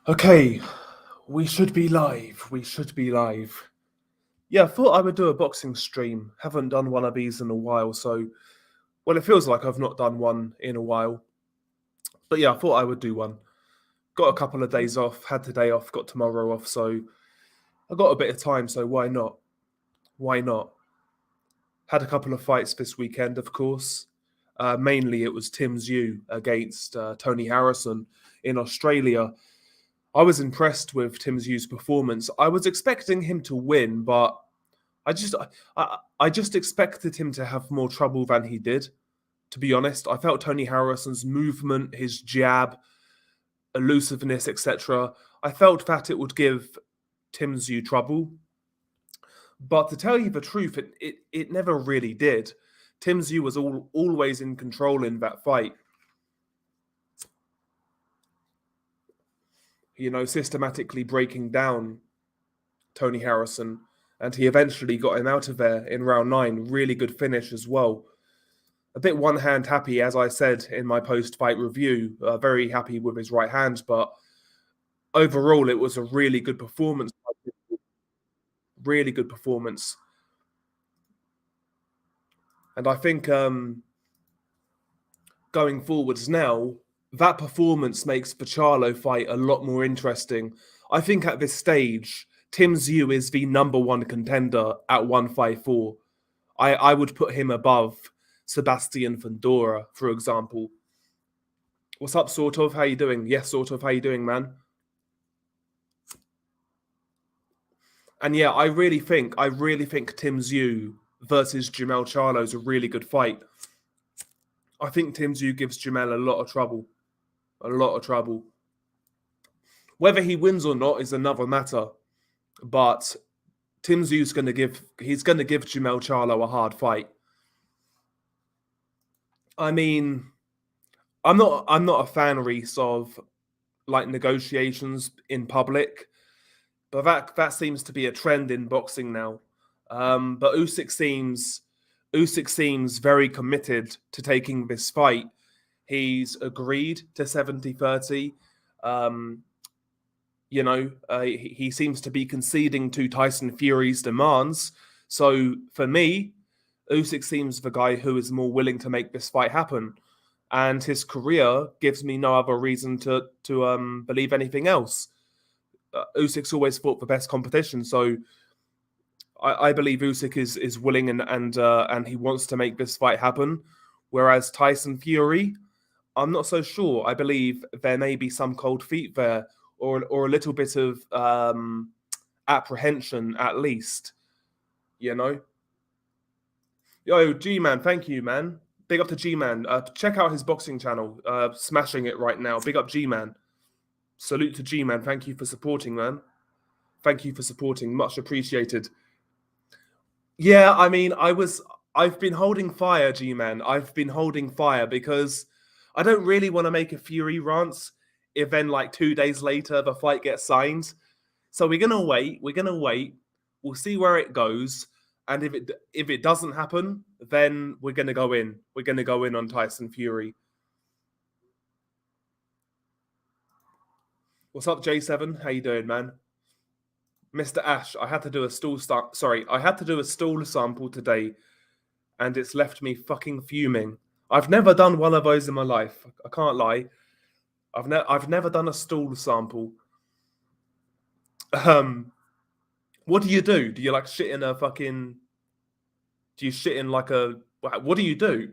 Okay, we should be live. We should be live. Yeah, I thought I would do a boxing stream. Haven't done one of these in a while, so... Well, it feels like I've not done one in a while. But yeah, I thought I would do one. Got a couple of days off, had today off, got tomorrow off, so... I got a bit of time, so why not? Why not? Had a couple of fights this weekend, of course. Mainly it was Tszyu against Tony Harrison in Australia. I was impressed with Tszyu's performance. I was expecting him to win, but I just expected him to have more trouble than he did, to be honest. I felt Tony Harrison's movement, his jab, elusiveness, etc. I felt that it would give Tszyu trouble. But to tell you the truth, it never really did. Tszyu was always in control in that fight. You know, systematically breaking down Tony Harrison, and he eventually got him out of there in round 9. Really good finish as well. A bit one-hand happy, as I said in my post-fight review. Very happy with his right hand, but overall it was a really good performance. Really good performance. And I think going forwards now, that performance makes the Charlo fight a lot more interesting. I think at this stage, Tszyu is the #1 contender at 154. I would put him above Sebastian Fundora, for example. What's up, sort of? How you doing? Yes, sort of. How you doing, man? And yeah, I really think Tszyu versus Jamel Charlo is a really good fight. I think Tszyu gives Jamel a lot of trouble. A lot of trouble. Whether he wins or not is another matter. But Tszyu's going to give Jamel Charlo a hard fight. I mean, I'm not a fan, Reese, of like negotiations in public, but that seems to be a trend in boxing now. But Usyk seems very committed to taking this fight. He's agreed to 70-30. He seems to be conceding to Tyson Fury's demands. So for me, Usyk seems the guy who is more willing to make this fight happen. And his career gives me no other reason to believe anything else. Usyk's always fought for best competition, so I believe Usyk is willing and he wants to make this fight happen. Whereas Tyson Fury, I'm not so sure. I believe there may be some cold feet there, or a little bit of apprehension at least. You know. Yo, G-Man, thank you, man. Big up to G-Man. Check out his boxing channel. Smashing it right now. Big up G-Man. Salute to G-Man. Thank you for supporting, man. Thank you for supporting. Much appreciated. Yeah, I mean, I've been holding fire, G-Man. I've been holding fire because I don't really want to make a Fury rant if then like 2 days later the fight gets signed. So we're gonna wait. We'll see where it goes. And if it doesn't happen, then we're gonna go in. We're gonna go in on Tyson Fury. What's up, J7? How you doing, man? Mr. Ash, I had to do a stool sample today, and it's left me fucking fuming. I've never done one of those in my life. I can't lie. I've never done a stool sample. What do you do? Do you like shit in a fucking... Do you shit in like a... What do you do?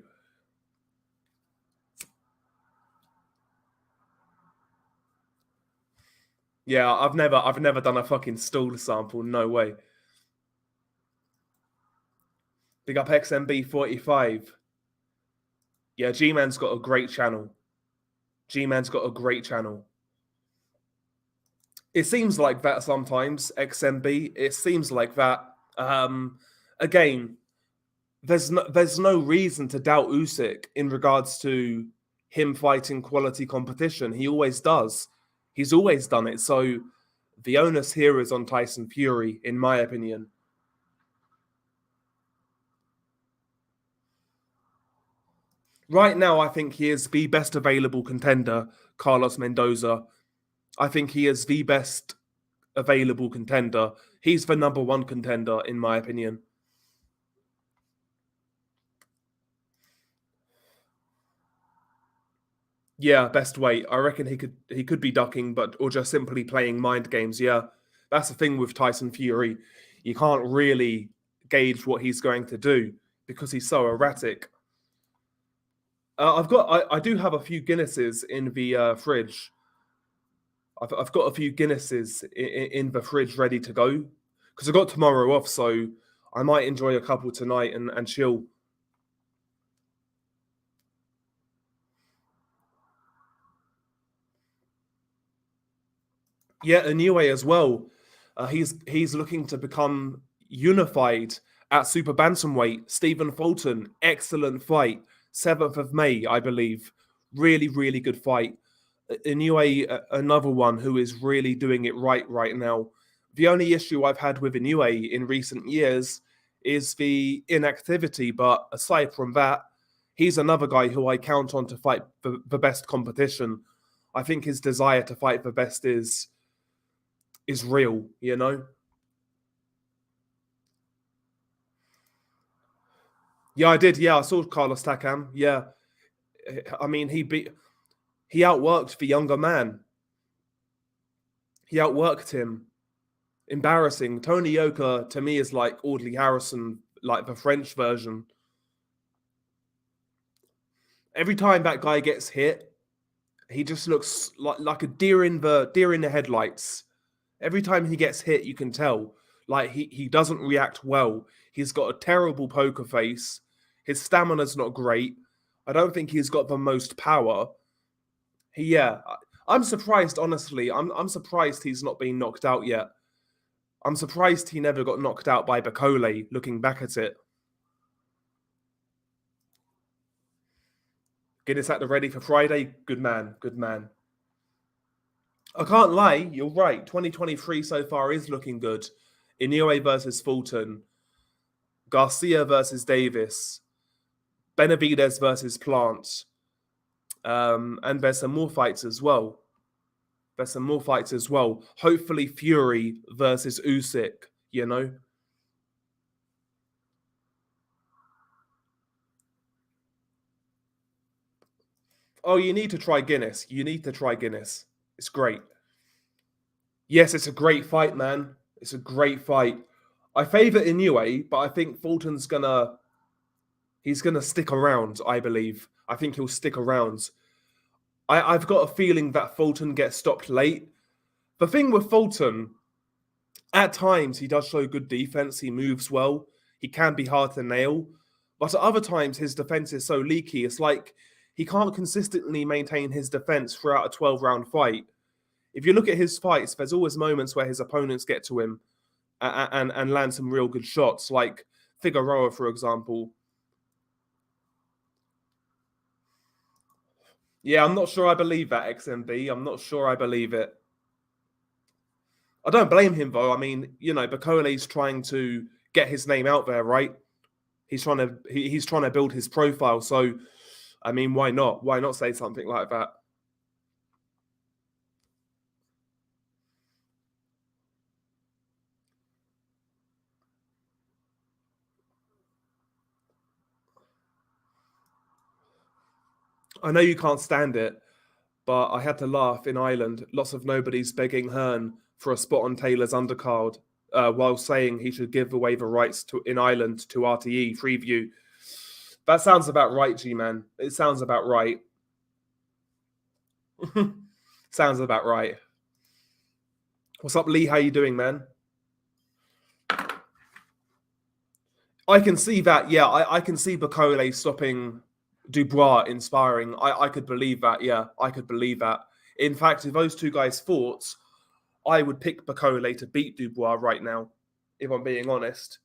Yeah, I've never done a fucking stool sample. No way. Big up XMB45. Yeah, G-Man's got a great channel. G-Man's got a great channel. It seems like that sometimes, XMB. It seems like that. Again, there's no reason to doubt Usyk in regards to him fighting quality competition. He always does. He's always done it. So the onus here is on Tyson Fury, in my opinion. Right now, I think he is the best available contender, Carlos Mendoza. I think he is the best available contender. He's the number one contender, in my opinion. Yeah, best weight. I reckon he could be ducking, but or just simply playing mind games. Yeah, that's the thing with Tyson Fury. You can't really gauge what he's going to do because he's so erratic. I do have a few Guinnesses in the fridge. I've got a few Guinnesses in the fridge ready to go because I got tomorrow off, so I might enjoy a couple tonight and chill. Yeah, Inoue as well. He's looking to become unified at super bantamweight. Stephen Fulton, excellent fight. 7th of May, I believe. Really, really good fight. Inoue, another one who is really doing it right now. The only issue I've had with Inoue in recent years is the inactivity, but aside from that, he's another guy who I count on to fight the best competition. I think his desire to fight the best is real, you know? Yeah, I did. Yeah, I saw Carlos Takam. Yeah. I mean, he outworked the younger man. He outworked him. Embarrassing. Tony Yoka to me is like Audley Harrison, like the French version. Every time that guy gets hit, he just looks like a deer in the headlights. Every time he gets hit, you can tell like he doesn't react well. He's got a terrible poker face. His stamina's not great. I don't think he's got the most power. Yeah, I'm surprised. Honestly, I'm surprised he's not been knocked out yet. I'm surprised he never got knocked out by Bacole. Looking back at it, Guinness at the ready for Friday. Good man, good man. I can't lie. You're right. 2023 so far is looking good. Inoue versus Fulton, Garcia versus Davis, Benavidez versus Plant, and there's some more fights as well. There's some more fights as well. Hopefully, Fury versus Usyk. You know. Oh, you need to try Guinness. You need to try Guinness. It's great. Yes, it's a great fight, man. It's a great fight. I favour Inoue, but I think Fulton's gonna he's gonna stick around. I believe. I think he'll stick around. I've got a feeling that Fulton gets stopped late. The thing with Fulton, at times he does show good defense. He moves well. He can be hard to nail, but at other times his defense is so leaky. It's like he can't consistently maintain his defense throughout a 12-round fight. If you look at his fights, there's always moments where his opponents get to him and land some real good shots, like Figueroa, for example. Yeah, I'm not sure I believe that, XMB. I'm not sure I believe it. I don't blame him, though. I mean, Bacole's trying to get his name out there, right? He's trying to build his profile. So, I mean, why not? Why not say something like that? I know you can't stand it, but I had to laugh in Ireland. Lots of nobodies begging Hearn for a spot on Taylor's undercard, while saying he should give away the rights to in Ireland to RTE Freeview. That sounds about right, G-Man. It sounds about right. Sounds about right. What's up, Lee? How you doing, man? I can see that. Yeah, I can see Bacole stopping Dubois in sparring. I could believe that. Yeah, I could believe that. In fact, if those two guys fought, I would pick Bacole to beat Dubois right now, if I'm being honest.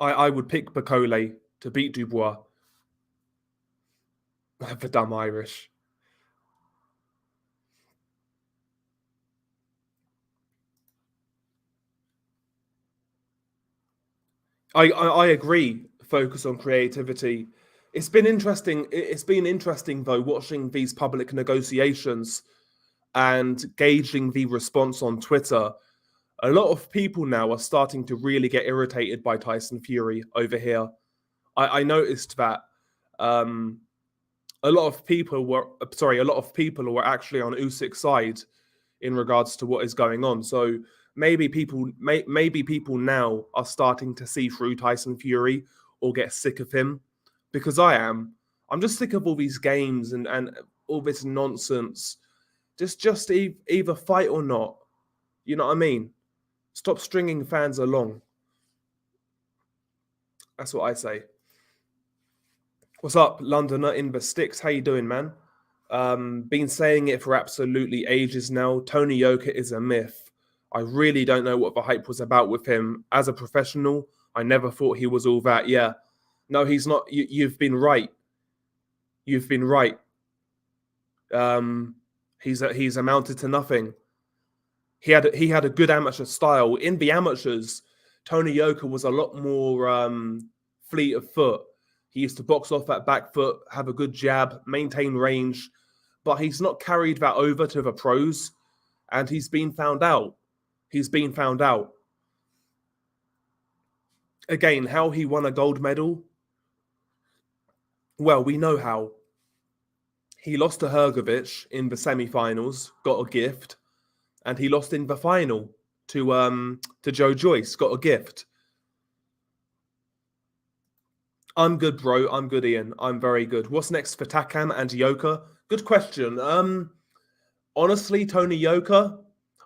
I would pick Bacole to beat Dubois. The dumb Irish. I agree. Focus on creativity. It's been interesting. It's been interesting though, watching these public negotiations and gauging the response on Twitter. A lot of people now are starting to really get irritated by Tyson Fury over here. I noticed that a lot of people were actually on Usyk's side in regards to what is going on. So maybe people now are starting to see through Tyson Fury or get sick of him, because I am. I'm just sick of all these games and all this nonsense. Just either fight or not. You know what I mean? Stop stringing fans along. That's what I say. What's up, Londoner in the sticks? How you doing, man? Been saying it for absolutely ages now. Tony Yoka is a myth. I really don't know what the hype was about with him. As a professional, I never thought he was all that. Yeah. No, he's not. You've been right. You've been right. He's amounted to nothing. He had a good amateur style. In the amateurs, Tony Yoka was a lot more fleet of foot. He used to box off that back foot, have a good jab, maintain range, but he's not carried that over to the pros, and he's been found out. He's been found out. Again, how he won a gold medal? Well, we know how. He lost to Hrgovic in the semi-finals, got a gift, and he lost in the final to Joe Joyce, got a gift. I'm good, bro. I'm good, Ian. I'm very good. What's next for Takam and Yoka? Good question. Honestly, Tony Yoka,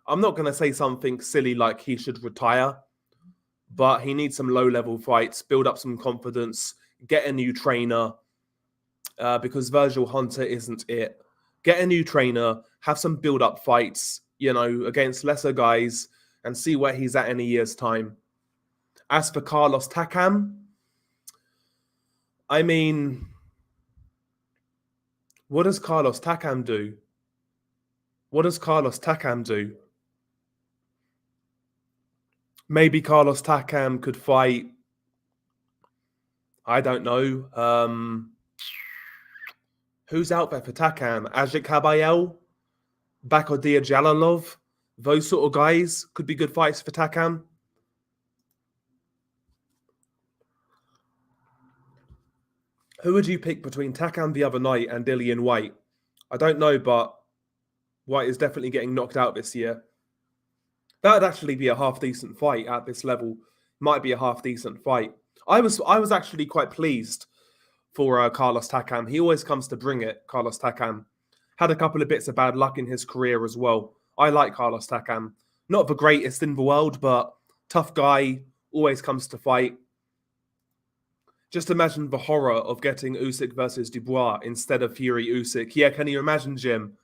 I'm not going to say something silly like he should retire, but he needs some low-level fights, build up some confidence, get a new trainer, because Virgil Hunter isn't it. Get a new trainer, have some build-up fights, against lesser guys, and see where he's at in a year's time. As for Carlos Takam, I mean, what does Carlos Takam do? What does Carlos Takam do? Maybe Carlos Takam could fight, I don't know. Who's out there for Takam? Ajit Kabayel? Bakodia Jalalov? Those sort of guys could be good fights for Takam. Who would you pick between Takam the other night and Dillian White? I don't know, but White is definitely getting knocked out this year. That would actually be a half-decent fight at this level. Might be a half-decent fight. I was actually quite pleased for Carlos Takam. He always comes to bring it, Carlos Takam. Had a couple of bits of bad luck in his career as well. I like Carlos Takam. Not the greatest in the world, but tough guy, always comes to fight. Just imagine the horror of getting Usyk versus Dubois instead of Fury Usyk. Yeah, can you imagine, Jim?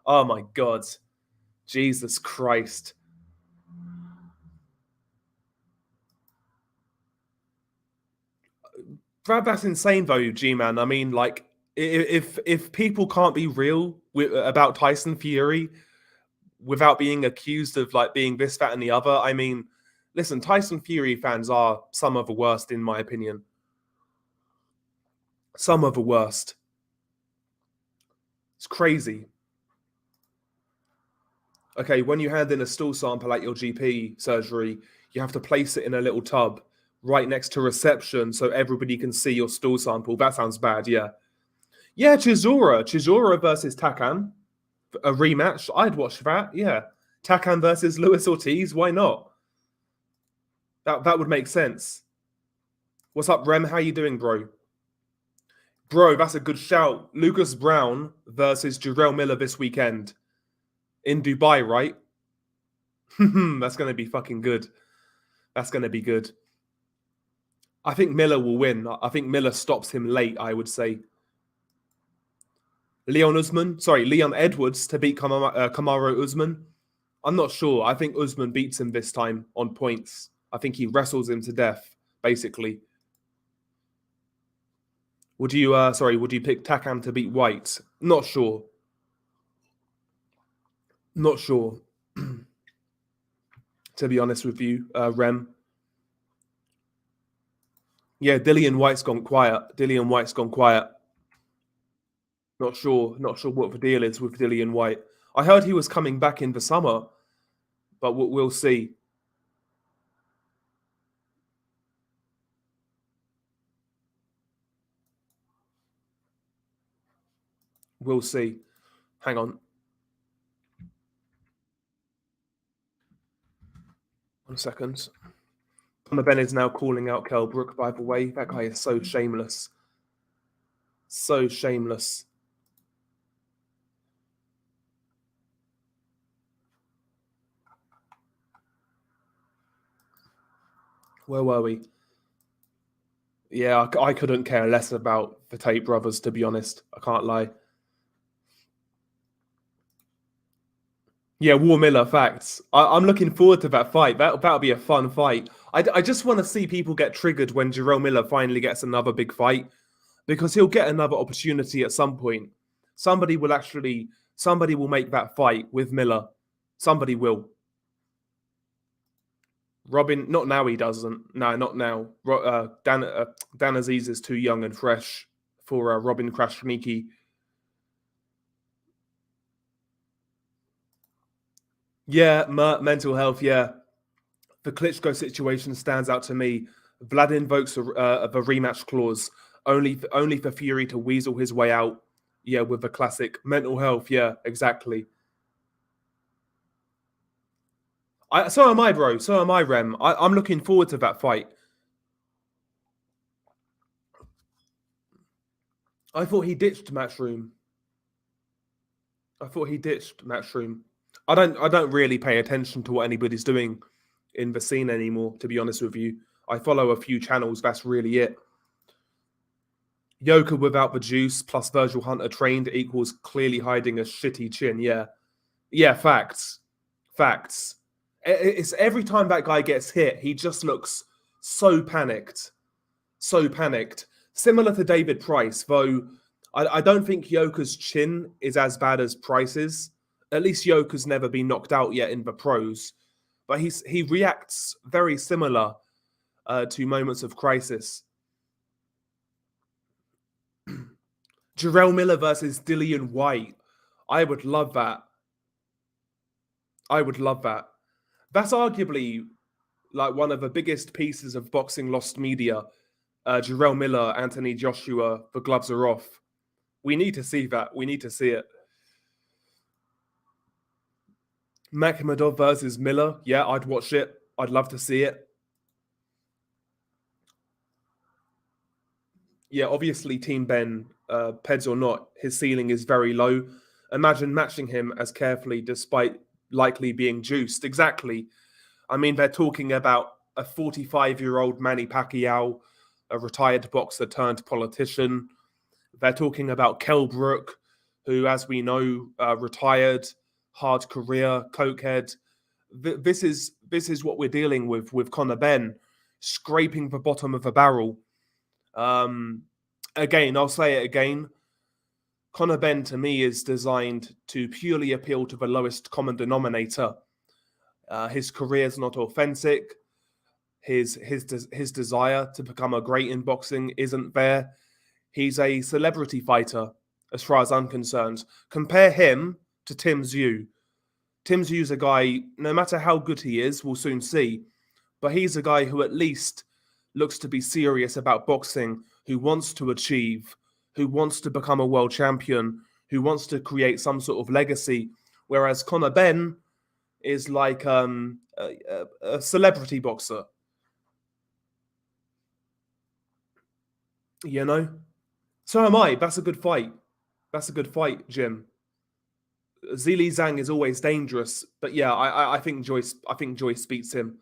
Oh my God. Jesus Christ. That's insane though, G-Man. I mean, like, if people can't be real about Tyson Fury without being accused of like being this, that, and the other, I mean, listen, Tyson Fury fans are some of the worst in my opinion. Some of the worst. It's crazy. Okay, when you hand in a stool sample at your GP surgery, you have to place it in a little tub right next to reception so everybody can see your stool sample. That sounds bad, yeah. Yeah, Chisora versus Takam. A rematch. I'd watch that, yeah. Takam versus Luis Ortiz, why not? That would make sense. What's up, Rem? How you doing, bro? Bro, that's a good shout. Lucas Brown versus Jarrell Miller this weekend. In Dubai, right? That's going to be fucking good. That's going to be good. I think Miller will win. I think Miller stops him late, I would say. Leon Edwards to beat Kamaru Usman. I'm not sure. I think Usman beats him this time on points. I think he wrestles him to death, basically. Would you pick Takam to beat White? Not sure. Not sure. To be honest with you, Rem. Yeah, Dillian White's gone quiet. Dillian White's gone quiet. Not sure what the deal is with Dillian White. I heard he was coming back in the summer, but we'll see. We'll see. Hang on. 1 second. Conor Benn is now calling out Kell Brook, by the way. That guy is so shameless. So shameless. Where were we? Yeah, I couldn't care less about the Tate brothers, to be honest. I can't lie. Yeah, War Miller, facts. I'm looking forward to that fight. That'll be a fun fight. I just want to see people get triggered when Jarrell Miller finally gets another big fight, because he'll get another opportunity at some point. Somebody will make that fight with Miller. Somebody will. Robin, not now he doesn't. No, not now. Dan Aziz is too young and fresh for Robin Krasniki. Yeah, mental health, yeah. The Klitschko situation stands out to me. Vlad invokes the rematch clause only for Fury to weasel his way out. Yeah, with the classic mental health. Yeah, exactly. So am I, bro. So am I, Rem. I'm looking forward to that fight. I thought he ditched Matchroom. I don't really pay attention to what anybody's doing in the scene anymore, to be honest with you. I follow a few channels, that's really it. Yoka without the juice plus Virgil Hunter trained equals clearly hiding a shitty chin. Yeah. Yeah, facts. Facts. It's every time that guy gets hit, he just looks so panicked. So panicked. Similar to David Price, though I don't think Yoka's chin is as bad as Price's. At least Yoka's never been knocked out yet in the pros. But he reacts very similar to moments of crisis. Jarrell Miller versus Dillian White. I would love that. That's arguably like one of the biggest pieces of boxing lost media. Jarrell Miller, Anthony Joshua, the gloves are off. We need to see that. We need to see it. Makhmedov versus Miller. Yeah, I'd watch it. I'd love to see it. Yeah, obviously, Team Ben, PEDs or not, his ceiling is very low. Imagine matching him as carefully despite likely being juiced. Exactly. I mean, they're talking about a 45-year-old Manny Pacquiao, a retired boxer turned politician. They're talking about Kell Brook, who, as we know, retired, hard career, cokehead. This is what we're dealing with Conor Benn, scraping the bottom of the barrel. Again, I'll say it again. Conor Benn, to me, is designed to purely appeal to the lowest common denominator. His career is not authentic. His desire to become a great in boxing isn't there. He's a celebrity fighter, as far as I'm concerned. Compare him to Tim Tszyu. Tim Tszyu's a guy, no matter how good he is, we'll soon see, but he's a guy who at least looks to be serious about boxing, who wants to achieve, who wants to become a world champion, who wants to create some sort of legacy, whereas Conor Benn is like a celebrity boxer. You know? So am I. That's a good fight. Jim. Zili Zhang is always dangerous, but yeah, I think Joyce beats him.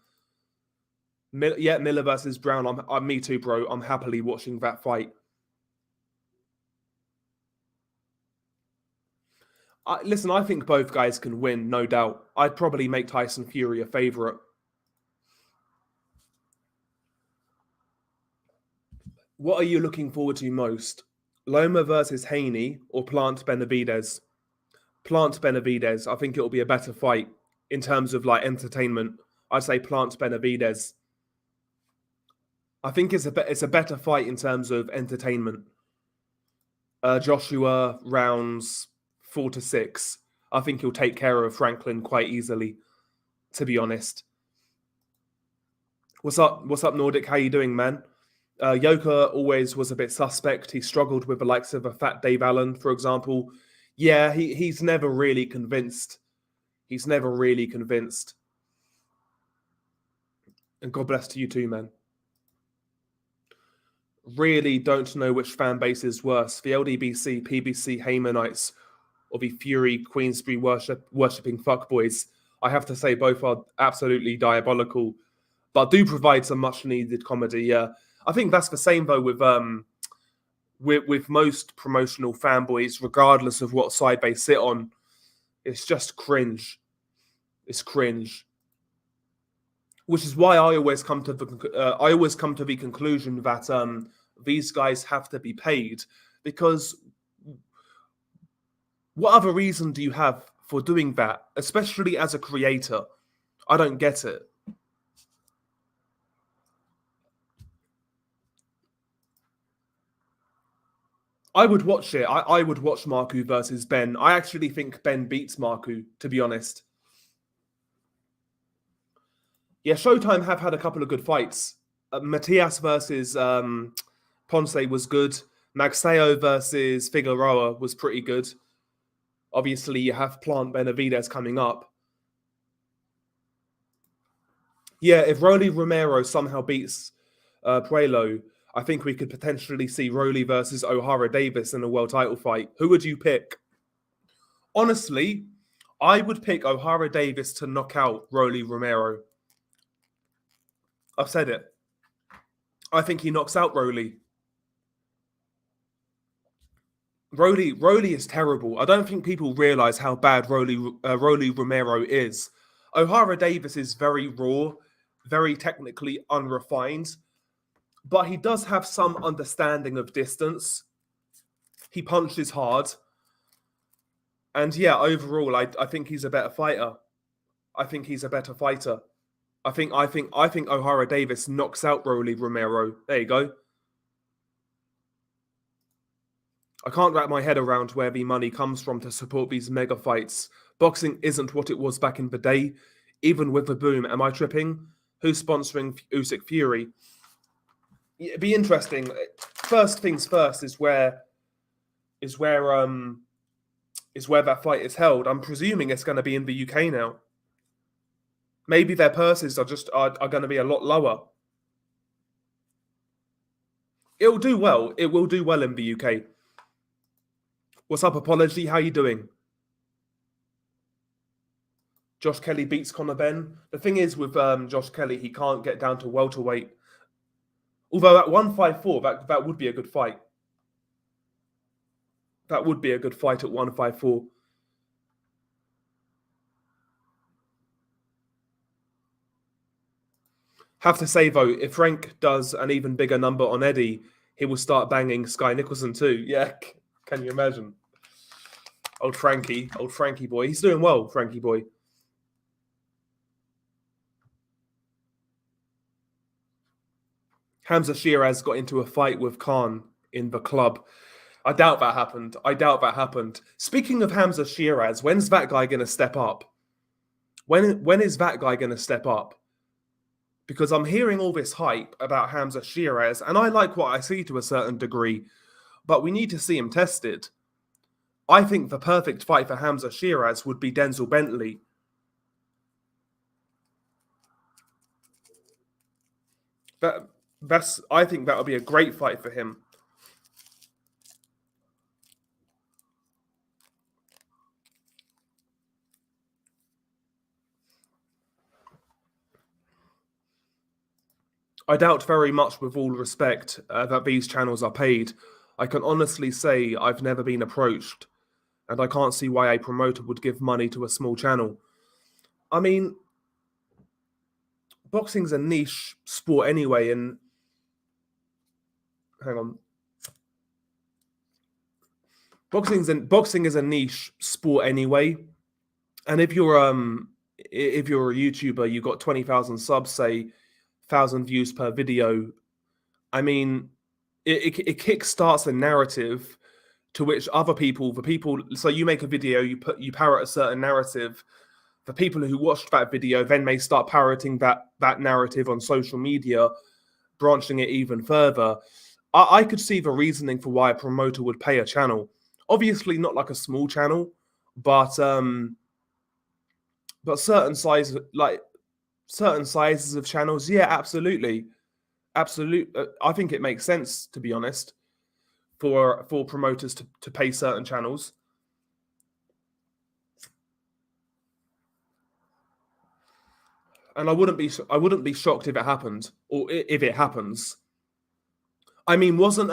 Miller versus Brown. I'm me too, bro. I'm happily watching that fight. Listen, I think both guys can win, no doubt. I'd probably make Tyson Fury a favorite. What are you looking forward to most? Loma versus Haney or Plant Benavidez? Plant Benavidez. I think it'll be a better fight in terms of like entertainment. I'd say Plant Benavidez. I think it's a better fight in terms of entertainment. Joshua rounds 4 to 6. I think he'll take care of Franklin quite easily, to be honest. What's up, Nordic? How you doing, man? Yoka always was a bit suspect. He struggled with the likes of a fat Dave Allen, for example. Yeah, he's never really convinced. He's never really convinced. And God bless to you too, man. Really don't know which fan base is worse, the LDBC, PBC, Haymanites, or the Fury, Queensbury worshipping fuckboys. I have to say both are absolutely diabolical, but do provide some much-needed comedy. Yeah, I think that's the same though with most promotional fanboys, regardless of what side they sit on. It's just cringe. It's cringe. Which is why I always come to the conclusion that these guys have to be paid, because what other reason do you have for doing that, especially as a creator? I don't get it. I would watch it. I would watch Marku versus Benn. I actually think Benn beats Marku, to be honest. Yeah, Showtime have had a couple of good fights. Matias versus Ponce was good. Magseo versus Figueroa was pretty good. Obviously, you have Plant Benavidez coming up. Yeah, if Rolly Romero somehow beats Puello, I think we could potentially see Rolly versus O'Hara Davis in a world title fight. Who would you pick? Honestly, I would pick O'Hara Davis to knock out Rolly Romero. I've said it. I think he knocks out Rolly. Rolly is terrible. I don't think people realize how bad Rolly Romero is. O'Hara Davis is very raw, very technically unrefined, but he does have some understanding of distance. He punches hard. And yeah, overall, I think he's a better fighter. I think he's a better fighter. I think O'Hara Davis knocks out Rolly Romero. There you go. I can't wrap my head around where the money comes from to support these mega fights. Boxing isn't what it was back in the day. Even with the boom, am I tripping? Who's sponsoring Usyk Fury? It'd be interesting. First things first is where that fight is held. I'm presuming it's going to be in the UK now. Maybe their purses are going to be a lot lower. It'll do well. It will do well in the UK. What's up, Apology? How you doing? Josh Kelly beats Conor Benn. The thing is with Josh Kelly, he can't get down to welterweight. Although at 154, that would be a good fight. That would be a good fight at 154. Have to say, though, if Frank does an even bigger number on Eddie, he will start banging Sky Nicholson too. Yeah, can you imagine? Old Frankie boy. He's doing well, Frankie boy. Hamza Shiraz got into a fight with Khan in the club. I doubt that happened. Speaking of Hamza Shiraz, when's that guy going to step up? When is that guy going to step up? Because I'm hearing all this hype about Hamza Shiraz, and I like what I see to a certain degree, but we need to see him tested. I think the perfect fight for Hamza Shiraz would be Denzel Bentley. I think that would be a great fight for him. I doubt very much, with all respect, that these channels are paid. I can honestly say I've never been approached, and I can't see why a promoter would give money to a small channel. I mean, boxing's a niche sport anyway, and hang on. Boxing is a niche sport anyway, and if you're a YouTuber, you got 20,000 subs, say 1,000 views per video, I mean, it kickstarts a narrative to which other people, so you make a video, you parrot a certain narrative. The people who watched that video then may start parroting that narrative on social media, branching it even further. I could see the reasoning for why a promoter would pay a channel. Obviously, not like a small channel, but certain sizes of channels, yeah, absolutely. I think it makes sense, to be honest, for promoters to pay certain channels. And I wouldn't be shocked if it happened, or if it happens. I mean, haven't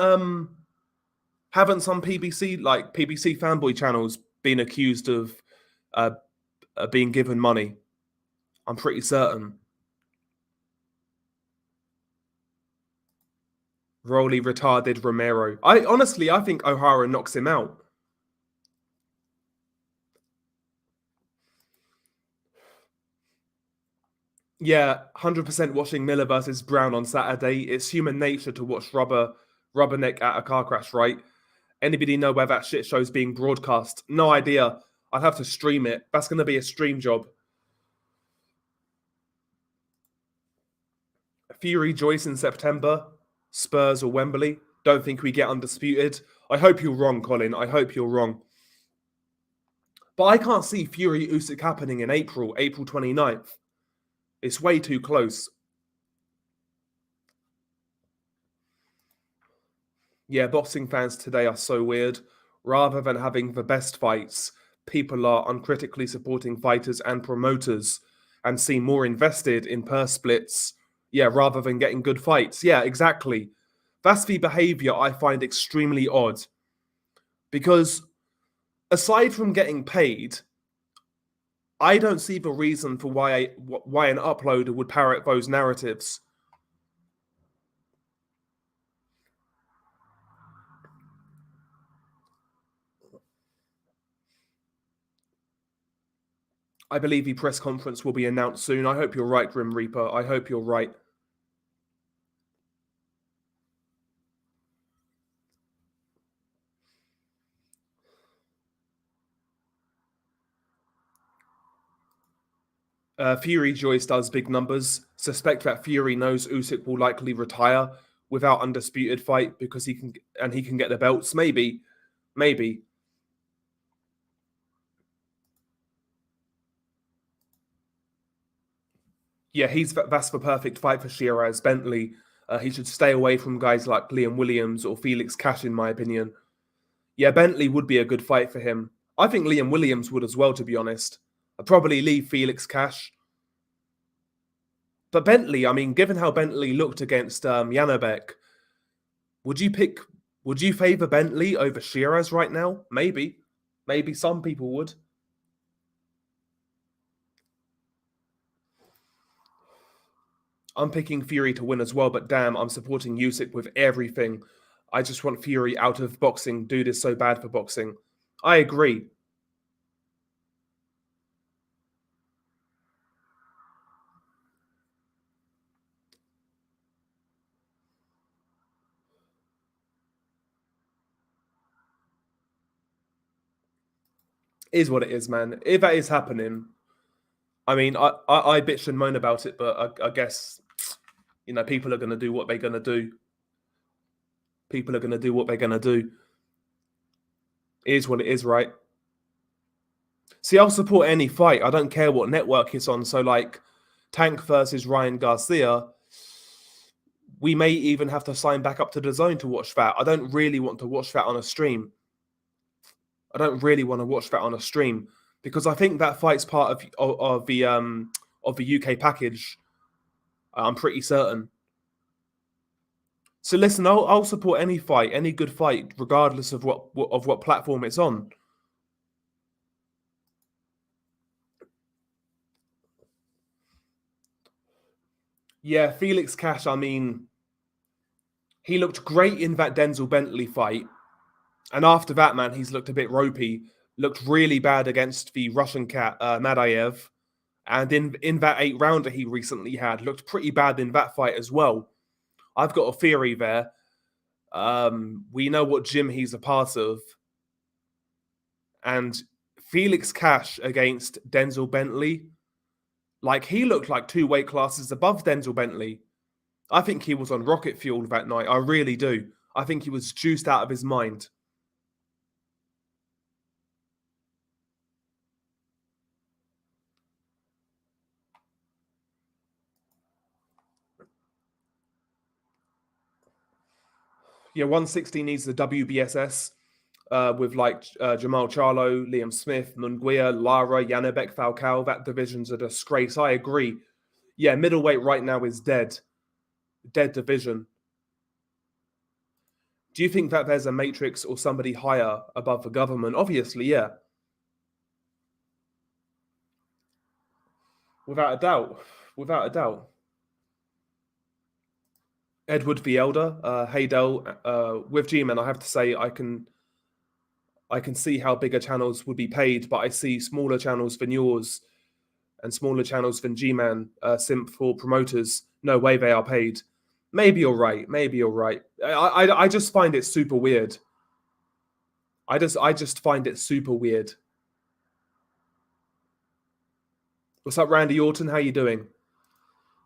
some PBC fanboy channels been accused of being given money? I'm pretty certain. Rolly retarded Romero. I think O'Hara knocks him out. Yeah, 100% watching Miller versus Brown on Saturday. It's human nature to watch rubberneck at a car crash, right? Anybody know where that shit show's being broadcast? No idea. I'd have to stream it. That's going to be a stream job. Fury Joyce in September. Spurs or Wembley. Don't think we get undisputed. I hope you're wrong, Colin. I hope you're wrong. But I can't see Fury Usyk happening in April 29th. It's way too close. Yeah, boxing fans today are so weird. Rather than having the best fights, people are uncritically supporting fighters and promoters and seem more invested in purse splits. Yeah, rather than getting good fights. Yeah, exactly. That's the behavior I find extremely odd. Because aside from getting paid, I don't see the reason for why an uploader would parrot those narratives. I believe the press conference will be announced soon. I hope you're right, Grim Reaper. I hope you're right. Fury Joyce does big numbers. Suspect that Fury knows Usyk will likely retire without undisputed fight because he can get the belts. Maybe. Yeah, that's the perfect fight for Shiraz Bentley. He should stay away from guys like Liam Williams or Felix Cash, in my opinion. Yeah, Bentley would be a good fight for him. I think Liam Williams would as well, to be honest. I'd probably leave Felix Cash. But Bentley, I mean, given how Bentley looked against Janabek, would you favour Bentley over Shiraz right now? Maybe. Maybe some people would. I'm picking Fury to win as well, but damn, I'm supporting Usyk with everything. I just want Fury out of boxing. Dude is so bad for boxing. I agree. Is what it is, man. If that is happening, I mean, I bitch and moan about it, but I guess, people are going to do what they're going to do. People are going to do what they're going to do. It is what it is, right? See, I'll support any fight. I don't care what network it's on. So, like, Tank versus Ryan Garcia, we may even have to sign back up to the zone to watch that. I don't really want to watch that on a stream. I don't really want to watch that on a stream because I think that fight's part of the UK package. I'm pretty certain. So listen, I'll support any fight, any good fight, regardless of what platform it's on. Yeah, Felix Cash. I mean, he looked great in that Denzel Bentley fight, and after that, man, he's looked a bit ropey. Looked really bad against the Russian cat Madayev, and in that 8-rounder he recently had, looked pretty bad in that fight as well. I've got a theory there. We know what gym he's a part of. And Felix Cash against Denzel Bentley, like, he looked like 2 weight classes above Denzel Bentley. I think he was on rocket fuel that night. I really do. I think he was juiced out of his mind. Yeah, 160 needs the WBSS with like Jamal Charlo, Liam Smith, Munguia, Lara, Yanebek, Falcao. That division's a disgrace. I agree. Yeah, middleweight right now is dead. Dead division. Do you think that there's a matrix or somebody higher above the government? Obviously, yeah. Without a doubt. Without a doubt. Edward the Elder, Haydel, with G-Man, I have to say I can see how bigger channels would be paid, but I see smaller channels than yours and smaller channels than G-Man, simp for promoters. No way they are paid. Maybe you're right. Maybe you're right. I just find it super weird. I just find it super weird. What's up, Randy Orton? How you doing?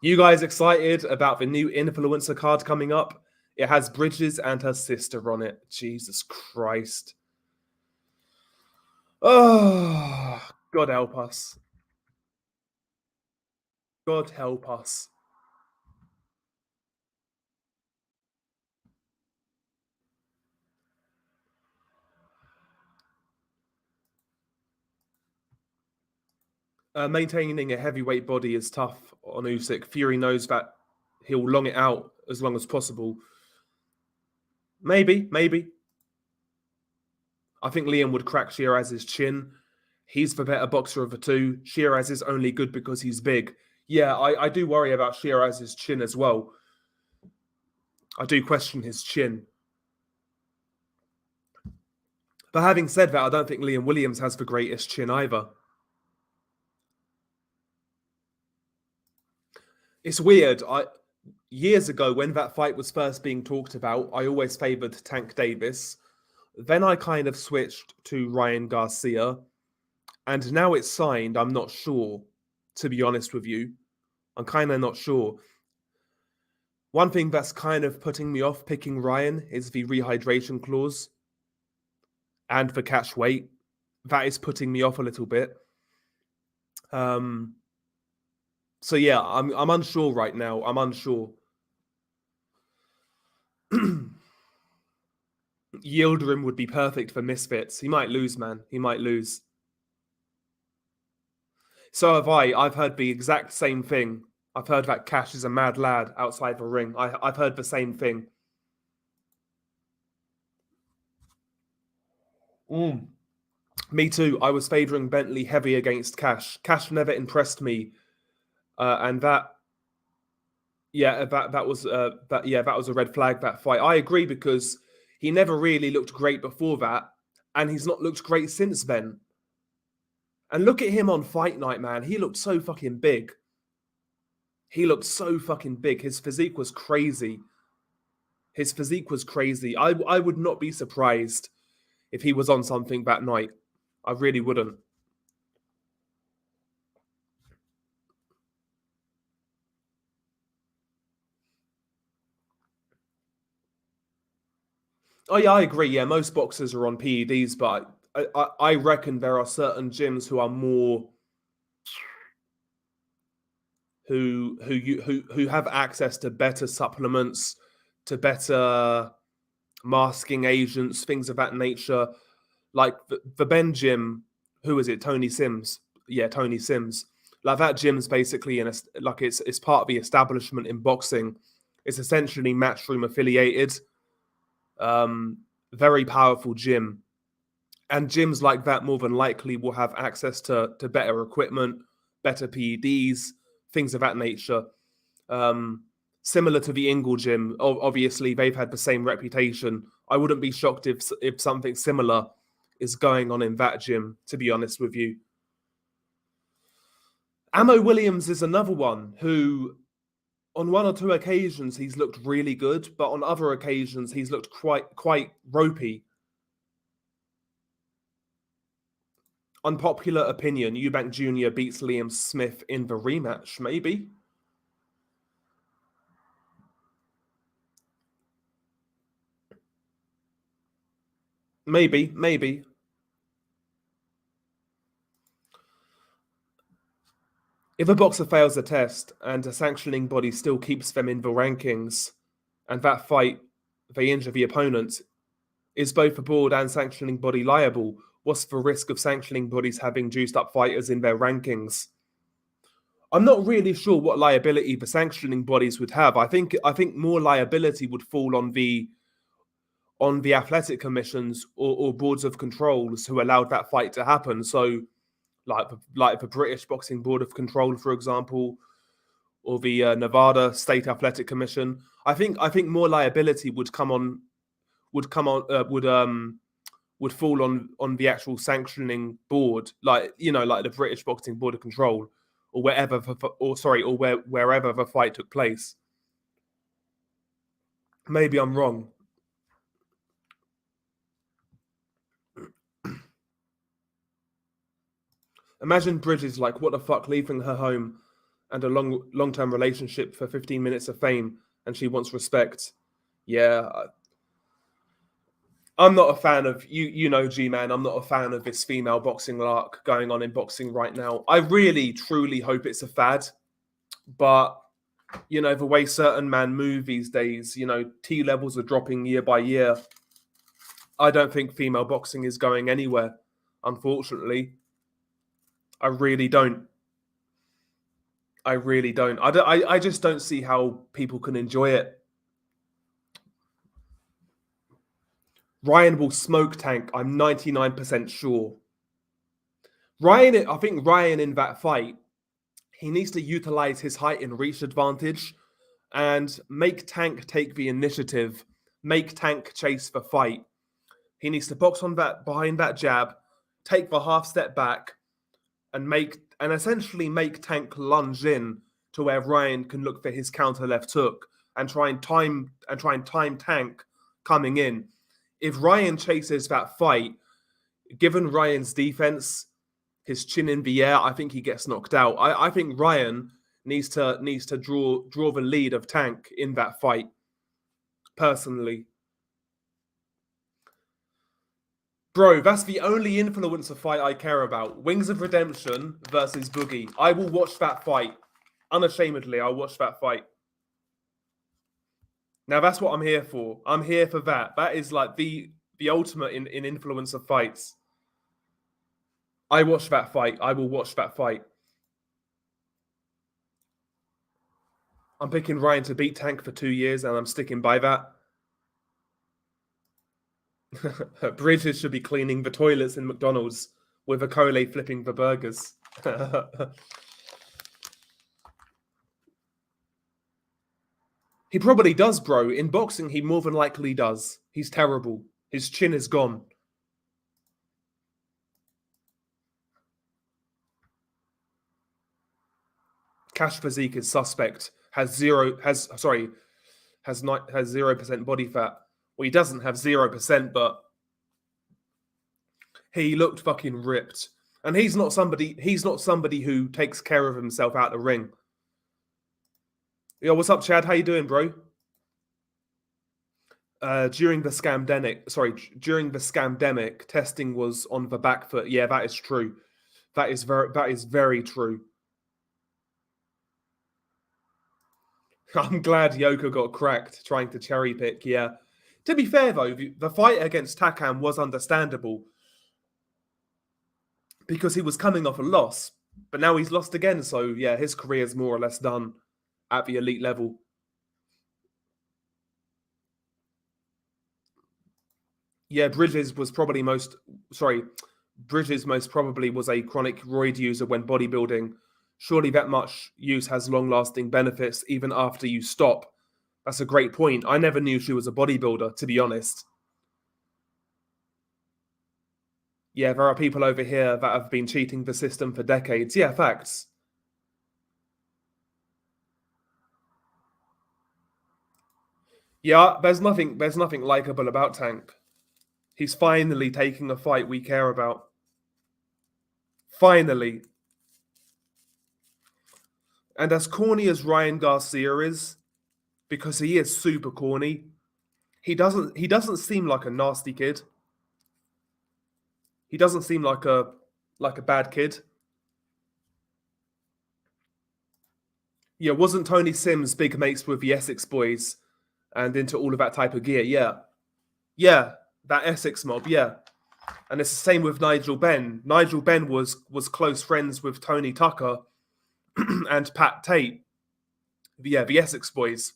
You guys excited about the new influencer card coming up? It has Bridges and her sister on it. Jesus Christ. Oh, God help us. God help us. Maintaining a heavyweight body is tough on Usyk. Fury knows that he'll long it out as long as possible. Maybe. I think Liam would crack Shiraz's chin. He's the better boxer of the two. Shiraz is only good because he's big. Yeah, I do worry about Shiraz's chin as well. I do question his chin. But having said that, I don't think Liam Williams has the greatest chin either. It's weird. Years ago, when that fight was first being talked about, I always favoured Tank Davis. Then I kind of switched to Ryan Garcia. And now it's signed, I'm not sure, to be honest with you. I'm kind of not sure. One thing that's kind of putting me off picking Ryan is the rehydration clause and the catch weight. That is putting me off a little bit. So yeah, I'm unsure right now. I'm unsure. Yildirim would be perfect for Misfits. He might lose, man. He might lose. So have I. I've heard the exact same thing. I've heard that Cash is a mad lad outside the ring. I've heard the same thing. Me too. I was favouring Bentley heavy against Cash. Cash never impressed me, and that was a red flag, that fight. I agree, because he never really looked great before that, and he's not looked great since then. And look at him on fight night, man. He looked so fucking big. He looked so fucking big. His physique was crazy. I would not be surprised if he was on something that night. I really wouldn't. Oh yeah, I agree. Yeah, most boxers are on PEDs, but I reckon there are certain gyms who are more who have access to better supplements, to better masking agents, things of that nature. Like the Ben gym, who is it? Tony Sims. Yeah, Tony Sims. Like, that gym's basically it's part of the establishment in boxing. It's essentially Matchroom affiliated. Very powerful gym. And gyms like that more than likely will have access to better equipment, better PEDs, things of that nature. Similar to the Ingle gym, obviously they've had the same reputation. I wouldn't be shocked if something similar is going on in that gym, to be honest with you. Ammo Williams is another one who On one or two occasions, he's looked really good, but on other occasions, he's looked quite ropey. Unpopular opinion, Eubank Jr. beats Liam Smith in the rematch, maybe? Maybe. If a boxer fails a test and a sanctioning body still keeps them in the rankings, and that fight, they injure the opponent, is both the board and sanctioning body liable? What's the risk of sanctioning bodies having juiced up fighters in their rankings? I'm not really sure what liability the sanctioning bodies would have. I think more liability would fall on the athletic commissions or boards of controls who allowed that fight to happen. So, like the British Boxing Board of Control, for example, or the Nevada State Athletic Commission. I think more liability would fall on the actual sanctioning board, like the British Boxing Board of Control, or wherever the fight took place. Maybe I'm wrong. Imagine Bridges like, what the fuck, leaving her home and a long-term relationship for 15 minutes of fame, and she wants respect. Yeah, I'm not a fan of G-Man. I'm not a fan of this female boxing lark going on in boxing right now. I really, truly hope it's a fad, but the way certain men move these days, T levels are dropping year by year. I don't think female boxing is going anywhere, unfortunately. I really don't. I just don't see how people can enjoy it. Ryan will smoke Tank. I'm 99% sure. I think Ryan in that fight, he needs to utilize his height and reach advantage and make Tank take the initiative, make Tank chase the fight. He needs to box on that behind that jab, take the half step back, and essentially make Tank lunge in to where Ryan can look for his counter left hook and try and time Tank coming in. If Ryan chases that fight, given Ryan's defense, his chin in the air, I think he gets knocked out. I think Ryan needs to draw the lead of Tank in that fight, personally. Bro, that's the only influencer fight I care about. Wings of Redemption versus Boogie. I will watch that fight. Unashamedly, I'll watch that fight. Now, that's what I'm here for. I'm here for that. That is like the ultimate in influencer fights. I watch that fight. I will watch that fight. I'm picking Ryan to beat Tank for 2 years, and I'm sticking by that. Bridges should be cleaning the toilets in McDonald's with a Coley flipping the burgers. He probably does, bro. In boxing, he more than likely does. He's terrible. His chin is gone. Cash physique is suspect. Has 0% body fat. Well, he doesn't have 0%, but he looked fucking ripped. And he's not somebody who takes care of himself out the ring. Yo, what's up, Chad? How you doing, bro? During the scamdemic, testing was on the back foot. Yeah, that is true. That is very true. I'm glad Yoka got cracked trying to cherry pick. Yeah. To be fair, though, the fight against Takam was understandable because he was coming off a loss, but now he's lost again. So, yeah, his career is more or less done at the elite level. Yeah, Bridges most probably was a chronic roid user when bodybuilding. Surely that much use has long-lasting benefits even after you stop. That's a great point. I never knew she was a bodybuilder, to be honest. Yeah, there are people over here that have been cheating the system for decades. Yeah, facts. Yeah, there's nothing likable about Tank. He's finally taking a fight we care about. Finally. And as corny as Ryan Garcia is, because he is super corny, he doesn't seem like a nasty kid. He doesn't seem like a bad kid. Yeah, wasn't Tony Sims big mates with the Essex boys and into all of that type of gear? Yeah. Yeah, that Essex mob, yeah. And it's the same with Nigel Benn. Nigel Benn was close friends with Tony Tucker and Pat Tate. Yeah, the Essex boys,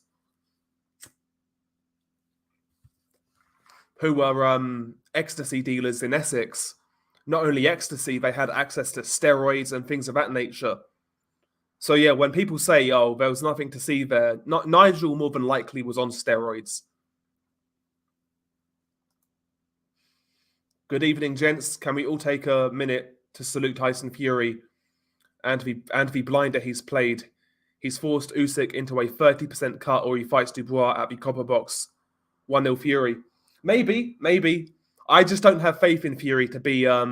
who were ecstasy dealers in Essex. Not only ecstasy, they had access to steroids and things of that nature. So yeah, when people say, "Oh, there was nothing to see there," not Nigel more than likely was on steroids. Good evening, gents. Can we all take a minute to salute Tyson Fury and the blinder he's played? He's forced Usyk into a 30% cut, or he fights Dubois at the copper box. 1-0 Fury. Maybe. I just don't have faith in Fury to be. I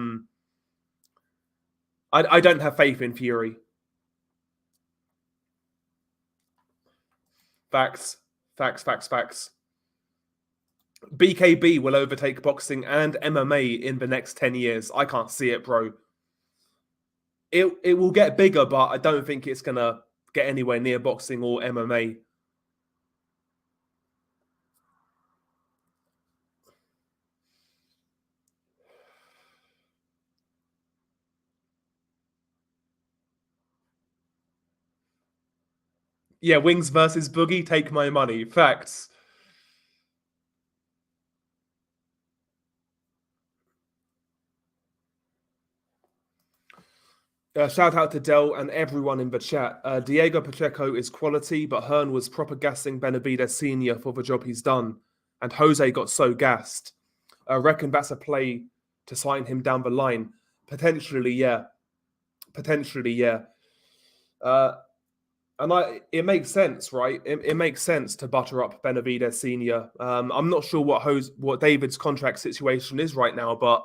don't have faith in Fury. Facts. BKB will overtake boxing and MMA in the next 10 years. I can't see it, bro. It will get bigger, but I don't think it's gonna get anywhere near boxing or MMA. Yeah, Wings versus Boogie, take my money. Facts. Shout out to Dell and everyone in the chat. Diego Pacheco is quality, but Hearn was proper gassing Benavidez Senior for the job he's done, and Jose got so gassed. I reckon that's a play to sign him down the line. Potentially, yeah. Uh, and it makes sense, right? It makes sense to butter up Benavidez Senior. I'm not sure what David's contract situation is right now, but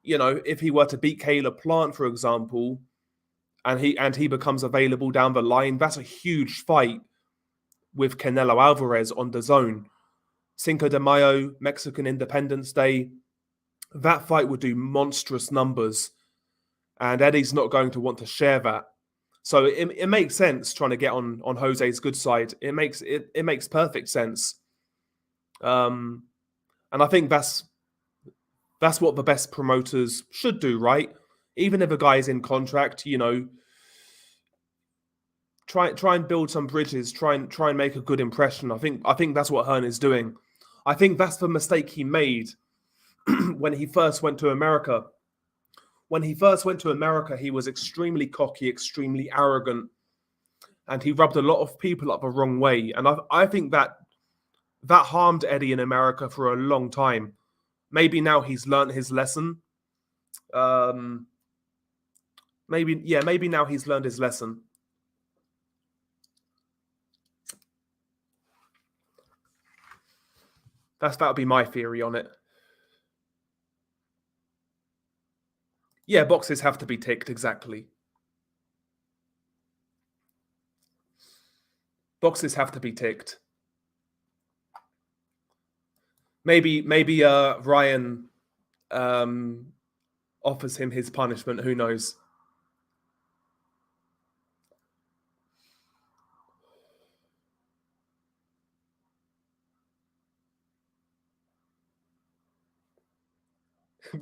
you know, if he were to beat Caleb Plant, for example, and he becomes available down the line, that's a huge fight with Canelo Alvarez on the zone. Cinco de Mayo, Mexican Independence Day, that fight would do monstrous numbers, and Eddie's not going to want to share that. So it makes sense trying to get on Jose's good side. It makes perfect sense. And I think that's what the best promoters should do, right? Even if a guy is in contract, you know, try and build some bridges, try and make a good impression. I think that's what Hearn is doing. I think that's the mistake he made when he first went to America. When he first went to America, he was extremely cocky, extremely arrogant, and he rubbed a lot of people up the wrong way. And I think that harmed Eddie in America for a long time. Maybe now he's learned his lesson. Um, maybe now he's learned his lesson. That would be my theory on it. Yeah, boxes have to be ticked, exactly. Boxes have to be ticked. Maybe Ryan offers him his punishment. Who knows?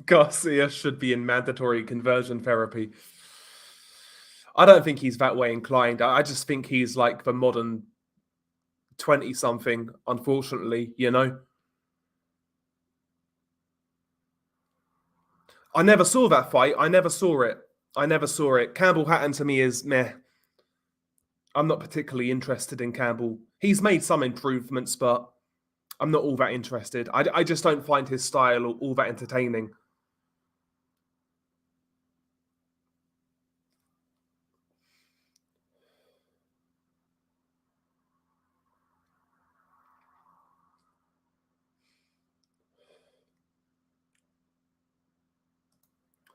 Garcia should be in mandatory conversion therapy. I don't think he's that way inclined. I just think he's like the modern 20-something, unfortunately, you know? I never saw that fight. I never saw it. Campbell Hatton to me is meh. I'm not particularly interested in Campbell. He's made some improvements, but I'm not all that interested. I just don't find his style all that entertaining.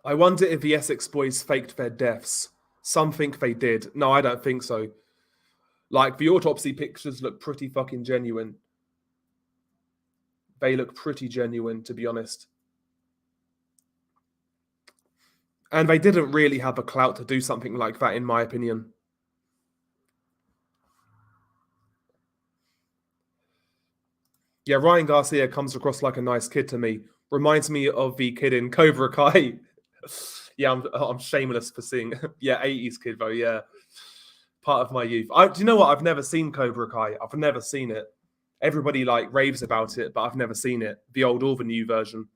I wonder if the Essex boys faked their deaths. Some think they did. No, I don't think so. Like, the autopsy pictures look pretty fucking genuine. They look pretty genuine, to be honest. And they didn't really have the clout to do something like that, in my opinion. Yeah, Ryan Garcia comes across like a nice kid to me. Reminds me of the kid in Cobra Kai. Yeah, I'm shameless for seeing. Yeah, 80s kid though. Yeah, part of my youth. Do you know what? I've never seen Cobra Kai. I've never seen it. Everybody like raves about it, but I've never seen it. The old or the new version.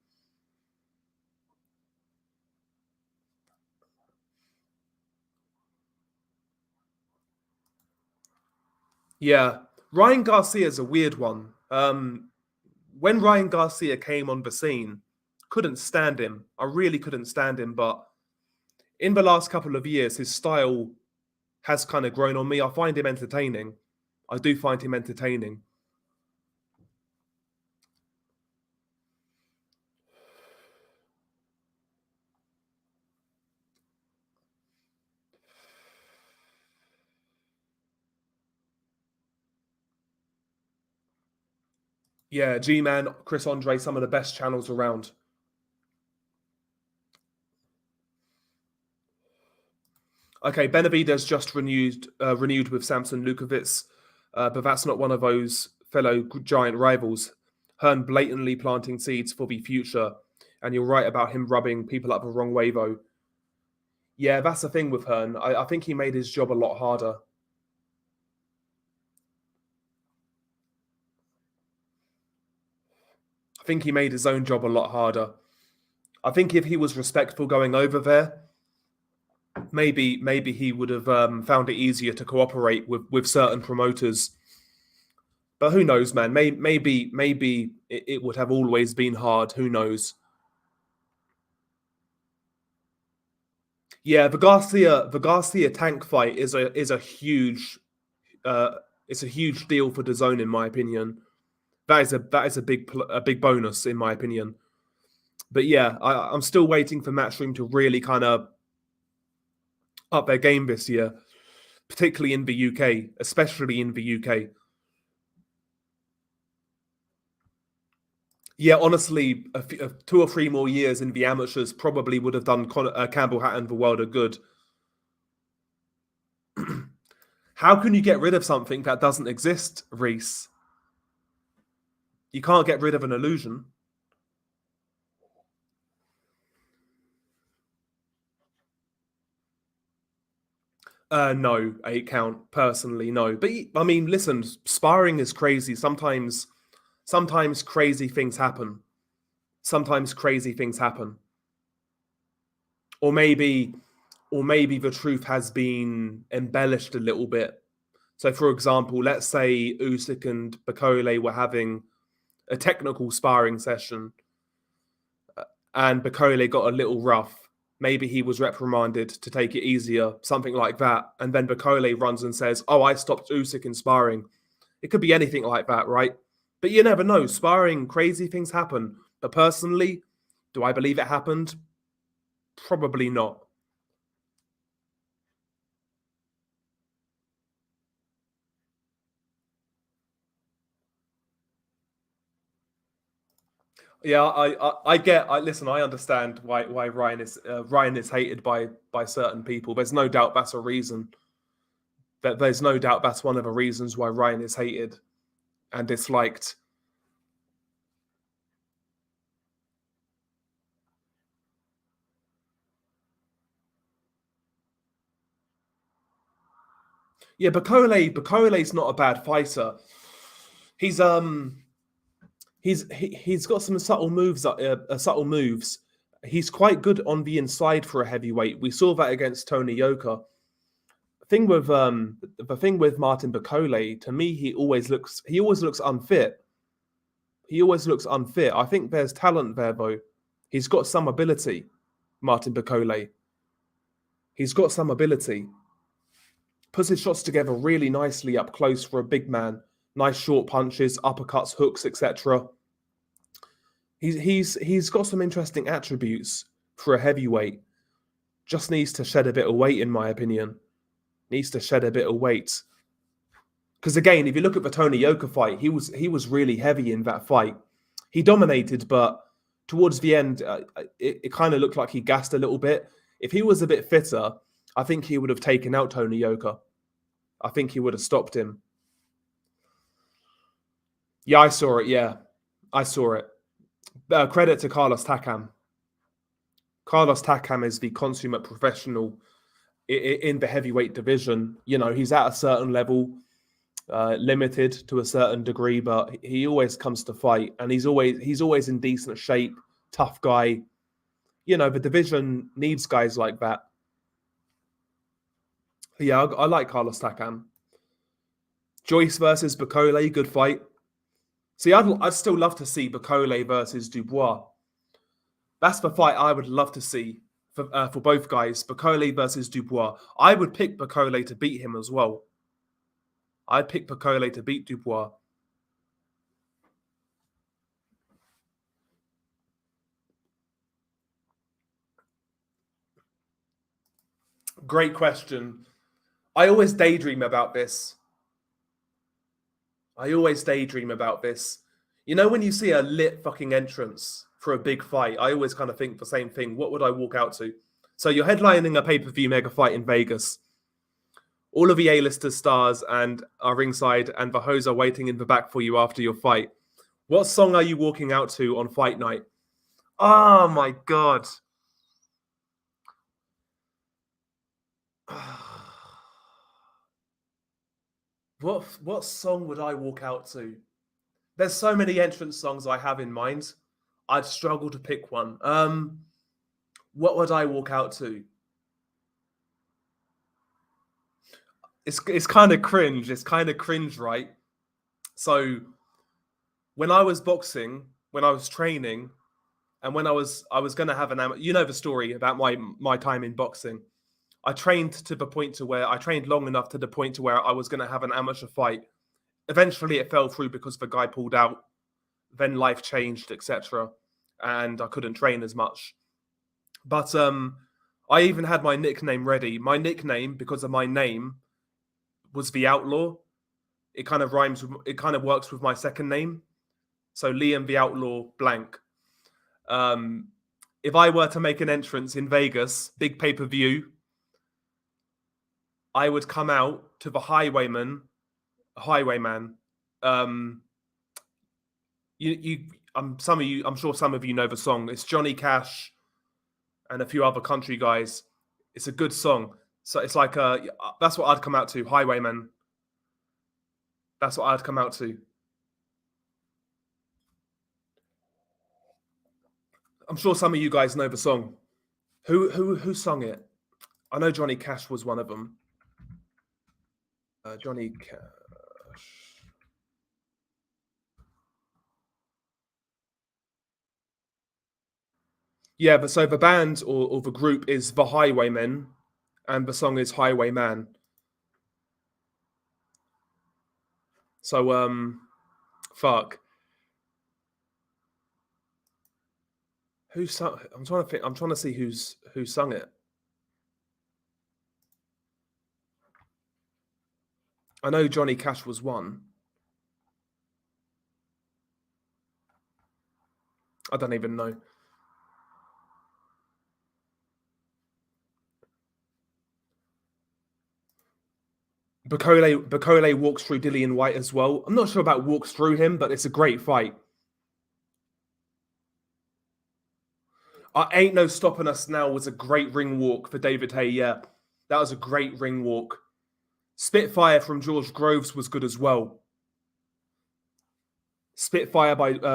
Yeah, Ryan Garcia is a weird one. When Ryan Garcia came on the scene, couldn't stand him. I really couldn't stand him, but in the last couple of years, his style has kind of grown on me. I find him entertaining. I do find him entertaining. Yeah, G-Man, Chris Andre, some of the best channels around. Okay, Benavidez just renewed with Samson Lukowitz, but that's not one of those fellow giant rivals. Hearn blatantly planting seeds for the future, and you're right about him rubbing people up the wrong way, though. Yeah, that's the thing with Hearn. I think he made his job a lot harder. I think he made his own job a lot harder. I think if he was respectful going over there, maybe he would have found it easier to cooperate with certain promoters. But who knows, man? Maybe it would have always been hard. Who knows? Yeah, the Garcia tank fight is a huge it's a huge deal for DAZN in my opinion. That is a big bonus in my opinion. But yeah, I'm still waiting for Matchroom to really kind of up their game this year, particularly in the UK, especially in the UK. Yeah, honestly, 2 or 3 more years in the amateurs probably would have done Campbell Hatton the world of good. How can you get rid of something that doesn't exist, Reese? You can't get rid of an illusion. No, 8 count, personally, no. But I mean, listen, sparring is crazy. Sometimes crazy things happen. Sometimes crazy things happen. Or maybe the truth has been embellished a little bit. So, for example, let's say Usyk and Bakole were having a technical sparring session, and Bakole got a little rough. Maybe he was reprimanded to take it easier, something like that. And then Bakole runs and says, "Oh, I stopped Usyk in sparring." It could be anything like that, right? But you never know. Sparring, crazy things happen. But personally, do I believe it happened? Probably not. Yeah, listen. I understand why Ryan is hated by certain people. There's no doubt that's a reason. There's no doubt that's one of the reasons why Ryan is hated and disliked. Yeah, Bakole's not a bad fighter. He's he's got some subtle moves. Subtle moves. He's quite good on the inside for a heavyweight. We saw that against Tony Yoka. The thing with Martin Bakole, to me, he always looks unfit. He always looks unfit. I think there's talent there though. He's got some ability, Martin Bakole. He's got some ability. Puts his shots together really nicely up close for a big man. Nice short punches, uppercuts, hooks, etc. He's got some interesting attributes. for a heavyweight. Just needs to shed a bit of weight, in my opinion. Needs to shed a bit of weight. Because again, if you look at the Tony Yoka fight, he was really heavy in that fight. He dominated, but towards the end, it kind of looked like he gassed a little bit. If he was a bit fitter, I think he would have taken out Tony Yoka. I think he would have stopped him. Yeah, I saw it. Yeah, I saw it. Credit to Carlos Takam. Carlos Takam is the consummate professional in the heavyweight division. You know, he's at a certain level, limited to a certain degree, but he always comes to fight, and he's always in decent shape, tough guy. You know, the division needs guys like that. Yeah, I like Carlos Takam. Joyce versus Bacole, good fight. See, I'd still love to see Bacole versus Dubois. That's the fight I would love to see for both guys. Bacole versus Dubois. I would pick Bacole to beat him as well. I'd pick Bacole to beat Dubois. Great question. I always daydream about this. You know, when you see a lit fucking entrance for a big fight, I always kind of think the same thing. What would I walk out to? So you're headlining a pay-per-view mega fight in Vegas. All of the A-listers stars and are ringside, and the hoes are waiting in the back for you after your fight. What song are you walking out to on fight night? Oh my God. What song would I walk out to? There's so many entrance songs I have in mind. I'd struggle to pick one. What would I walk out to? It's kind of cringe. It's kind of cringe, right? So when I was boxing, when I was training, and when I was going to have you know the story about my time in boxing. I trained to the point to where I trained long enough to the point to where I was going to have an amateur fight. Eventually, it fell through because the guy pulled out. Then life changed, etc., and I couldn't train as much. But I even had my nickname ready. My nickname, because of my name, was the Outlaw. It kind of rhymes. It kind of works with my second name. So Liam the Outlaw blank. If I were to make an entrance in Vegas, big pay-per-view, I would come out to the Highwayman. I'm sure some of you know the song. It's Johnny Cash and a few other country guys. It's a good song. So it's like that's what I'd come out to, Highwayman. That's what I'd come out to. I'm sure some of you guys know the song. Who sung it? I know Johnny Cash was one of them. Johnny Cash. Yeah, but so the band or the group is the Highwaymen, and the song is Highwayman. So fuck. Who sung? I'm trying to think. I'm trying to see who sung it. I know Johnny Cash was one. I don't even know. Bacole walks through Dillian White as well. I'm not sure about walks through him, but it's a great fight. Ain't No Stopping Us Now was a great ring walk for David Haye. Yeah, that was a great ring walk. Spitfire from George Groves was good as well. Spitfire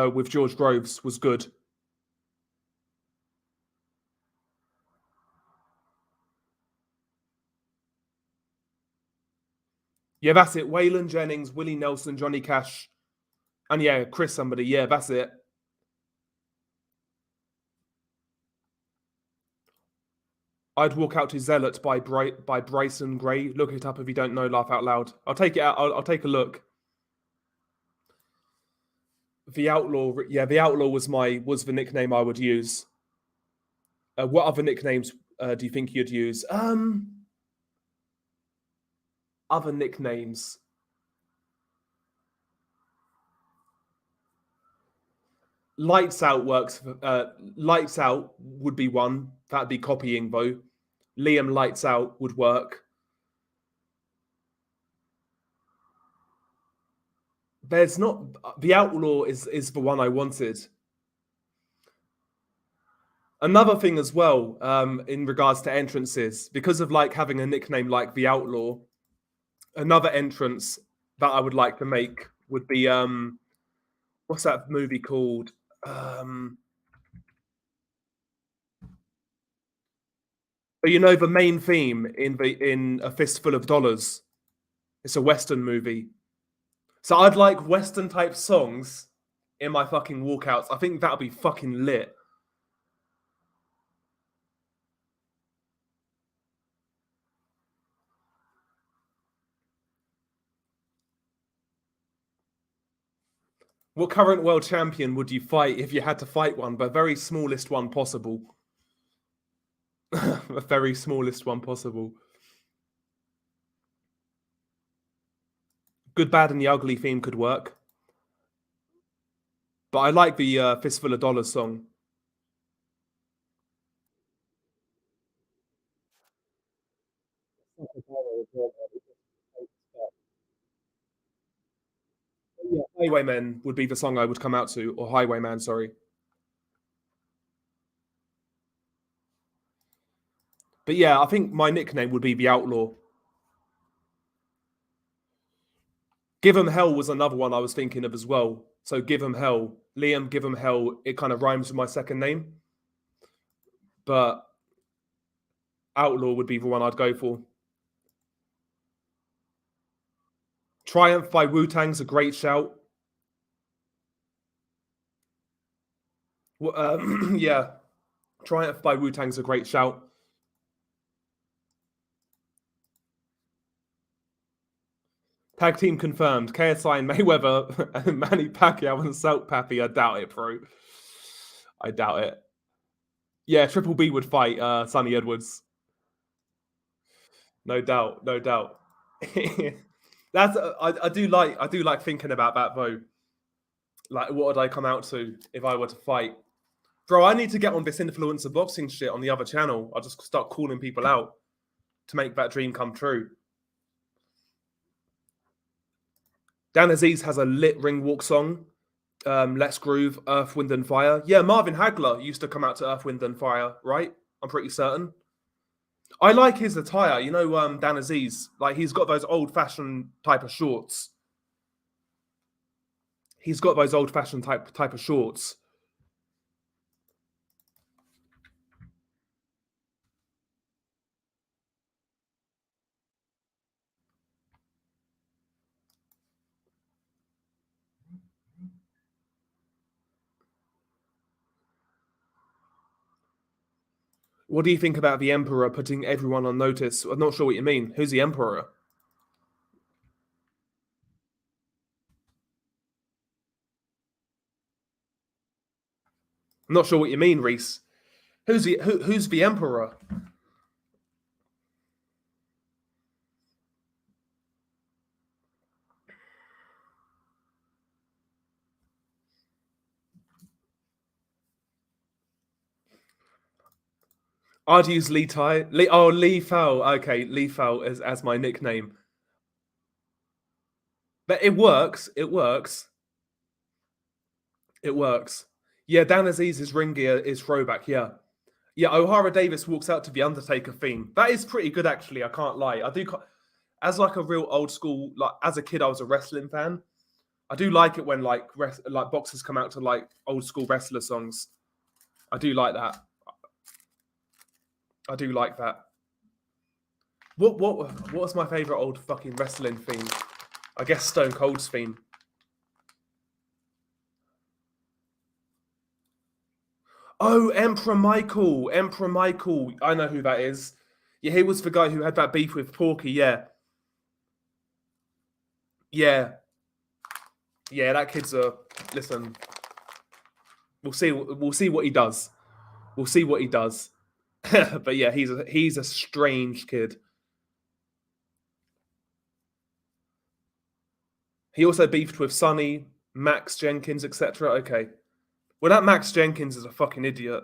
with George Groves was good. Yeah, that's it. Waylon Jennings, Willie Nelson, Johnny Cash, and yeah, Chris somebody. Yeah, that's it. I'd walk out to Zealot by Bryson Gray. Look it up if you don't know. Laugh out loud. I'll take it out. I'll take a look. The Outlaw. Yeah, the Outlaw was the nickname I would use. What other nicknames do you think you'd use? Other nicknames. Lights Out works. Lights Out would be one. That'd be copying though. Liam Lights Out would work. There's not the Outlaw is the one I wanted. Another thing as well, in regards to entrances, because of like having a nickname like the Outlaw, another entrance that I would like to make would be what's that movie called? But you know the main theme in A Fistful of Dollars. It's a Western movie. So I'd like Western type songs in my fucking walkouts. I think that'll be fucking lit. What current world champion would you fight if you had to fight one, but very smallest one possible? The very smallest one possible. Good, Bad, and the Ugly theme could work. But I like the Fistful of Dollars song. Yeah, Highwayman would be the song I would come out to, or Highwayman, sorry. But yeah, I think my nickname would be the Outlaw. Give 'em Hell was another one I was thinking of as well. So Give 'em Hell, Liam, Give 'em Hell. It kind of rhymes with my second name, but Outlaw would be the one I'd go for. Triumph by Wu-Tang's a great shout. Yeah, Triumph by Wu-Tang's a great shout. Tag team confirmed. KSI and Mayweather and Manny Pacquiao and Salt Pappy. I doubt it, bro. I doubt it. Yeah, Triple B would fight Sonny Edwards. No doubt, no doubt. That's I do like thinking about that though. Like, what would I come out to if I were to fight? Bro, I need to get on this influencer boxing shit on the other channel. I'll just start calling people out to make that dream come true. Dan Aziz has a lit ring walk song. Let's Groove, Earth, Wind and Fire. Yeah, Marvin Hagler used to come out to Earth, Wind and Fire, right? I'm pretty certain. I like his attire. You know, Dan Aziz, like he's got those old-fashioned type of shorts. He's got those old-fashioned type of shorts. What do you think about the Emperor putting everyone on notice? I'm not sure what you mean. Who's the Emperor? I'm not sure what you mean, Reese. Who's the Emperor? I'd use Lee Tai. Lee Fowl. Okay, Lee Fowl as my nickname. But it works. It works. It works. Yeah, Dan Aziz's ring gear is throwback. Yeah. Yeah, O'Hara Davis walks out to the Undertaker theme. That is pretty good, actually. I can't lie. I do, as like a real old school, like as a kid, I was a wrestling fan. I do like it when like boxers come out to like old school wrestler songs. I do like that. I do like that. What was my favorite old fucking wrestling theme? I guess Stone Cold's theme. Oh, Emperor Michael. Emperor Michael. I know who that is. Yeah, he was the guy who had that beef with Porky. Yeah. Yeah. Yeah, that kid's a listen. We'll see what he does. We'll see what he does. But yeah, he's a strange kid. He also beefed with Sonny, Max Jenkins, etc. Okay. Well, that Max Jenkins is a fucking idiot.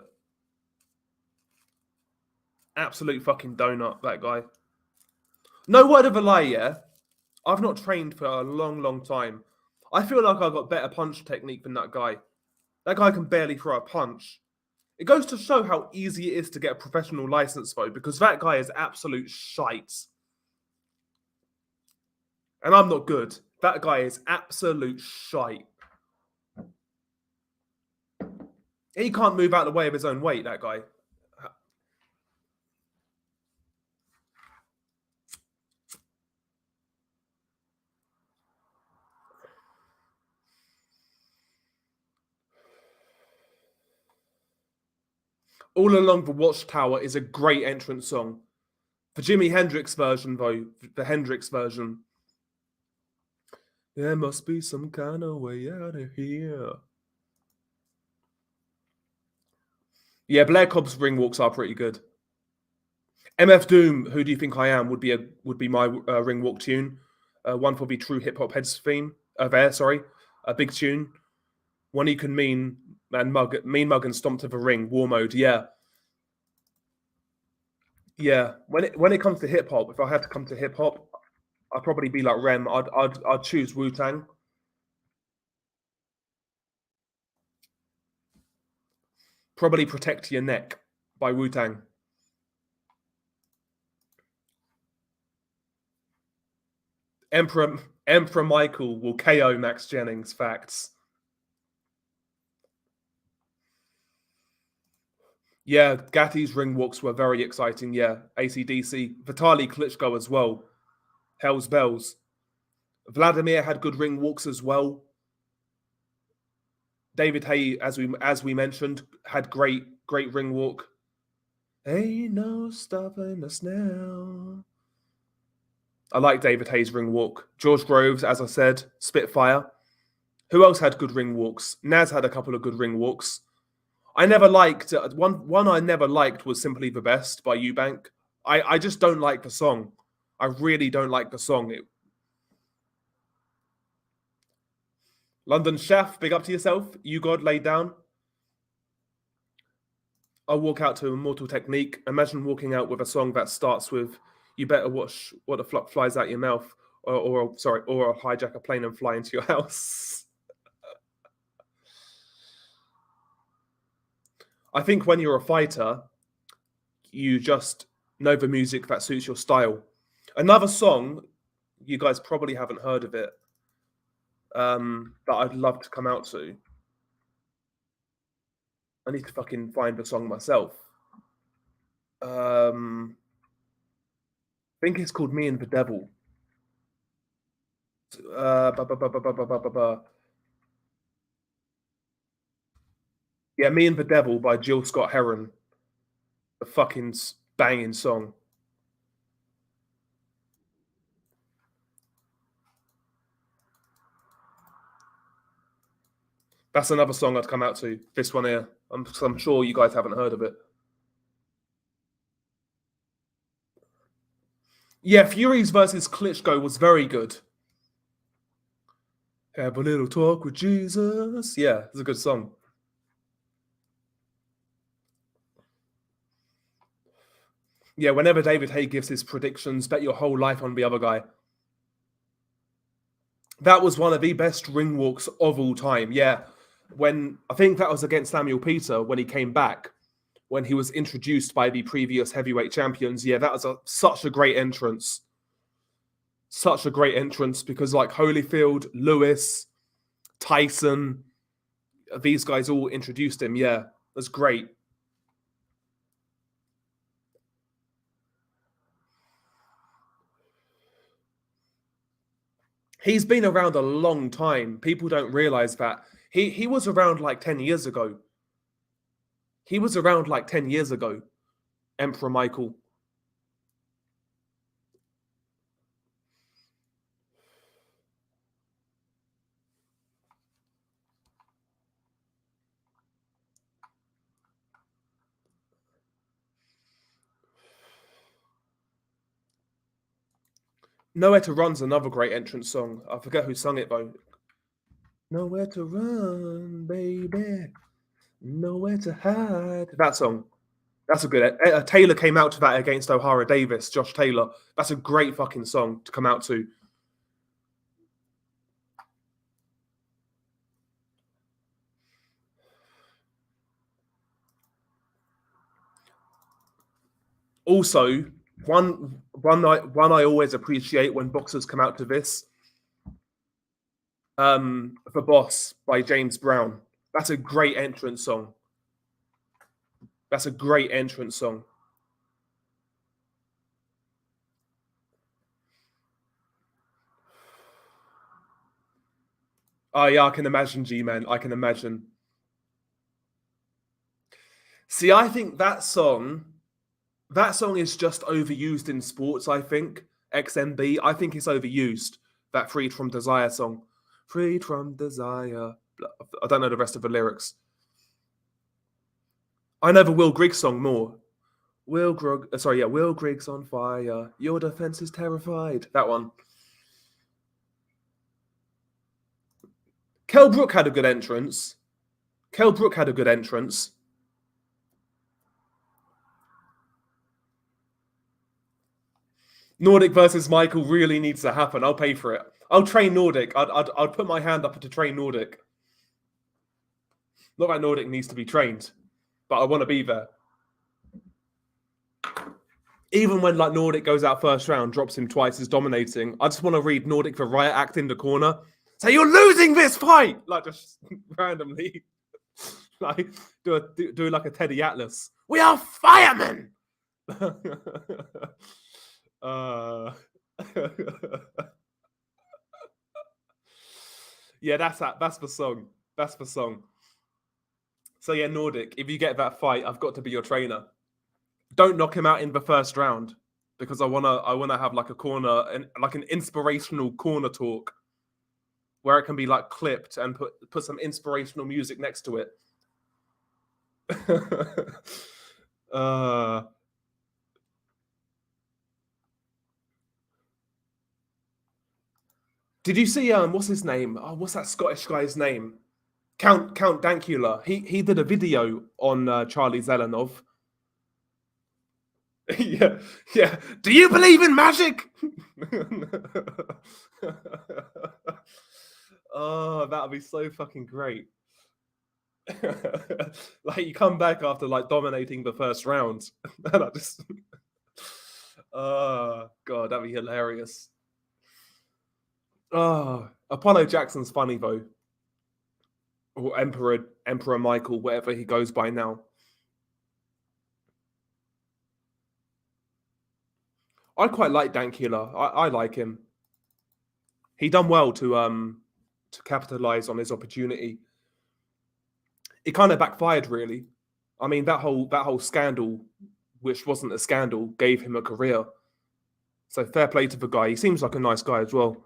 Absolute fucking donut, that guy. No word of a lie, yeah. I've not trained for a long, long time. I feel like I've got better punch technique than that guy. That guy can barely throw a punch. It goes to show how easy it is to get a professional license, though, because that guy is absolute shite. And I'm not good. That guy is absolute shite. He can't move out of the way of his own weight, that guy. All Along the Watchtower is a great entrance song. The Jimi Hendrix version, though, the Hendrix version. There must be some kind of way out of here. Yeah, Blair Cobb's ring walks are pretty good. MF Doom, Who Do You Think I Am, would be my ring walk tune. One for the True Hip Hop Heads theme. A big tune. One you can mean mug and stomp to the ring. War mode, yeah. Yeah. When it comes to hip hop, if I had to come to hip hop, I'd probably be like Rem. I'd choose Wu-Tang. Probably Protect Your Neck by Wu-Tang. Emperor Michael will KO Max Jennings. Facts. Yeah, Gati's ring walks were very exciting. Yeah, AC/DC. Vitaly Klitschko as well. Hell's bells. Vladimir had good ring walks as well. David Haye, as we mentioned, had great ring walk. Ain't no stopping us now. I like David Haye's ring walk. George Groves, as I said, Spitfire. Who else had good ring walks? Naz had a couple of good ring walks. I never liked one. I never liked was Simply the Best by Eubank. I just don't like the song. I really don't like the song. London Chef, big up to yourself. You God laid down. I'll walk out to Immortal Technique. Imagine walking out with a song that starts with "You better watch what the fuck flies out your mouth," or I'll hijack a plane and fly into your house. I think when you're a fighter, you just know the music that suits your style. Another song, you guys probably haven't heard of it, that I'd love to come out to. I need to fucking find the song myself. I think it's called "Me and the Devil." Yeah, "Me and the Devil" by Jill Scott Heron. A fucking banging song. That's another song I'd come out to. This one here. I'm sure you guys haven't heard of it. Yeah, Fury's versus Klitschko was very good. Have a little talk with Jesus. Yeah, it's a good song. Yeah, whenever David Haye gives his predictions, bet your whole life on the other guy. That was one of the best ring walks of all time. Yeah, when I think that was against Samuel Peter when he came back, when he was introduced by the previous heavyweight champions. Yeah, that was such a great entrance. Such a great entrance because like Holyfield, Lewis, Tyson, these guys all introduced him. Yeah, it was great. He's been around a long time. People don't realize that. He was around like 10 years ago. He was around like 10 years ago, Emperor Michael. Nowhere to Run's another great entrance song. I forget who sung it though. Nowhere to run, baby. Nowhere to hide. That song. That's a good. Taylor came out to that against O'Hara Davis, Josh Taylor. That's a great fucking song to come out to. Also, one I always appreciate when boxers come out to this. For Boss by James Brown. That's a great entrance song. That's a great entrance song. Oh yeah, I can imagine, G-Man. I can imagine. See, I think that song is just overused in sports, I think. XMB. I think it's overused. That Freed from Desire song. Freed from Desire. I don't know the rest of the lyrics. I know the Will Griggs song more. Will Griggs on fire. Your defense is terrified. That one. Kell Brook had a good entrance. Nordic versus Michael really needs to happen. I'll pay for it. I'll train Nordic. I'd put my hand up to train Nordic. Not that Nordic needs to be trained, but I want to be there. Even when like Nordic goes out first round, drops him twice, is dominating. I just want to read Nordic for Riot Act in the corner. Say you're losing this fight, like just randomly, like do like a Teddy Atlas. We are firemen. Yeah, that's the song. That's the song. So yeah, Nordic, if you get that fight, I've got to be your trainer. Don't knock him out in the first round because I wanna have like a corner and like an inspirational corner talk where it can be like clipped and put some inspirational music next to it. Did you see what's his name? Oh, what's that Scottish guy's name? Count Dankula. He did a video on Charlie Zelenov. yeah. Do you believe in magic? Oh, that'd be so fucking great. Like you come back after like dominating the first round, and I just, oh god, that'd be hilarious. Oh, Apollo Jackson's funny though, or Emperor Michael, whatever he goes by now. I quite like Dankula. I like him. He done well to capitalize on his opportunity. It kind of backfired, really. I mean, that whole scandal, which wasn't a scandal, gave him a career. So fair play to the guy. He seems like a nice guy as well.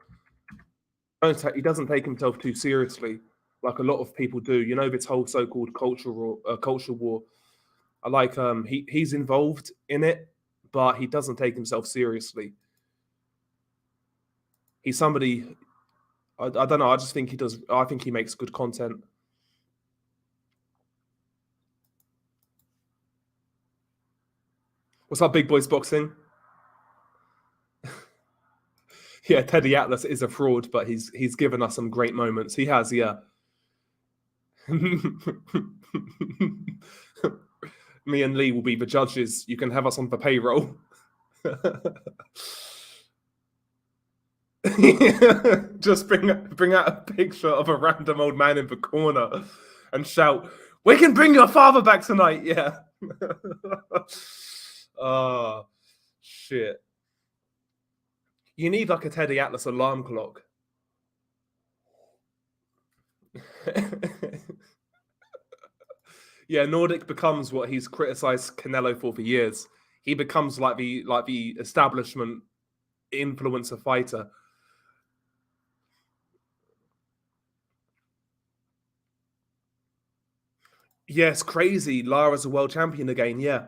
He doesn't take himself too seriously, like a lot of people do. You know, this whole so-called culture war. I like he's involved in it, but he doesn't take himself seriously. He's somebody. I don't know. I just think he does. I think he makes good content. What's up, Big Boys Boxing? Yeah, Teddy Atlas is a fraud, but he's given us some great moments. He has, yeah. Me and Lee will be the judges. You can have us on the payroll. Just bring out a picture of a random old man in the corner and shout, "We can bring your father back tonight!" Yeah. Oh, shit. You need like a Teddy Atlas alarm clock. Yeah, Nordic becomes what he's criticized Canelo for years. He becomes like the establishment influencer fighter. Yes, crazy. Lara's a world champion again. Yeah,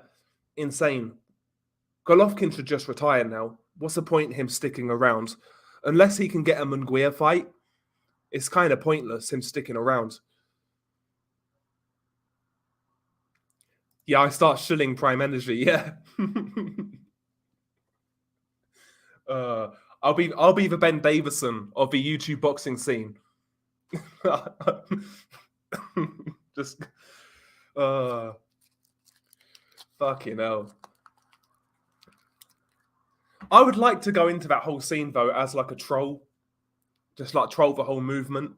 insane. Golovkin should just retire now. What's the point in him sticking around? Unless he can get a Munguia fight, it's kind of pointless him sticking around. Yeah, I start shilling Prime Energy. Yeah. I'll be the Ben Davison of the YouTube boxing scene. Just fucking hell. I would like to go into that whole scene though as like a troll. Just like troll the whole movement.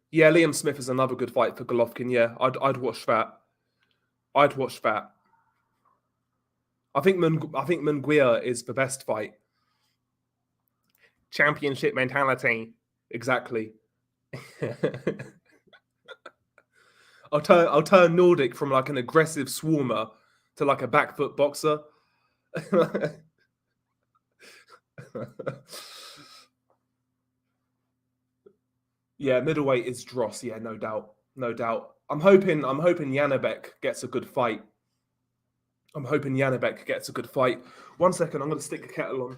Yeah, Liam Smith is another good fight for Golovkin. Yeah, I'd watch that. I'd watch that. I think Munguia is the best fight. Championship mentality. Exactly. I'll turn Nordic from like an aggressive swarmer to like a back foot boxer. Yeah, middleweight is dross. Yeah, no doubt, no doubt. I'm hoping Janabek gets a good fight. I'm hoping Janabek gets a good fight. 1 second, I'm going to stick the kettle on.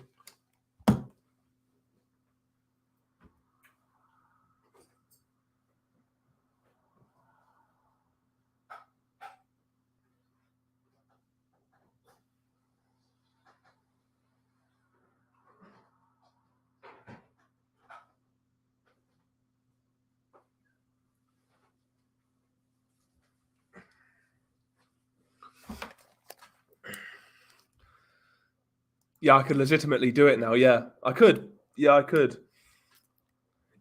Yeah, I could legitimately do it now. Yeah, I could. Yeah, I could.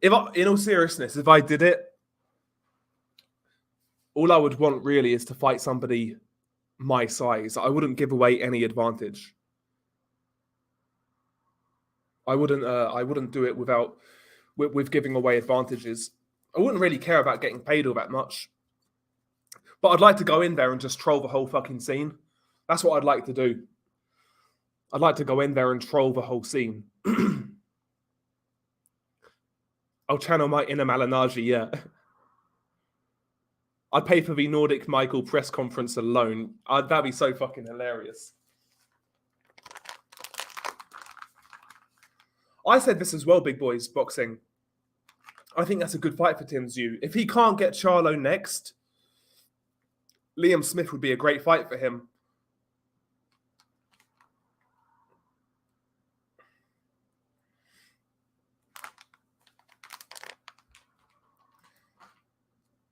In all seriousness, if I did it, all I would want really is to fight somebody my size. I wouldn't give away any advantage. I wouldn't do it with giving away advantages. I wouldn't really care about getting paid all that much. But I'd like to go in there and just troll the whole fucking scene. That's what I'd like to do. I'd like to go in there and troll the whole scene. I'll channel my inner Malinaji, yeah. I'd pay for the Nordic Michael press conference alone. That'd be so fucking hilarious. I said this as well, big boys, boxing. I think that's a good fight for Tszyu. If he can't get Charlo next, Liam Smith would be a great fight for him.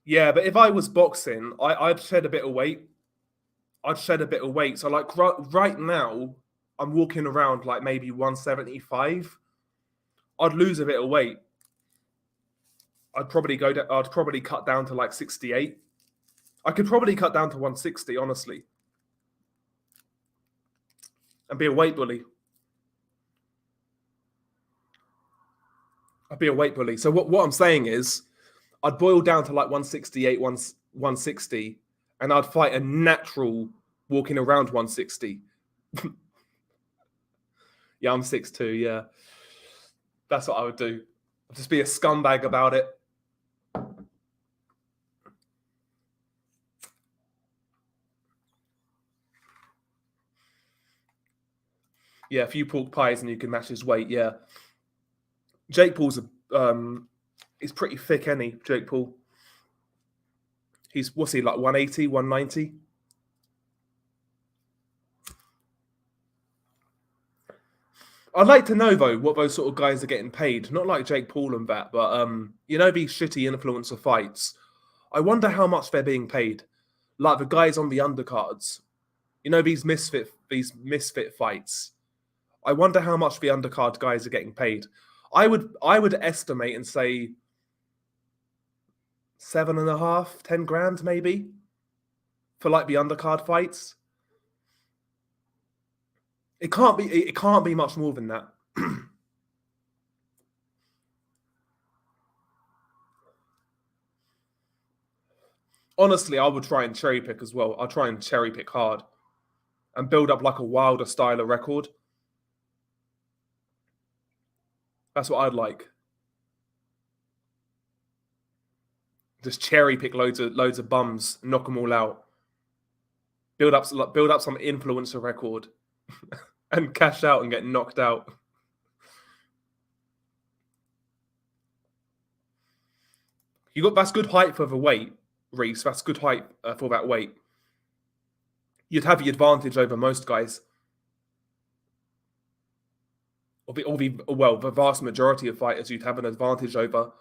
Yeah, but if I was boxing, I'd shed a bit of weight. I'd shed a bit of weight. So like right now, I'm walking around like maybe 175. I'd lose a bit of weight. I'd probably cut down to like 68. I could probably cut down to 160, honestly. And be a weight bully. I'd be a weight bully. So what I'm saying is, I'd boil down to like 168, 160, and I'd fight a natural walking around 160. Yeah, I'm 6'2", yeah. That's what I would do. I'd just be a scumbag about it. Yeah, a few pork pies and you can match his weight, yeah. Jake Paul's he's pretty thick, isn't he, Jake Paul? What's he, like 180, 190? I'd like to know, though, what those sort of guys are getting paid. Not like Jake Paul and that, but, you know, these shitty influencer fights. I wonder how much they're being paid. Like the guys on the undercards. You know, these misfit fights. I wonder how much the undercard guys are getting paid. I would estimate and say 7.5, 10 grand maybe for like the undercard fights. It can't be much more than that. Honestly, I would try and cherry pick as well. I'll try and cherry pick hard and build up like a Wilder style of record. That's what I'd like. Just cherry pick loads of bums, knock them all out. build up some influencer record, and cash out and get knocked out. That's good height for the weight, Reese. That's good height for that weight. You'd have the advantage over most guys. The vast majority of fighters you'd have an advantage over.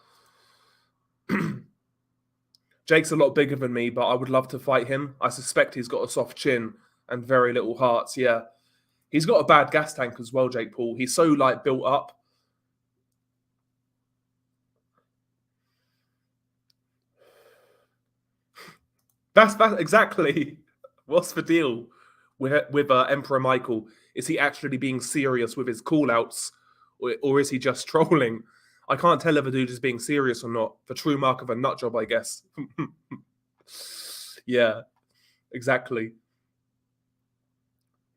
Jake's a lot bigger than me, but I would love to fight him. I suspect he's got a soft chin and very little heart. Yeah, he's got a bad gas tank as well, Jake Paul. He's so built up. That's exactly. What's the deal with Emperor Michael? Is he actually being serious with his call-outs, or is he just trolling? I can't tell if a dude is being serious or not. The true mark of a nut job, I guess. Yeah, exactly.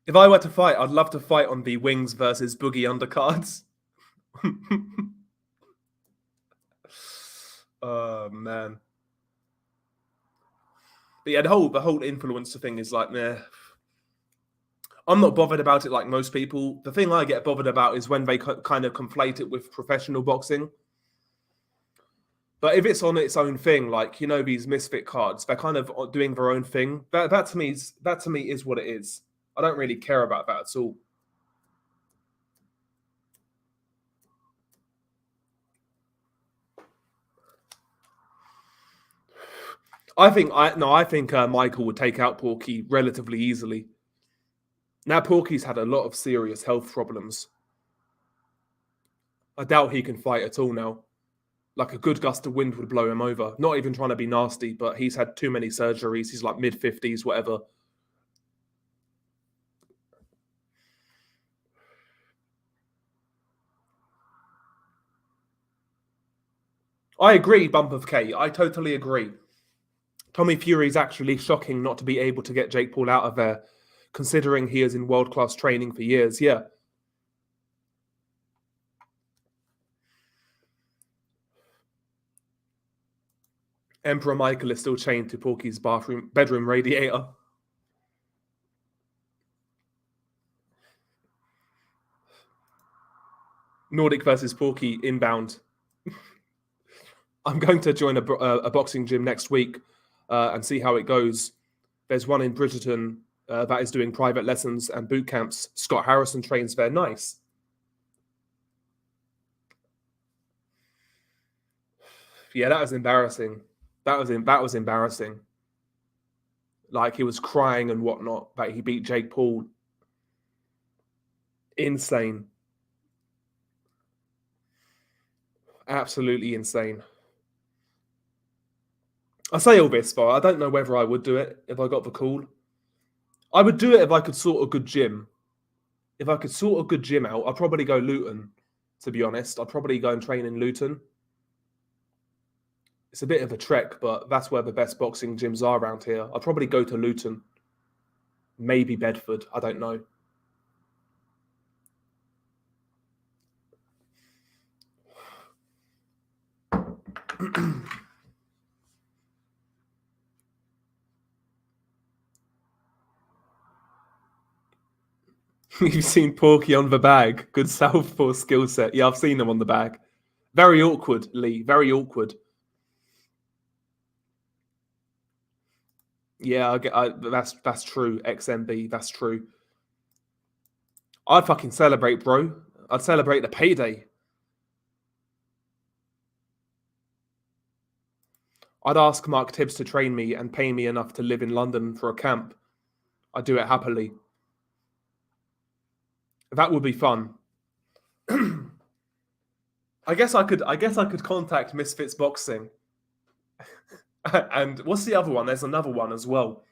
If I were to fight, I'd love to fight on the Wings versus Boogie undercards. Oh, man. But yeah, the whole influencer thing is meh. I'm not bothered about it like most people. The thing I get bothered about is when they kind of conflate it with professional boxing. But if it's on its own thing, these misfit cards, they're kind of doing their own thing. That to me is what it is. I don't really care about that at all. I think Michael would take out Porky relatively easily. Now Porky's had a lot of serious health problems. I doubt he can fight at all now. A good gust of wind would blow him over. Not even trying to be nasty, but he's had too many surgeries. He's mid-50s, whatever. I agree, Bump of K. I totally agree. Tommy Fury's actually shocking not to be able to get Jake Paul out of there, considering he is in world-class training for years. Yeah. Emperor Michael is still chained to Porky's bedroom radiator. Nordic versus Porky inbound. I'm going to join a boxing gym next week and see how it goes. There's one in Bridgerton that is doing private lessons and boot camps. Scott Harrison trains there. Nice. Yeah, that was embarrassing. That was embarrassing. He was crying and whatnot that he beat Jake Paul. Insane. Absolutely insane. I say all this, but I don't know whether I would do it if I got the call. I would do it if I could sort a good gym. If I could sort a good gym out, I'd probably go Luton, to be honest. I'd probably go and train in Luton. It's a bit of a trek, but that's where the best boxing gyms are around here. I'd probably go to Luton. Maybe Bedford. I don't know. You've seen Porky on the bag. Good southpaw skill set. Yeah, I've seen him on the bag. Very awkward, Lee. Very awkward. Yeah, that's true. XMB, that's true. I'd fucking celebrate, bro. I'd celebrate the payday. I'd ask Mark Tibbs to train me and pay me enough to live in London for a camp. I'd do it happily. That would be fun. I guess I could contact Misfits Boxing. And what's the other one? There's another one as well.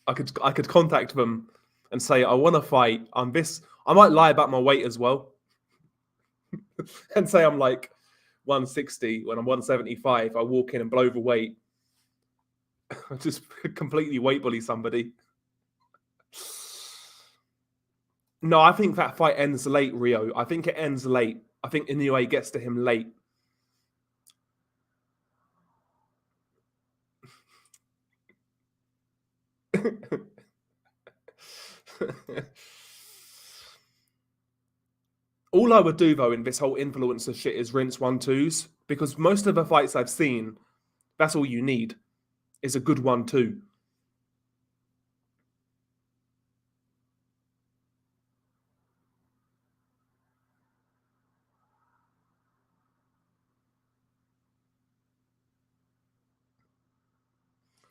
I could contact them and say I want to fight. I might lie about my weight as well, and say I'm 160 when I'm 175. I walk in and blow the weight. Just completely weight bully somebody. No, I think that fight ends late, Rio. I think it ends late. I think Inoue gets to him late. All I would do though in this whole influencer shit is rinse 1-2s, because most of the fights I've seen, that's all you need is a good 1-2.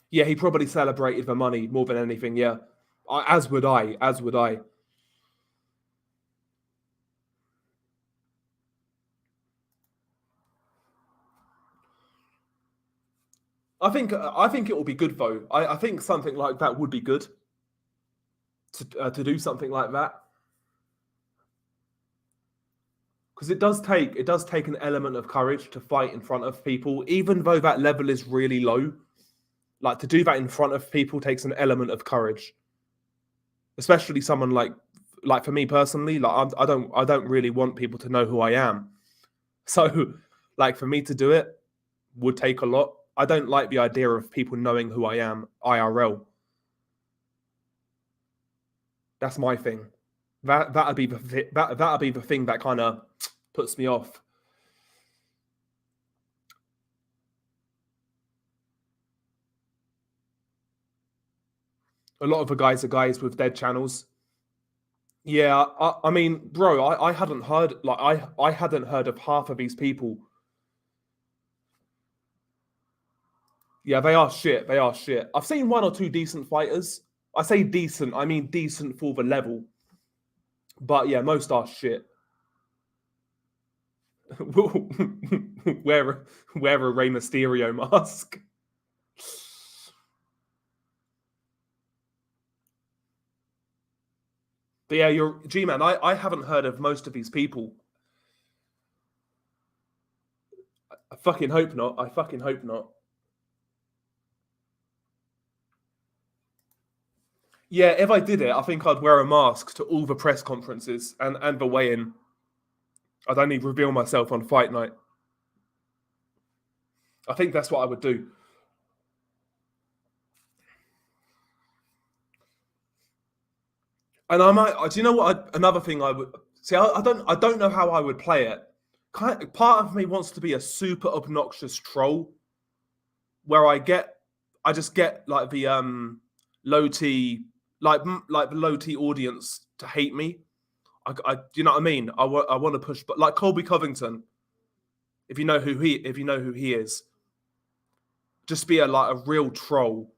Yeah, he probably celebrated the money more than anything. Yeah, as would I. As would I. I think it will be good though. I think something like that would be good to do something like that, because it does take an element of courage to fight in front of people, even though that level is really low. Like, to do that in front of people takes an element of courage, especially someone like for me personally. Like, I don't really want people to know who I am, so like for me to do it would take a lot. I don't like the idea of people knowing who I am IRL. That's my thing. That'd be the thing that kind of puts me off. A lot of the guys are guys with dead channels. Yeah, I mean, bro, I hadn't heard I hadn't heard of half of these people. Yeah, they are shit. They are shit. I've seen one or two decent fighters. I say decent, I mean decent for the level. But yeah, most are shit. wear a Rey Mysterio mask. But yeah, you're G-Man. I haven't heard of most of these people. I fucking hope not. I fucking hope not. Yeah, if I did it, I think I'd wear a mask to all the press conferences and the weigh-in. I'd only reveal myself on fight night. I think that's what I would do. And I might. Do you know what? Another thing I would see. I don't know how I would play it. Part of me wants to be a super obnoxious troll, where I just get like the low T, like the low T audience to hate me. Do you know what I mean? I want to push, but like Colby Covington, if you know who he is, just be a real troll.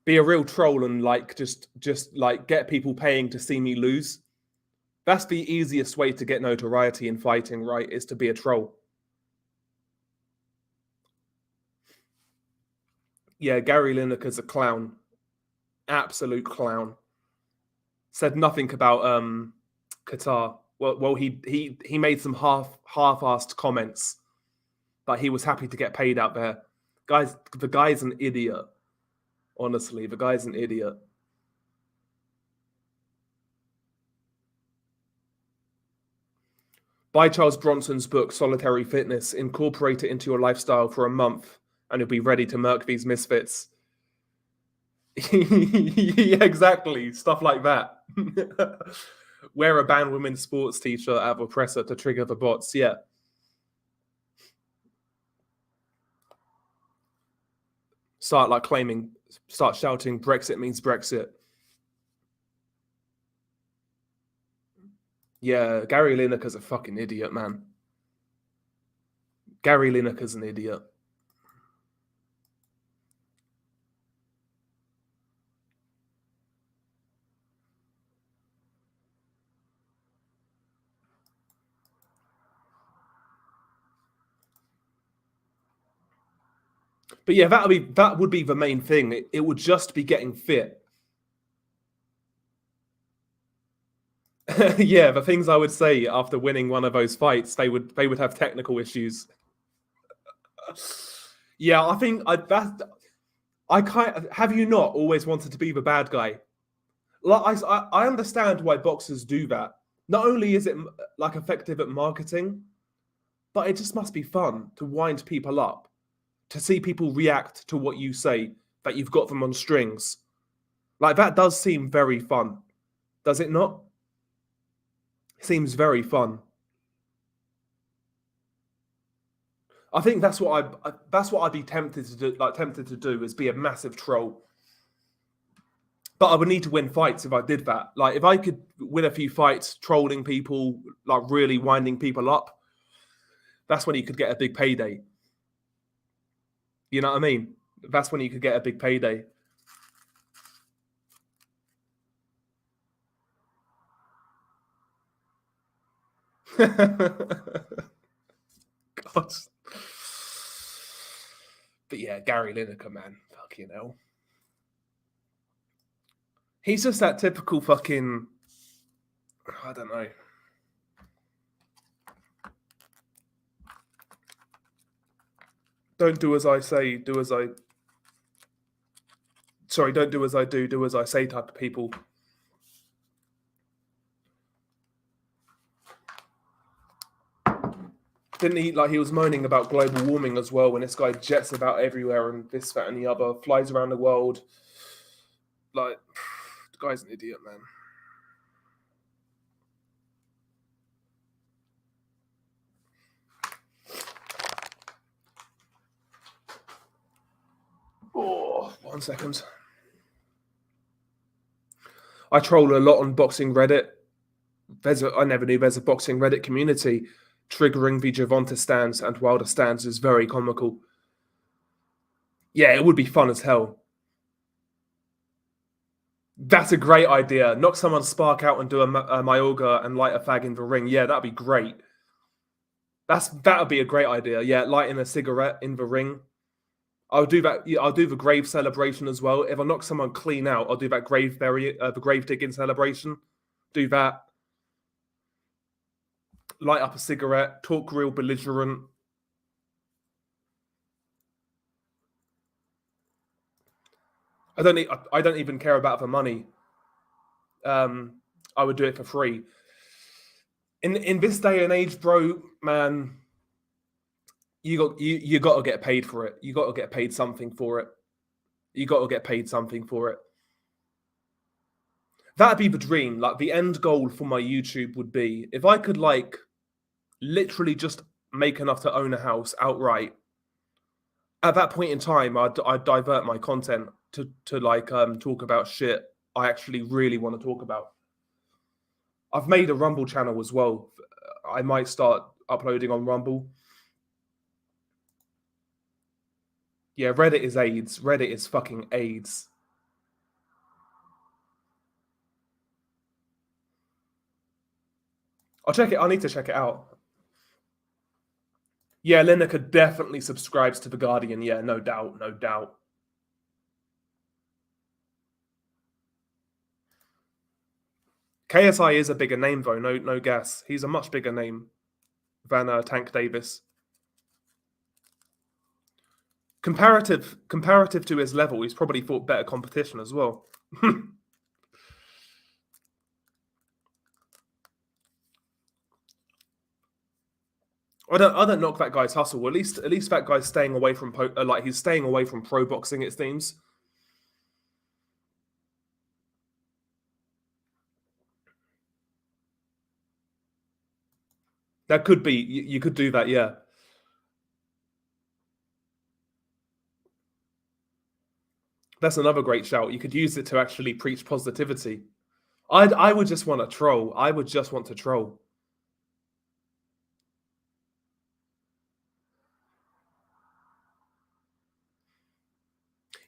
Be a real troll and like just like get people paying to see me lose. That's the easiest way to get notoriety in fighting, right? Is to be a troll. Yeah, Gary Lineker's a clown. Absolute clown. Said nothing about Qatar. Well, he made some half-assed comments, but he was happy to get paid out there. Guys, the guy's an idiot. Honestly, the guy's an idiot. Buy Charles Bronson's book, Solitary Fitness. Incorporate it into your lifestyle for a month, and you'll be ready to murk these misfits. Yeah, exactly. Stuff like that. Wear a banned women's sports t-shirt at the presser to trigger the bots. Yeah. Start shouting, Brexit means Brexit. Yeah, Gary Lineker's a fucking idiot, man. Gary Lineker's an idiot. But yeah, that would be the main thing. It would just be getting fit. Yeah, the things I would say after winning one of those fights, they would have technical issues. Yeah, I think have you not always wanted to be the bad guy? Like I understand why boxers do that. Not only is it like effective at marketing, but it just must be fun to wind people up. to see people react to what you say, that you've got them on strings. Like, that does seem very fun. Does it not? It seems very fun. I think that's what I'd be tempted to do is be a massive troll. But I would need to win fights if I did that. Like, if I could win a few fights trolling people, like really winding people up, that's when you could get a big payday. You know what I mean? That's when you could get a big payday. God. But yeah, Gary Lineker, man. Fucking hell. He's just that typical fucking... I don't know. Don't do as I say, do as I... Sorry, don't do as I do as I say type of people. Didn't he, like, he was moaning about global warming as well when this guy jets about everywhere and this, that, and the other, flies around the world. Like, the guy's an idiot, man. Oh, 1 second. I troll a lot on boxing Reddit. I never knew there's a boxing Reddit community. Triggering the Gervonta stance and Wilder stance is very comical. Yeah, it would be fun as hell. That's a great idea. Knock someone's spark out and do a Mayorga and light a fag in the ring. Yeah, that'd be great. That would be a great idea. Yeah, lighting a cigarette in the ring. I'll do that. Yeah, I'll do the grave celebration as well. If I knock someone clean out, I'll do that the grave digging celebration. Do that. Light up a cigarette. Talk real belligerent. I don't even care about the money. I would do it for free. In this day and age, bro, man, you got to get paid for it. You got to get paid something for it. You got to get paid something for it. That'd be the dream. Like, the end goal for my YouTube would be if I could, like, literally just make enough to own a house outright. At that point in time, I'd divert my content to talk about shit I actually really want to talk about. I've made a Rumble channel as well. I might start uploading on Rumble. Yeah, Reddit is AIDS. Reddit is fucking AIDS. I'll check it. I need to check it out. Yeah, Lineker definitely subscribes to The Guardian. Yeah, no doubt, no doubt. KSI is a bigger name, though. No gas. He's a much bigger name than Tank Davis. Comparative to his level, he's probably fought better competition as well. I don't knock that guy's hustle. At least that guy's staying away from he's staying away from pro boxing, it seems. That could be, you could do that, yeah. That's another great shout. You could use it to actually preach positivity. I would just want to troll. I would just want to troll.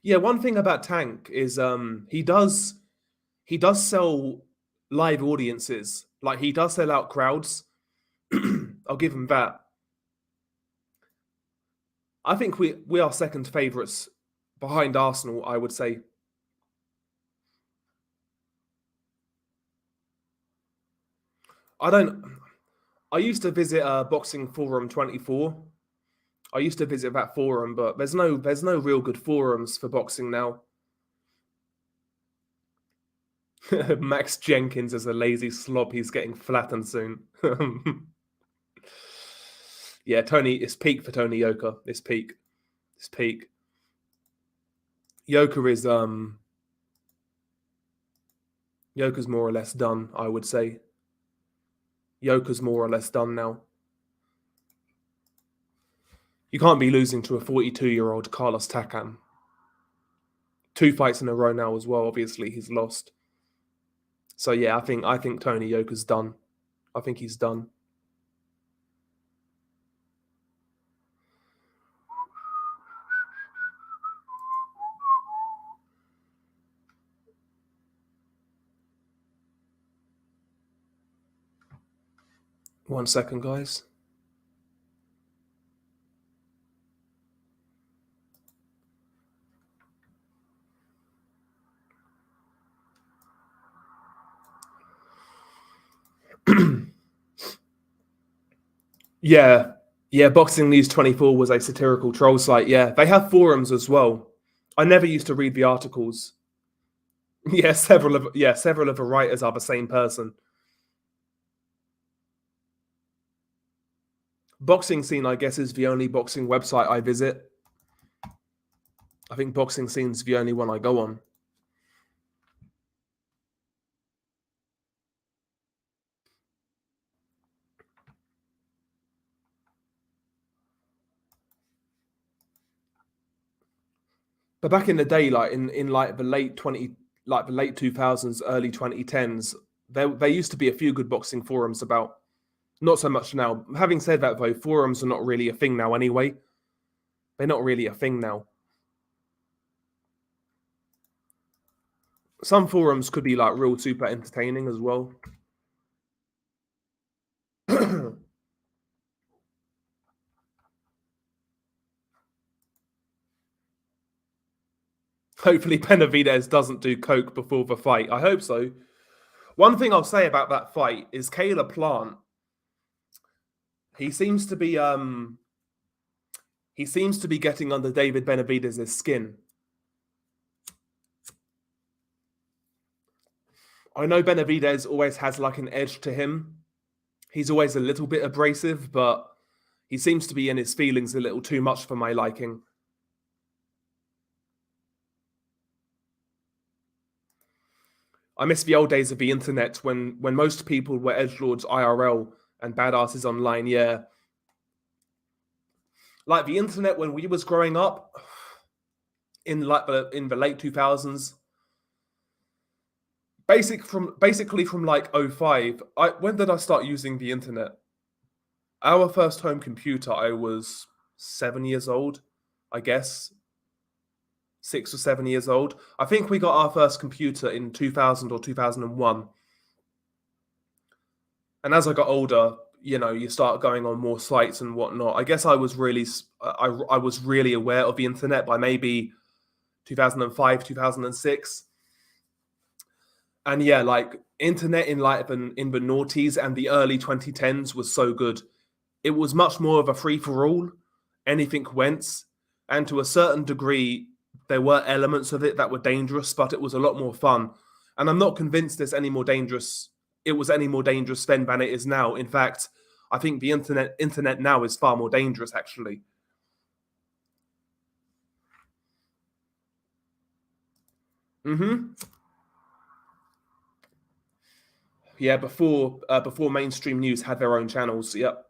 Yeah, one thing about Tank is he does sell live audiences. Like, he does sell out crowds. I'll give him that. I think we are second favourites behind Arsenal, I would say. I used to visit Boxing Forum 24. I used to visit that forum, but there's no real good forums for boxing now. Max Jenkins is a lazy slob. He's getting flattened soon. Yeah, Tony, it's peak for Tony Yoka. It's peak. his peak. Yoka is Yoka's more or less done, I would say. Yoka's more or less done now. You can't be losing to a 42-year-old Carlos Takam. 2 fights in a row now as well. Obviously, he's lost. So yeah, I think Tony Yoka's done. I think he's done. One second, guys. Yeah, Boxing News 24 was a satirical troll site. Yeah, they have forums as well. I never used to read the articles. Yeah, several of the writers are the same person. Boxing Scene, I guess, is the only boxing website I visit. I think Boxing Scene's the only one I go on. But back in the day, like in like the late 2000s, early 2010s, there used to be a few good boxing forums about. Not so much now. Having said that, though, forums are not really a thing now anyway. They're not really a thing now. Some forums could be like real super entertaining as well. Hopefully Benavidez doesn't do coke before the fight. I hope so. One thing I'll say about that fight is Caleb Plant. He seems to be getting under David Benavidez' skin. I know Benavidez always has like an edge to him. He's always a little bit abrasive, but he seems to be in his feelings a little too much for my liking. I miss the old days of the internet when most people were edgelords IRL and badasses online. Yeah, like the internet when we was growing up in the late 2000s. Basically from like 05. When did I start using the internet? Our first home computer, I was 7 years old, I guess. 6 or 7 years old. I think we got our first computer in 2000 or 2001. And as I got older, you know, you start going on more sites and whatnot. I guess I was really aware of the internet by maybe 2005, 2006. And yeah, like internet in the noughties and the early 2010s was so good. It was much more of a free for all. Anything went, and to a certain degree, there were elements of it that were dangerous, but it was a lot more fun. And I'm not convinced it's any more dangerous. It was any more dangerous then than it is now. In fact, I think the internet now is far more dangerous, actually. Yeah, before mainstream news had their own channels. Yep.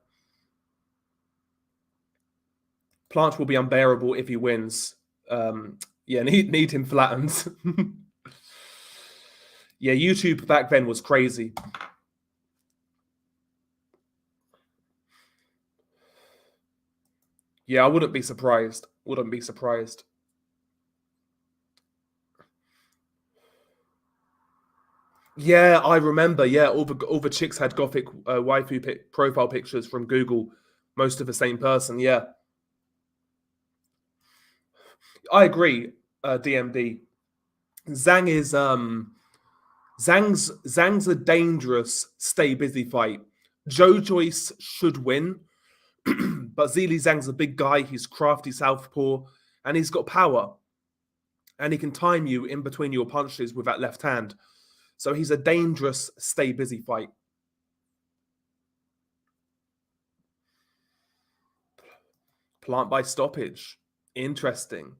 Plant will be unbearable if he wins. Yeah, need him flattened. Yeah, YouTube back then was crazy. Yeah, I wouldn't be surprised. Yeah, I remember. Yeah, all the chicks had gothic waifu profile pictures from Google, most of the same person. Yeah, I agree. DMD Zhang's a dangerous stay busy fight. Joe Joyce should win, but Zhili Zhang's a big guy. He's crafty southpaw, and he's got power, and he can time you in between your punches with that left hand. So he's a dangerous stay busy fight. Plant by stoppage. Interesting.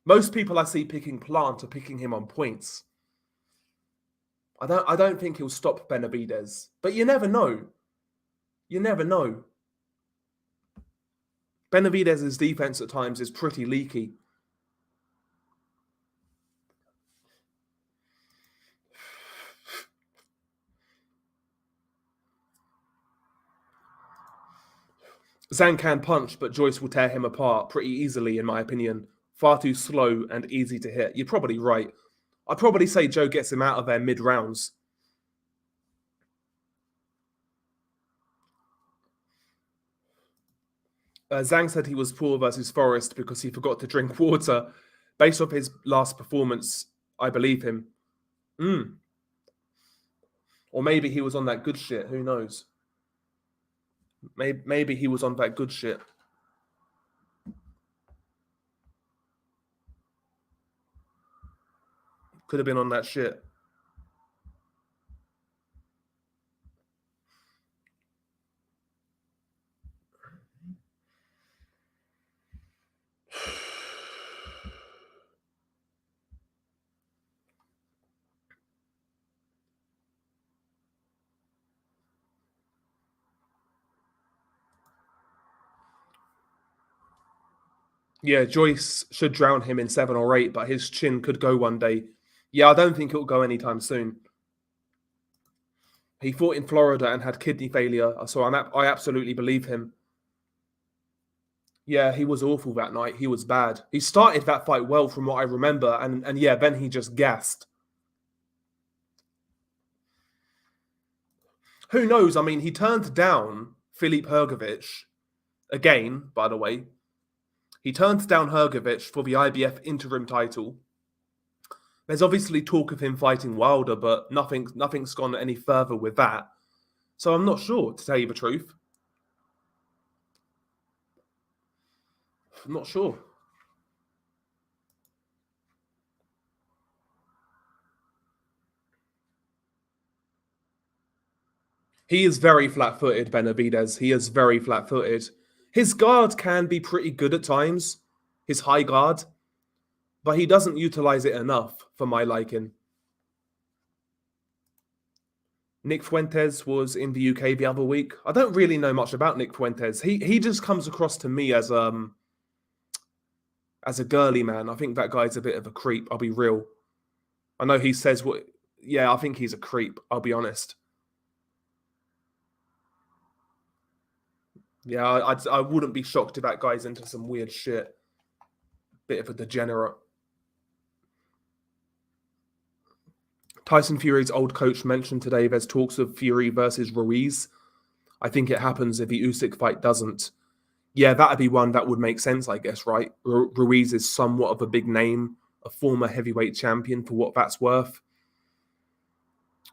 Most people I see picking Plant are picking him on points. I don't think he'll stop Benavidez, but you never know. You never know. Benavidez's defense at times is pretty leaky. Zhang can punch, but Joyce will tear him apart pretty easily, in my opinion. Far too slow and easy to hit. You're probably right. I'd probably say Joe gets him out of there mid-rounds. Zhang said he was poor versus Forrest because he forgot to drink water. Based off his last performance, I believe him. Or maybe he was on that good shit. Who knows? Maybe he was on that good shit. Could have been on that shit. Yeah, Joyce should drown him in 7 or 8, but his chin could go one day. Yeah, I don't think it'll go anytime soon. He fought in Florida and had kidney failure, so I absolutely believe him. Yeah, he was awful that night. He was bad. He started that fight well from what I remember, and yeah, then he just gassed. Who knows? I mean, he turned down Filip Hrgovic again, by the way. He turned down Hrgovic for the IBF interim title. There's obviously talk of him fighting Wilder, but nothing's gone any further with that. So I'm not sure, to tell you the truth. I'm not sure. He is very flat-footed, Benavidez. He is very flat-footed. His guard can be pretty good at times, his high guard, but he doesn't utilize it enough for my liking. Nick Fuentes was in the UK the other week. I don't really know much about Nick Fuentes. He just comes across to me as a girly man. I think that guy's a bit of a creep, I'll be real. I know he says what... Yeah, I think he's a creep, I'll be honest. Yeah, I wouldn't be shocked if that guy's into some weird shit. Bit of a degenerate. Tyson Fury's old coach mentioned today there's talks of Fury versus Ruiz. I think it happens if the Usyk fight doesn't. Yeah, that'd be one that would make sense, I guess, right? Ruiz is somewhat of a big name, a former heavyweight champion for what that's worth.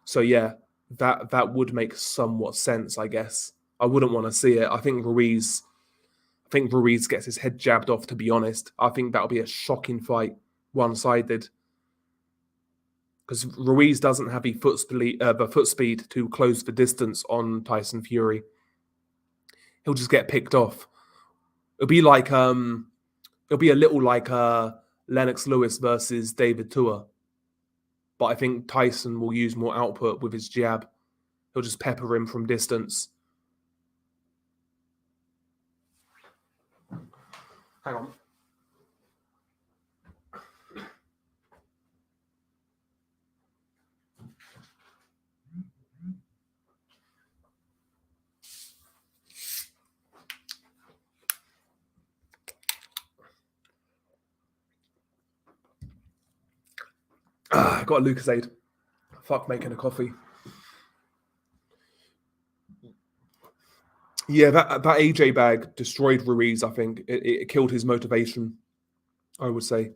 So yeah, that would make somewhat sense, I guess. I wouldn't want to see it. I think Ruiz gets his head jabbed off, to be honest. I think that'll be a shocking fight, one-sided. Because Ruiz doesn't have the foot speed to close the distance on Tyson Fury. He'll just get picked off. It'll be like it'll be a little like Lennox Lewis versus David Tua. But I think Tyson will use more output with his jab. He'll just pepper him from distance. Hang on. I got a Lucozade. Fuck making a coffee. Yeah, that AJ bag destroyed Ruiz, I think. It killed his motivation, I would say.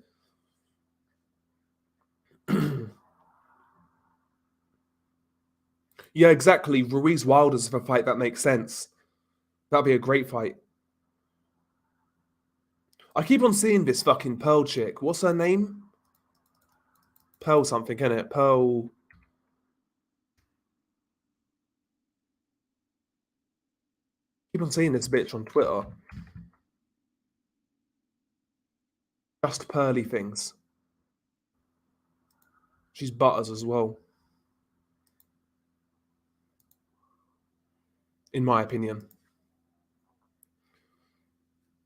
Yeah, exactly. Ruiz Wilder's a fight that makes sense. That'd be a great fight. I keep on seeing this fucking Pearl chick. What's her name? Pearl something, innit? Pearl... I keep on seeing this bitch on Twitter. Just pearly things. She's butters as well, in my opinion.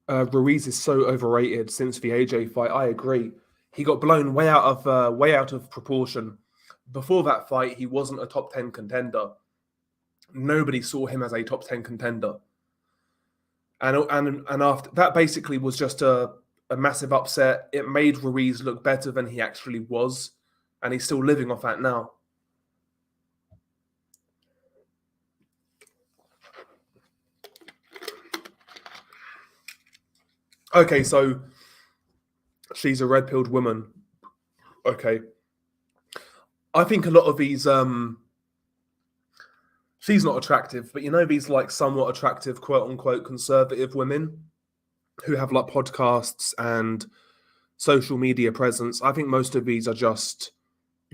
Ruiz is so overrated since the AJ fight. I agree. He got blown way out of proportion. Before that fight, he wasn't a top 10 contender. Nobody saw him as a top 10 contender. And after that, basically was just a massive upset. It made Ruiz look better than he actually was, and he's still living off that now. Okay, so she's a red-pilled woman. Okay. I think a lot of these, she's not attractive, but you know these like somewhat attractive, quote-unquote, conservative women who have like podcasts and social media presence. I think most of these are just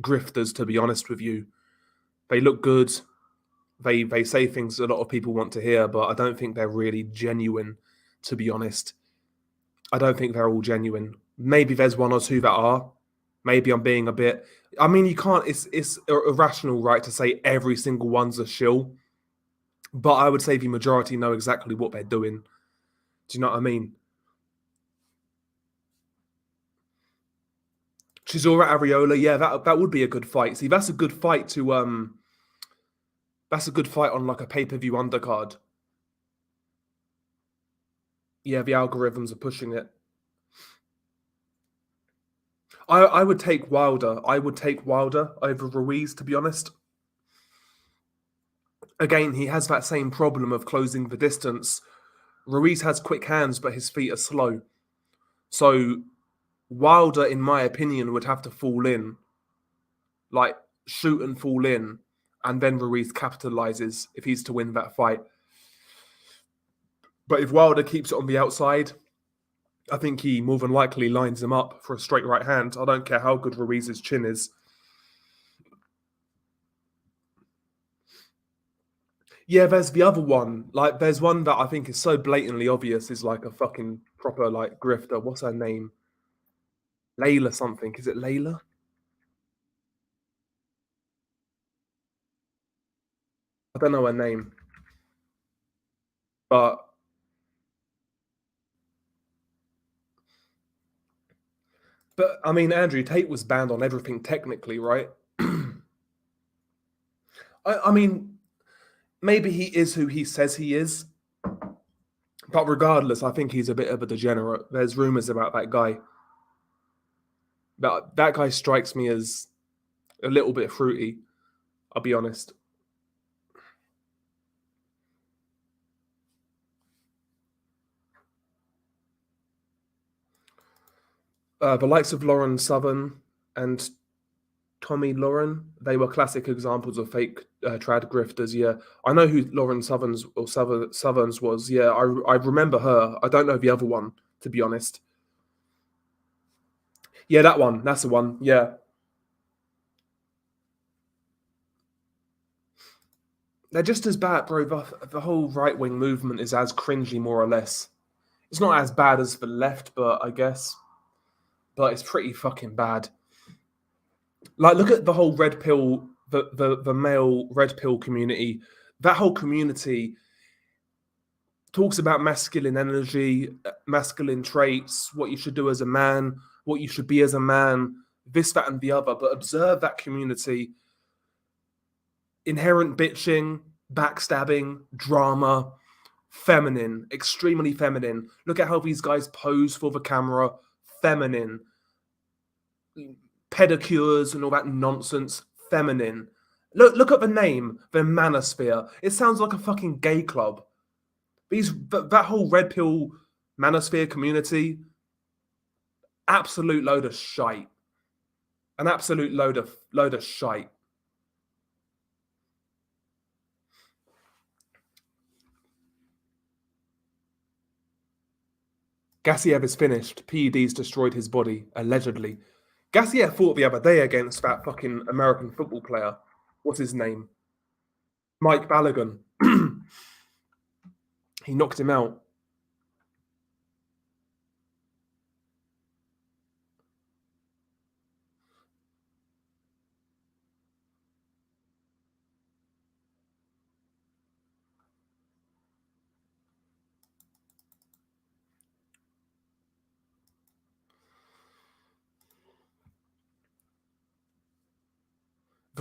grifters, to be honest with you. They look good. They say things a lot of people want to hear, but I don't think they're really genuine, to be honest. I don't think they're all genuine. Maybe there's one or two that are. Maybe I'm being a bit. I mean, you can't. It's irrational, right, to say every single one's a shill. But I would say the majority know exactly what they're doing. Do you know what I mean? Chisora Ariola, yeah, that would be a good fight. See, that's a good fight to That's a good fight on like a pay-per-view undercard. Yeah, the algorithms are pushing it. I would take Wilder. I would take Wilder over Ruiz, to be honest. Again, he has that same problem of closing the distance. Ruiz has quick hands, but his feet are slow. So Wilder, in my opinion, would have to fall in, like shoot and fall in, and then Ruiz capitalizes if he's to win that fight. But if Wilder keeps it on the outside, I think he more than likely lines him up for a straight right hand. I don't care how good Ruiz's chin is. Yeah, there's the other one. Like, there's one that I think is so blatantly obvious is like a fucking proper like grifter. What's her name? Layla something. Is it Layla? I don't know her name. But I mean, Andrew Tate was banned on everything technically, right? I mean, maybe he is who he says he is. But regardless, I think he's a bit of a degenerate. There's rumors about that guy. That guy strikes me as a little bit fruity, I'll be honest. The likes of Lauren Southern and Tommy Lauren, they were classic examples of fake trad grifters. Yeah, I know who Lauren Southerns was. Yeah, I remember her. I don't know the other one, to be honest. Yeah, that one. That's the one. Yeah. They're just as bad, bro. The whole right wing movement is as cringy, more or less. It's not as bad as the left, but I guess. But it's pretty fucking bad. Like, look at the whole red pill, the male red pill community. That whole community talks about masculine energy, masculine traits, what you should do as a man, what you should be as a man, this, that, and the other. But observe that community: inherent bitching, backstabbing, drama, feminine, extremely feminine. Look at how these guys pose for the camera, feminine. Pedicures and all that nonsense, feminine. Look at the name, the Manosphere. It sounds like a fucking gay club. That whole red pill Manosphere community, absolute load of shite. An absolute load of shite. Garcia is finished. PEDs destroyed his body, allegedly. Garcia fought the other day against that fucking American football player. What's his name? Mike Balogun. He knocked him out.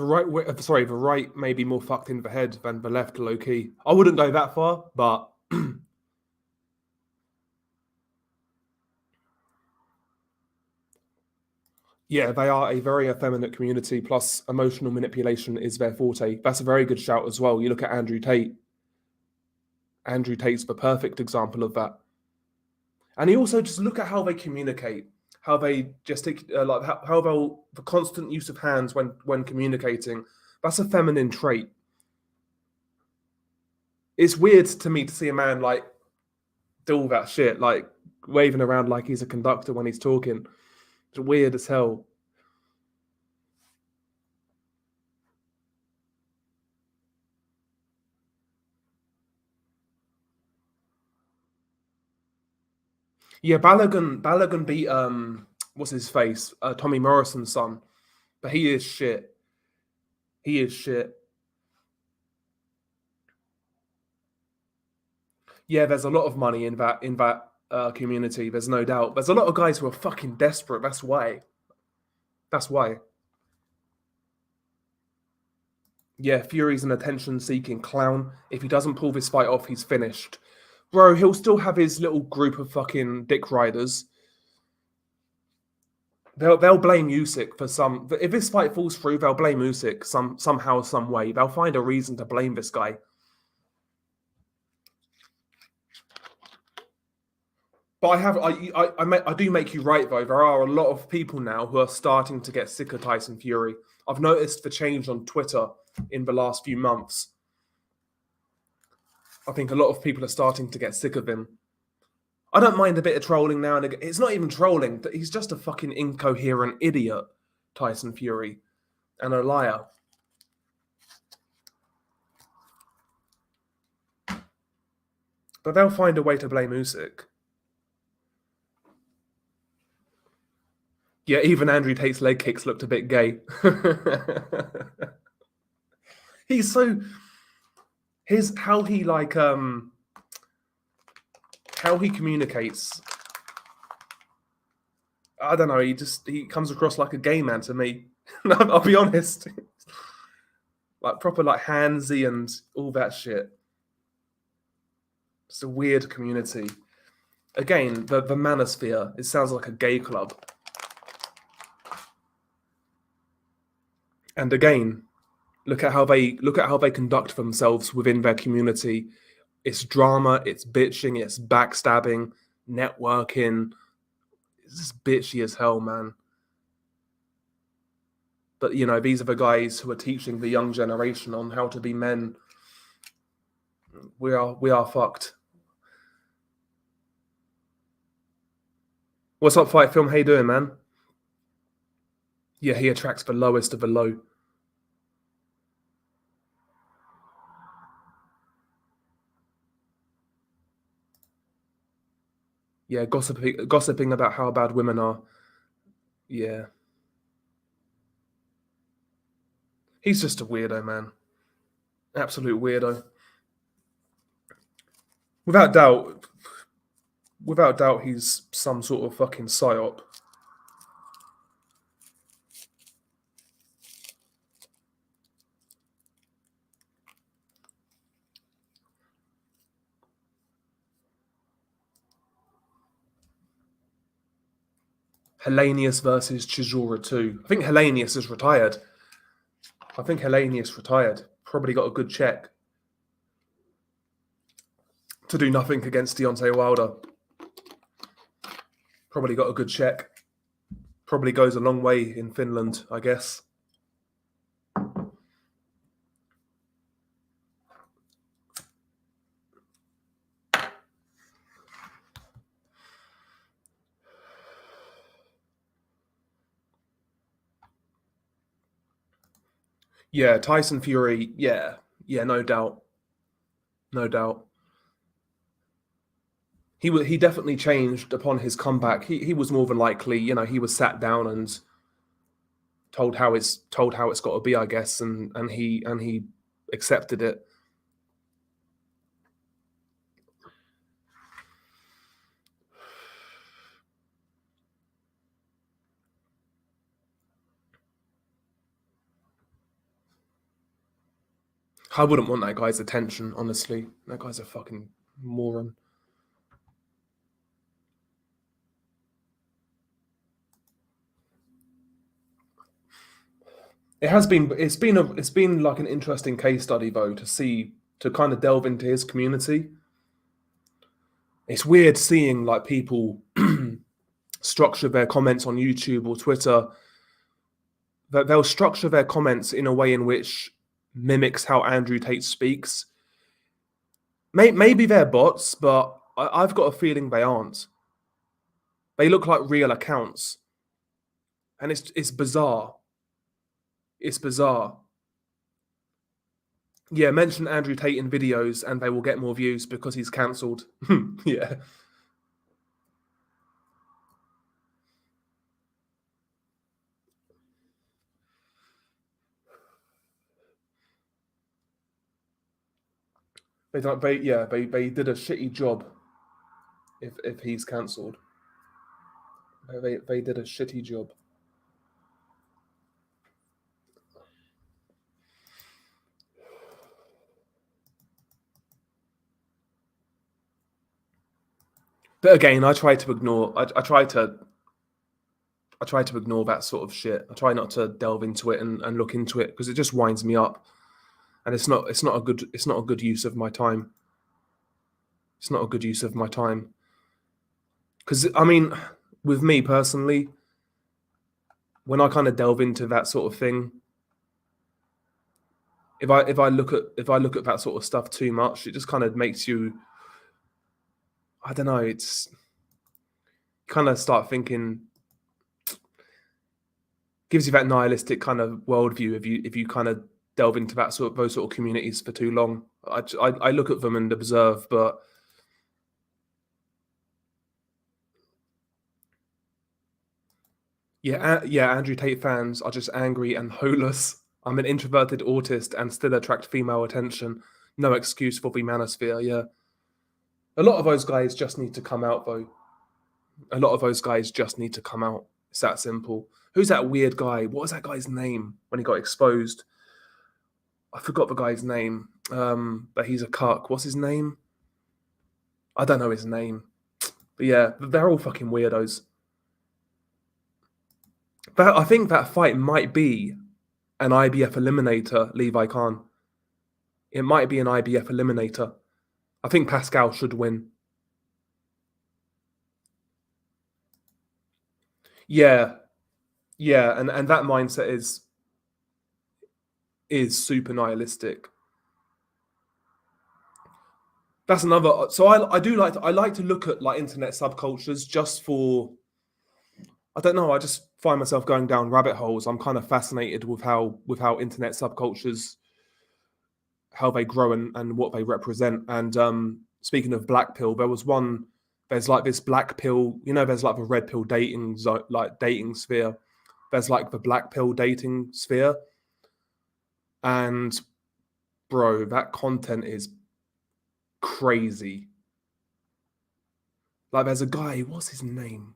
the right may be more fucked in the head than the left, low key. I wouldn't go that far, but yeah, they are a very effeminate community. Plus, emotional manipulation is their forte. That's a very good shout as well. You look at Andrew Tate. Andrew Tate's the perfect example of that. And you also just look at how they communicate, how they like how they'll the constant use of hands when communicating. That's a feminine trait. It's weird to me to see a man like do all that shit, like waving around like he's a conductor when he's talking. It's weird as hell. Yeah, Balogun beat what's his face? Tommy Morrison's son. But he is shit. He is shit. Yeah, there's a lot of money in that community. There's no doubt. There's a lot of guys who are fucking desperate. That's why. That's why. Yeah, Fury's an attention-seeking clown. If he doesn't pull this fight off, he's finished. Bro, he'll still have his little group of fucking dick riders. They'll blame Usyk for some. If this fight falls through, they'll blame Usyk somehow, some way. They'll find a reason to blame this guy. But I do make you right though. There are a lot of people now who are starting to get sick of Tyson Fury. I've noticed the change on Twitter in the last few months. I think a lot of people are starting to get sick of him. I don't mind a bit of trolling now and again. It's not even trolling. He's just a fucking incoherent idiot, Tyson Fury, and a liar. But they'll find a way to blame Usyk. Yeah, even Andrew Tate's leg kicks looked a bit gay. He's so how he communicates. I don't know. He comes across like a gay man to me. I'll be honest. Like proper like handsy and all that shit. It's a weird community. Again, the manosphere. It sounds like a gay club. And again, look at how they conduct themselves within their community. It's drama, it's bitching, it's backstabbing, networking. It's just bitchy as hell, man. But you know, these are the guys who are teaching the young generation on how to be men. We are fucked. What's up, Fight Film? How you doing, man? Yeah, he attracts the lowest of the low. Yeah, gossiping about how bad women are. Yeah. He's just a weirdo, man. Absolute weirdo. Without doubt, he's some sort of fucking psyop. Hellenius versus Chisora 2. I think Hellenius is retired. Probably got a good check to do nothing against Deontay Wilder. Probably got a good check. Probably goes a long way in Finland, I guess. Yeah, Tyson Fury. Yeah, no doubt. He definitely changed upon his comeback. He was more than likely, you know, he was sat down and told how it's got to be, I guess, and he accepted it. I wouldn't want that guy's attention, honestly. That guy's a fucking moron. It's been like an interesting case study though to kind of delve into his community. It's weird seeing like people structure their comments on YouTube or Twitter. That they'll structure their comments in a way in which mimics how Andrew Tate speaks. Maybe they're bots, but I've got a feeling they aren't. They look like real accounts, and it's bizarre. It's bizarre. Yeah, mention Andrew Tate in videos, and they will get more views because he's cancelled. Yeah. They did a shitty job if he's cancelled. They did a shitty job. But again, I try to ignore that sort of shit. I try not to delve into it and look into it because it just winds me up. And it's not a good use of my time. It's not a good use of my time. Because I mean, with me personally, when I kind of delve into that sort of thing, if I look at that sort of stuff too much, it just kind of makes you, I don't know, it's kind of start thinking, gives you that nihilistic kind of worldview if you kind of delve into those sort of communities for too long. I look at them and observe, but yeah, Andrew Tate fans are just angry and holeless. I'm an introverted autist and still attract female attention. No excuse for the manosphere. Yeah, a lot of those guys just need to come out though. A lot of those guys just need to come out. It's that simple. Who's that weird guy? What was that guy's name when he got exposed? I forgot the guy's name, but he's a cuck. What's his name? I don't know his name. But yeah, they're all fucking weirdos. But I think that fight might be an IBF eliminator, Levi Khan. It might be an IBF eliminator. I think Pascal should win. Yeah, and that mindset is super nihilistic. That's another. So I like to look at like internet subcultures just for. I don't know. I just find myself going down rabbit holes. I'm kind of fascinated with how internet subcultures, how they grow and what they represent. And speaking of black pill, there's like this black pill. You know, there's like the red pill dating dating sphere. There's like the black pill dating sphere, and bro, that content is crazy. Like, there's a guy. What's his name?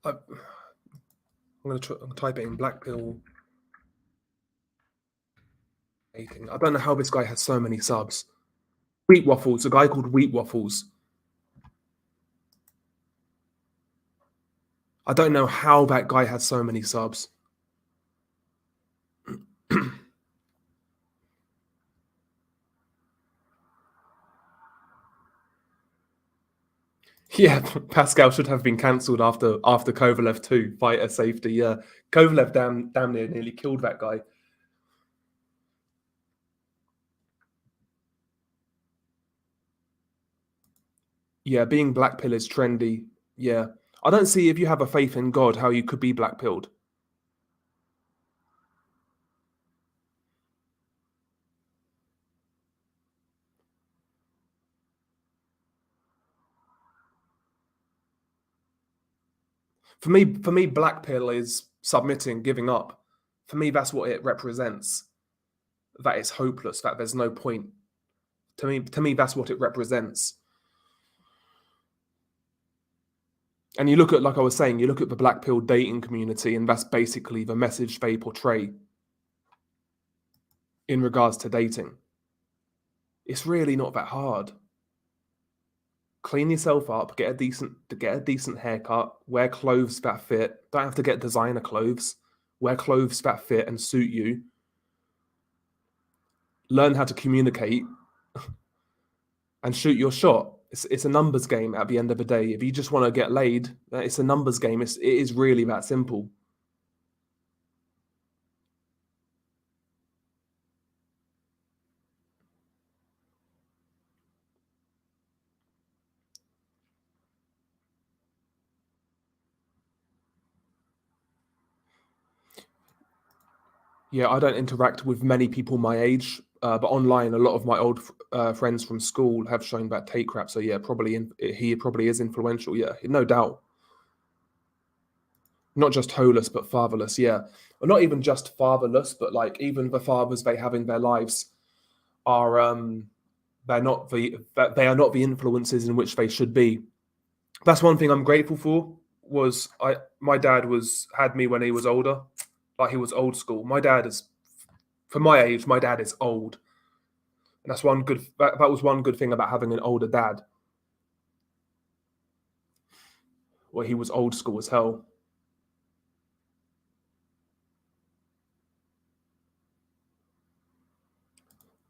I'm gonna type it in black pill dating. I don't know how this guy has so many subs. Wheat Waffles, a guy called Wheat Waffles. I don't know how that guy has so many subs. Yeah, Pascal should have been cancelled after Kovalev 2, fighter safety. Yeah, Kovalev damn near nearly killed that guy. Yeah, being black pill is trendy. Yeah, I don't see if you have a faith in God how you could be black pilled. For me, black pill is submitting, giving up. For me, that's what it represents. That it's hopeless. That there's no point. To me, that's what it represents. And you look at, like I was saying, you look at the black pill dating community, and that's basically the message they portray. in regards to dating. It's really not that hard. Clean yourself up, get a decent haircut, wear clothes that fit. Don't have to get designer clothes. Wear clothes that fit and suit you. Learn how to communicate and shoot your shot. It's a numbers game at the end of the day. If you just want to get laid, it's a numbers game. It is really that simple. Yeah, I don't interact with many people my age, but online, a lot of my old friends from school have shown that Tate crap. So yeah, he probably is influential. Yeah, no doubt. Not just holeless, but fatherless. Yeah, or not even just fatherless, but like even the fathers they have in their lives are they are not the influences in which they should be. That's one thing I'm grateful for. Was my dad had me when he was older, like he was old school. My dad is, for my age, my dad is old. And that's that was one good thing about having an older dad. Well, he was old school as hell.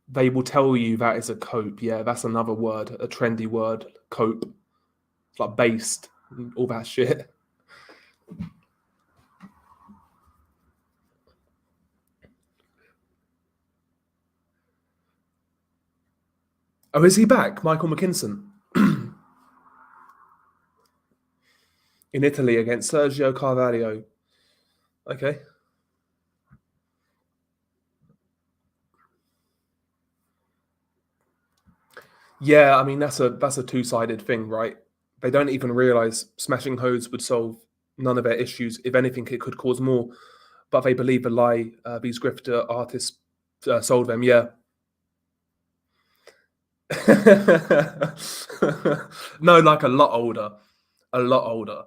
They will tell you that is a cope. Yeah, that's another word, a trendy word, cope. It's like based, all that shit. Oh, is he back? Michael McKinson. In Italy against Sergio Carvalho. Okay. Yeah, I mean that's a two-sided thing, right? They don't even realize smashing hoes would solve none of their issues. If anything, it could cause more. But they believe the lie these grifter artists sold them. Yeah. No, like a lot older. A lot older.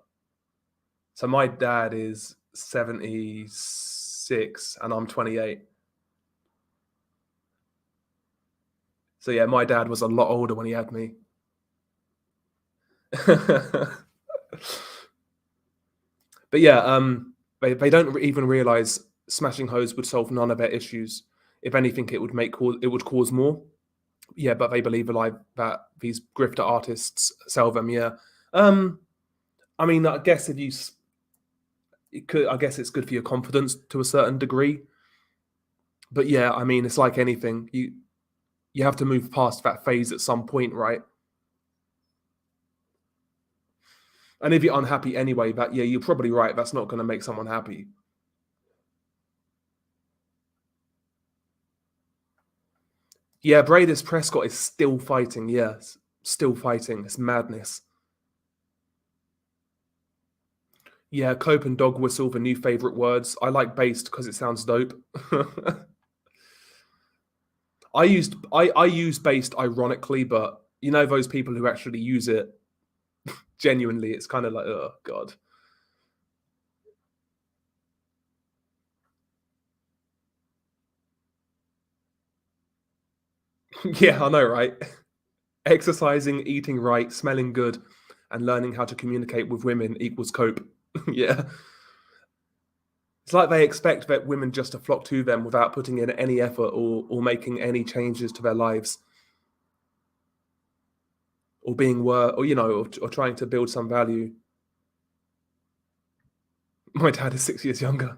So my dad is 76 and I'm 28. So yeah, my dad was a lot older when he had me. But yeah, they don't even realize smashing hoes would solve none of their issues. If anything, it would cause more. Yeah, but they believe a lie that these grifter artists sell them. Yeah. I mean, I guess I guess it's good for your confidence to a certain degree. But yeah, I mean, it's like anything. You have to move past that phase at some point, right? And if you're unhappy anyway, yeah, you're probably right. That's not going to make someone happy. Yeah, Bradis Prescott is still fighting. Yes, still fighting. It's madness. Yeah, cope and dog whistle, the new favorite words. I like based because it sounds dope. I use based ironically, but you know those people who actually use it genuinely, it's kind of like, oh god. Yeah, I know, right? Exercising, eating right, smelling good, and learning how to communicate with women equals cope. Yeah. It's like they expect that women just to flock to them without putting in any effort or making any changes to their lives. Or being or trying to build some value. My dad is 6 years younger.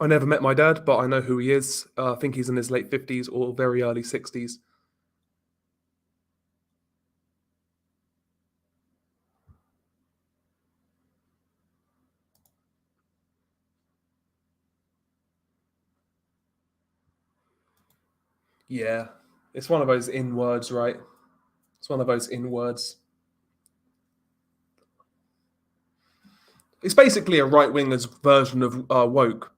I never met my dad, but I know who he is. I think he's in his late 50s or very early 60s. Yeah, it's one of those in words, right? It's one of those in words. It's basically a right winger's version of woke.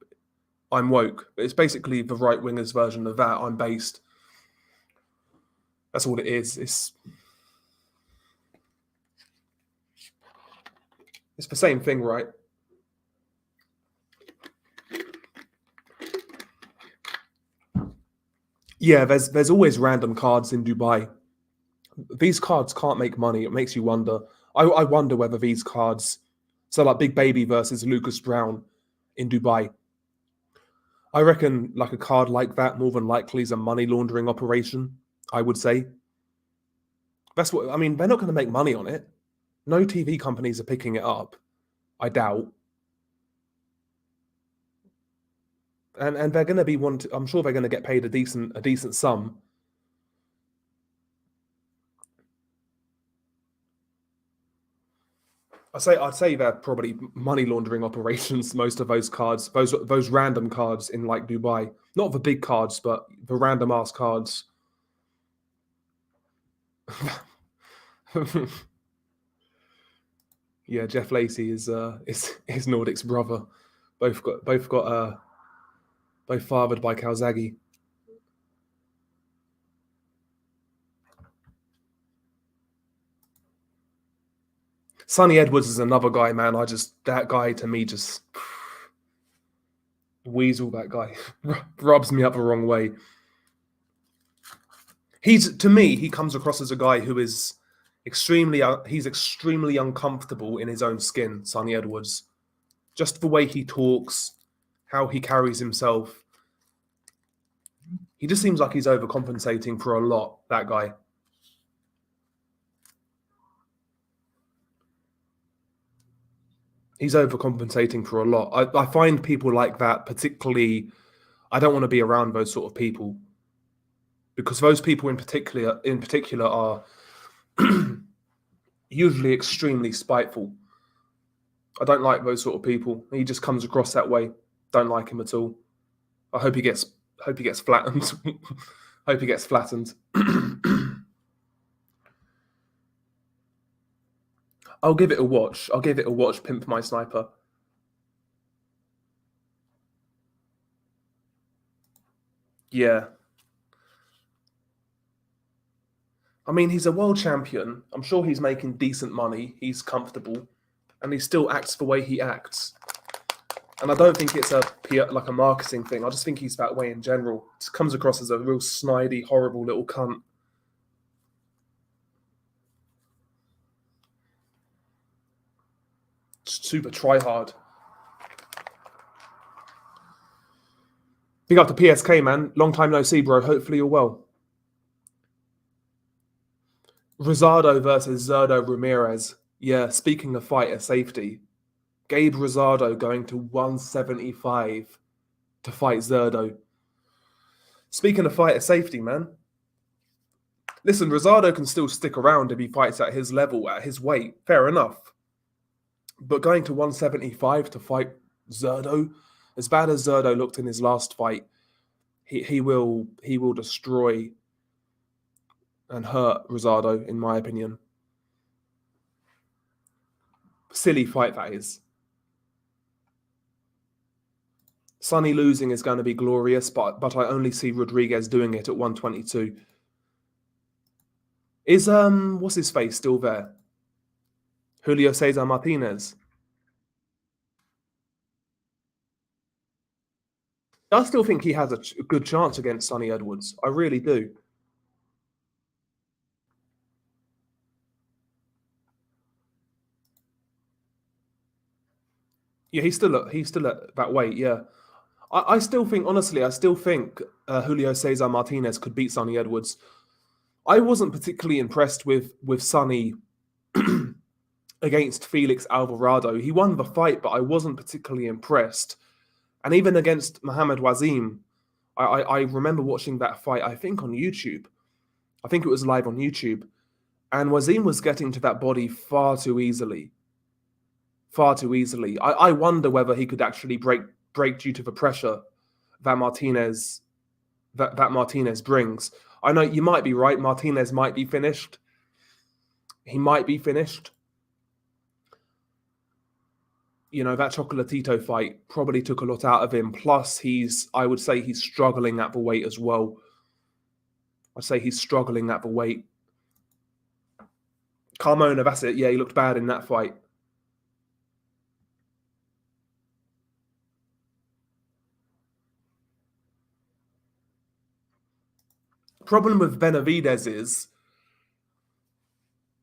I'm woke. It's basically the right winger's version of that. I'm based. That's all it is. It's the same thing, right? Yeah, there's always random cards in Dubai. These cards can't make money. It makes you wonder. I wonder whether these cards, so like Big Baby versus Lucas Brown in Dubai, I reckon like a card like that more than likely is a money laundering operation, I would say. That's what I mean. They're not going to make money on it. No TV companies are picking it up. I doubt. And they're going to be I'm sure they're going to get paid a decent sum. I'd say they're probably money laundering operations. Most of those cards, those random cards in like Dubai, not the big cards, but the random ass cards. Yeah, Jeff Lacey is Nordic's brother. Both fathered by Calzaghe. Sonny Edwards is another guy, man. That guy to me just weasel. That guy rubs me up the wrong way. To me, he comes across as a guy who is extremely uncomfortable in his own skin. Sonny Edwards, just the way he talks, how he carries himself. He just seems like he's overcompensating for a lot. That guy. He's overcompensating for a lot. I find people like that particularly. I don't want to be around those sort of people because those people in particular are usually extremely spiteful. I don't like those sort of people. He just comes across that way. Don't like him at all. I hope he gets flattened. Hope he gets flattened. I'll give it a watch. Pimp My Sniper. Yeah. I mean, he's a world champion. I'm sure he's making decent money. He's comfortable. And he still acts the way he acts. And I don't think it's like a marketing thing. I just think he's that way in general. Just comes across as a real snidey, horrible little cunt. Super try hard. Big up to PSK, man. Long time no see, bro. Hopefully you're well. Rosado versus Zerdo Ramirez. Yeah, speaking of fighter safety, Gabe Rosado going to 175 to fight Zerdo. Speaking of fighter safety, man. Listen, Rosado can still stick around if he fights at his level, at his weight. Fair enough. But going to 175 to fight Zerdo, as bad as Zerdo looked in his last fight, he will destroy and hurt Rosado, in my opinion. Silly fight that is. Sonny losing is going to be glorious, but I only see Rodriguez doing it at 122. Is what's his face still there? Julio Cesar Martinez. I still think he has a good chance against Sonny Edwards. I really do. Yeah, he's still at that weight. Yeah, I still think, honestly, Julio Cesar Martinez could beat Sonny Edwards. I wasn't particularly impressed with Sonny against Felix Alvarado. He won the fight, but I wasn't particularly impressed. And even against Muhammad Wazim, I remember watching that fight, I think on YouTube. I think it was live on YouTube. And Wazim was getting to that body far too easily. Far too easily. I wonder whether he could actually break due to the pressure that Martinez brings. I know you might be right. Martinez might be finished. He might be finished. You know, that Chocolatito fight probably took a lot out of him. Plus, I would say he's struggling at the weight as well. I'd say he's struggling at the weight. Carmona, that's it. Yeah, he looked bad in that fight. Problem with Benavidez is,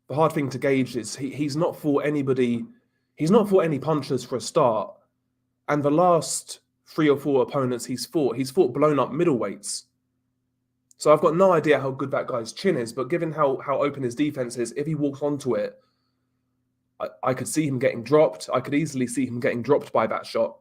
the hard thing to gauge is he's not fought anybody, he's not fought any punchers for a start. And the last 3 or 4 opponents he's fought blown up middleweights. So I've got no idea how good that guy's chin is, but given how open his defense is, if he walks onto it, I could see him getting dropped. I could easily see him getting dropped by that shot.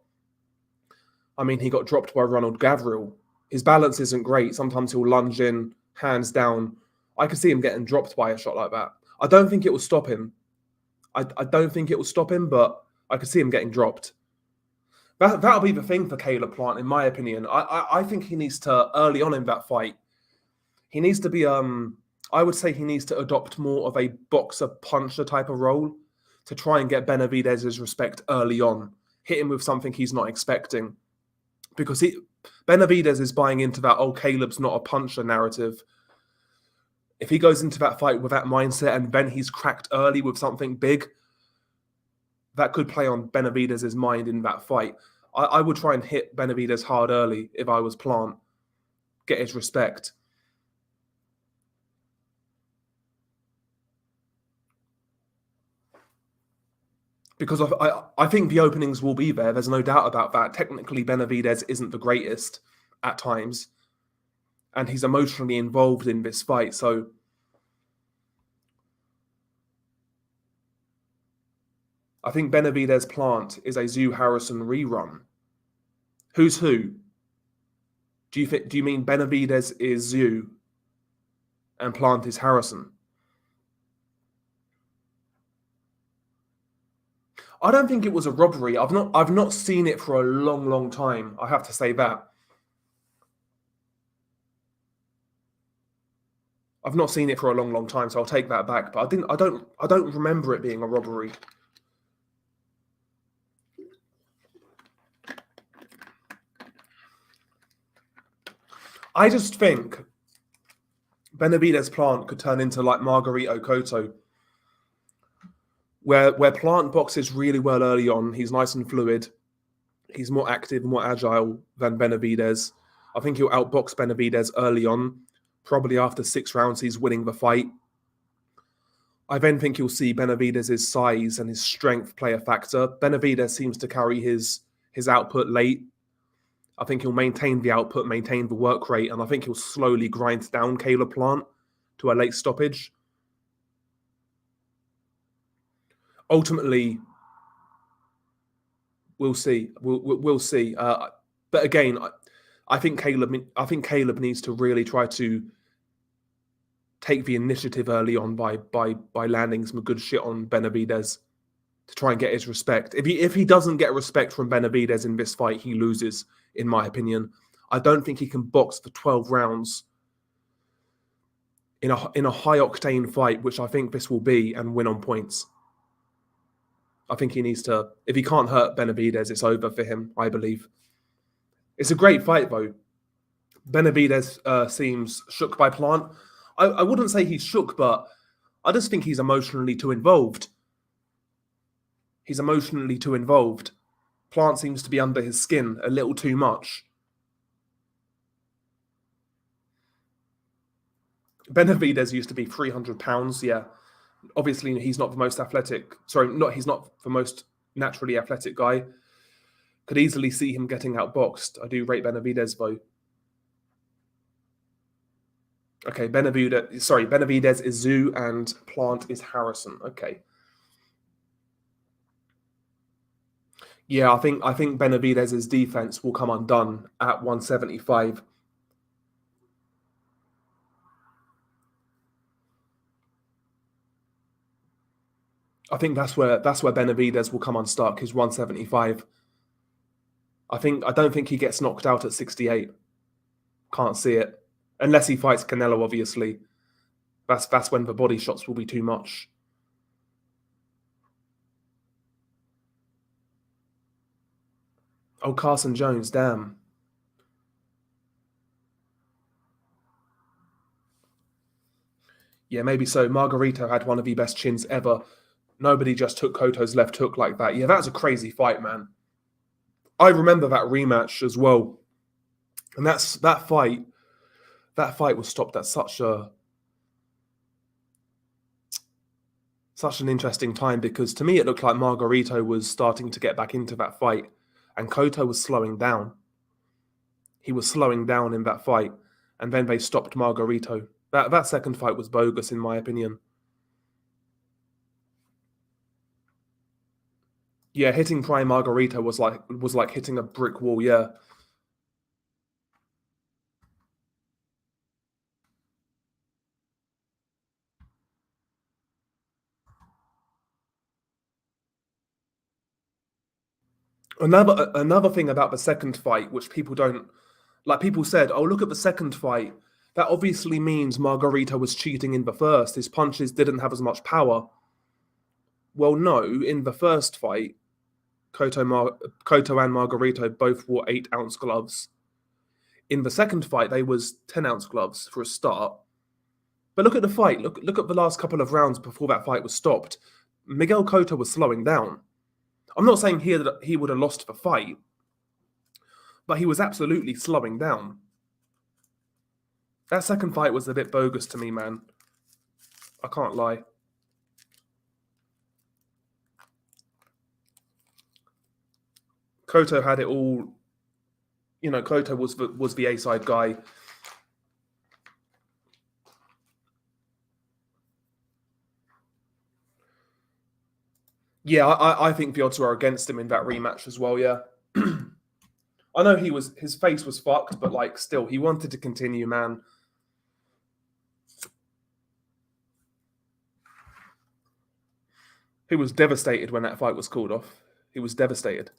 I mean, he got dropped by Ronald Gavril. His balance isn't great. Sometimes he'll lunge in, hands down. I could see him getting dropped by a shot like that. I don't think it will stop him. I don't think it will stop him, but I could see him getting dropped. That'll be the thing for Caleb Plant, in my opinion. I think he needs to, early on in that fight, he needs to be, I would say he needs to adopt more of a boxer-puncher type of role to try and get Benavidez's respect early on. Hit him with something he's not expecting. Because Benavidez is buying into that, oh, Caleb's not a puncher narrative. If he goes into that fight with that mindset and then he's cracked early with something big, that could play on Benavidez's mind in that fight. I would try and hit Benavidez hard early if I was Plant. Get his respect. Because I think the openings will be there. There's no doubt about that. Technically, Benavidez isn't the greatest at times. And he's emotionally involved in this fight. So I think Benavidez Plant is a Tszyu Harrison rerun. Who's who? Do you mean Benavidez is Tszyu and Plant is Harrison? I don't think it was a robbery. I've not seen it for a long, long time. I have to say that. I've not seen it for a long, long time, so I'll take that back. But I don't remember it being a robbery. I just think Benavidez Plant could turn into like Margarito and Cotto, where Plant boxes really well early on. He's nice and fluid. He's more active, more agile than Benavidez. I think he'll outbox Benavidez early on. Probably after 6 rounds, he's winning the fight. I then think you'll see Benavidez's size and his strength play a factor. Benavidez seems to carry his output late. I think he'll maintain the output, maintain the work rate, and I think he'll slowly grind down Caleb Plant to a late stoppage. Ultimately, we'll see. We'll see. But again, I think Caleb needs to really try to take the initiative early on by landing some good shit on Benavidez to try and get his respect. If he doesn't get respect from Benavidez in this fight, he loses, in my opinion. I don't think he can box for 12 rounds in a high octane fight, which I think this will be, and win on points. I think he needs to. If he can't hurt Benavidez, it's over for him, I believe. It's a great fight, though. Benavidez seems shook by Plant. I wouldn't say he's shook, but I just think he's emotionally too involved. He's emotionally too involved. Plant seems to be under his skin a little too much. Benavidez used to be 300 pounds, yeah. Obviously, he's not the most athletic. He's not the most naturally athletic guy. Could easily see him getting outboxed. I do rate Benavidez, though. Okay, Benavidez is Tszyu and Plant is Harrison. Okay. Yeah, I think Benavidez's defense will come undone at 175. I think that's where Benavidez will come unstuck, is 175. I don't think he gets knocked out at 68. Can't see it. Unless he fights Canelo, obviously. That's when the body shots will be too much. Oh, Carson Jones, damn. Yeah, maybe so. Margarito had one of the best chins ever. Nobody just took Cotto's left hook like that. Yeah, that's a crazy fight, man. I remember that rematch as well. And that that fight was stopped at such an interesting time, because to me it looked like Margarito was starting to get back into that fight and Cotto was slowing down. He was slowing down in that fight, and then they stopped Margarito. That second fight was bogus, in my opinion. Yeah, hitting Prime Margarito was like hitting a brick wall, yeah. Another thing about the second fight, which people don't like, people said, "Oh, look at the second fight. That obviously means Margarito was cheating in the first. His punches didn't have as much power." Well, no. In the first fight, Cotto and Margarito both wore 8-ounce gloves. In the second fight, they was 10-ounce gloves for a start. But look at the fight. Look at the last couple of rounds before that fight was stopped. Miguel Cotto was slowing down. I'm not saying here that he would have lost the fight, but he was absolutely slowing down. That second fight was a bit bogus to me, man. I can't lie. Cotto had it all. You know, Cotto was the A-side guy. Yeah, I think the odds were against him in that rematch as well, yeah. I know his face was fucked, but like still, he wanted to continue, man. He was devastated when that fight was called off. He was devastated.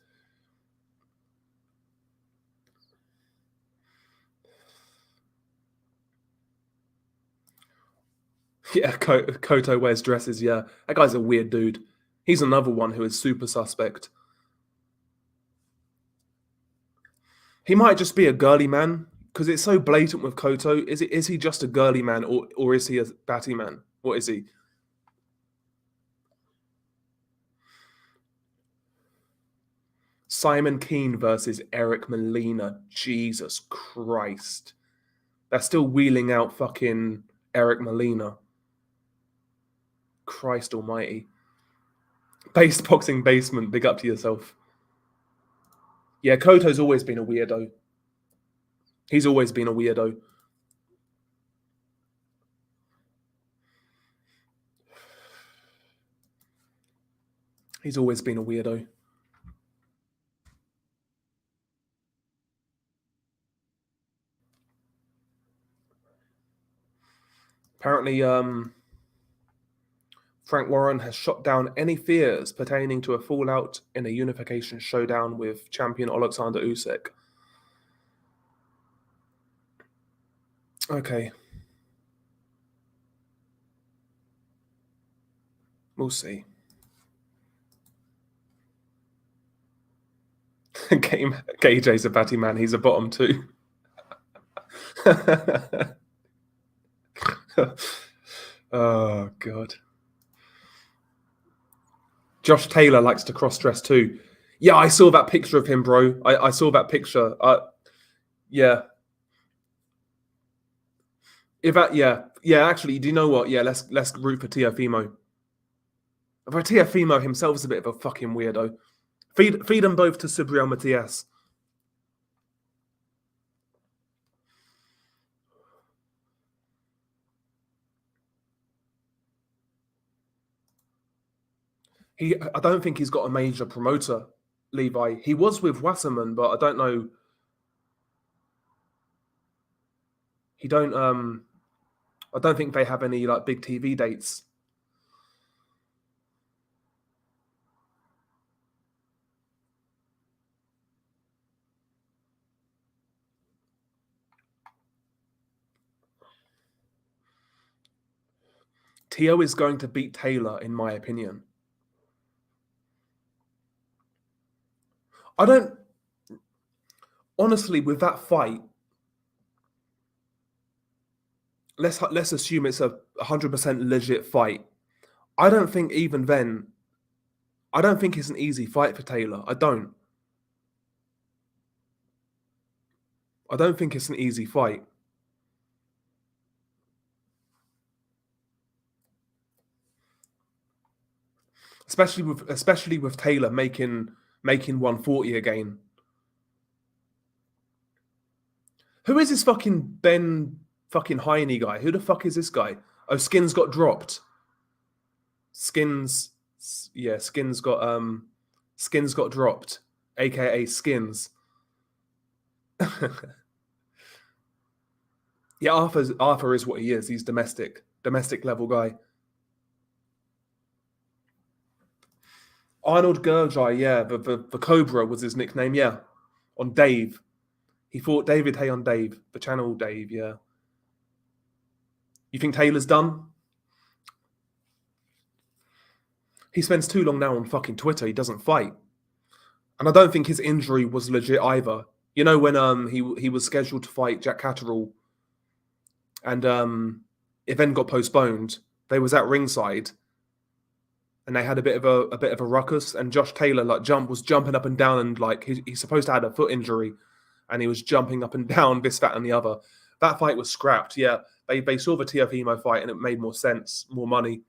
Yeah, Cotto wears dresses, yeah. That guy's a weird dude. He's another one who is super suspect. He might just be a girly man, because it's so blatant with Cotto. Is he just a girly man, or is he a batty man? What is he? Simon Keane versus Eric Molina. Jesus Christ. They're still wheeling out fucking Eric Molina. Christ almighty. Base boxing basement, big up to yourself. Yeah, Cotto's always been a weirdo. He's always been a weirdo. He's always been a weirdo. Apparently, Frank Warren has shot down any fears pertaining to a fallout in a unification showdown with champion Alexander Usyk. Okay. We'll see. KJ's a batty man. He's a bottom too. Oh, God. Josh Taylor likes to cross-dress too. Yeah, I saw that picture of him, bro. I saw that picture. Yeah. Yeah. Actually, do you know what? Yeah, let's root for Teofimo. But Teofimo himself is a bit of a fucking weirdo. Feed them both to Subriel Matias. I don't think he's got a major promoter, Levi. He was with Wasserman, but I don't know. I don't think they have any like big TV dates. Teo is going to beat Taylor, in my opinion. I don't honestly, with that fight, let's assume it's a 100% legit fight. I don't think even then, I don't think it's an easy fight for Taylor. I don't think it's an easy fight. especially with Taylor making 140 again. Who is this fucking Ben fucking Heine guy? Who the fuck is this guy? Oh, Skins got dropped. Skins got dropped, aka Skins. Yeah, Arthur is what he is. He's domestic level guy. Arnold Gurjai, yeah, the Cobra was his nickname, yeah. On Dave. He fought David Hay on Dave, the channel Dave, yeah. You think Taylor's done? He spends too long now on fucking Twitter. He doesn't fight. And I don't think his injury was legit either. You know when he was scheduled to fight Jack Catterall and event got postponed, they was at ringside and they had a bit of a ruckus, and Josh Taylor was jumping up and down, and like he's supposed to have a foot injury, and he was jumping up and down, this, that, and the other. That fight was scrapped. Yeah, they saw the Teofimo fight, and it made more sense, more money.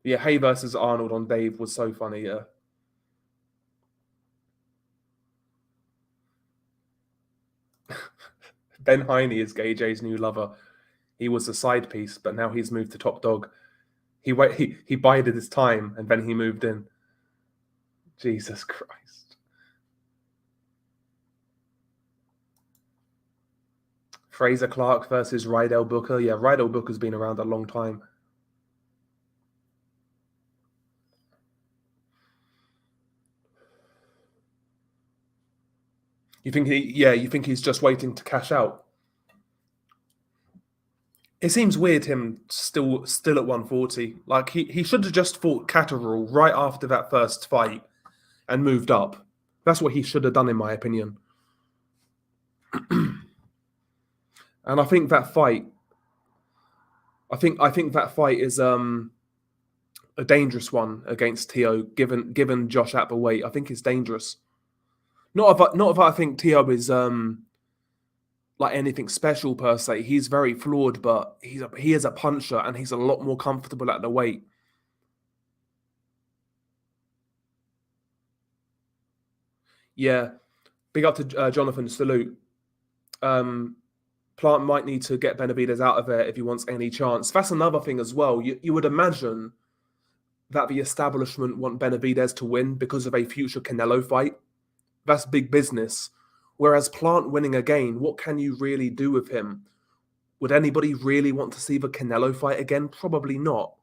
Yeah, Hay versus Arnold on Dave was so funny. Yeah. Ben Heine is Gay J's new lover. He was a side piece, but now he's moved to top dog. He bided his time, and then he moved in. Jesus Christ. Fraser Clark versus Rydell Booker. Yeah, Rydell Booker's been around a long time. You think he's just waiting to cash out? It seems weird him still at 140. Like he should have just fought Catterall right after that first fight and moved up. That's what he should have done, in my opinion. And I think that fight is a dangerous one against Teo, given Josh at the weight. I think it's dangerous. Not if I think Teo is like anything special per se. He's very flawed, but he is a puncher, and he's a lot more comfortable at the weight. Yeah, big up to Jonathan. Salute. Plant might need to get Benavidez out of there if he wants any chance. That's another thing as well. You would imagine that the establishment want Benavidez to win because of a future Canelo fight. That's big business. Whereas Plant winning again, what can you really do with him? Would anybody really want to see the Canelo fight again? Probably not.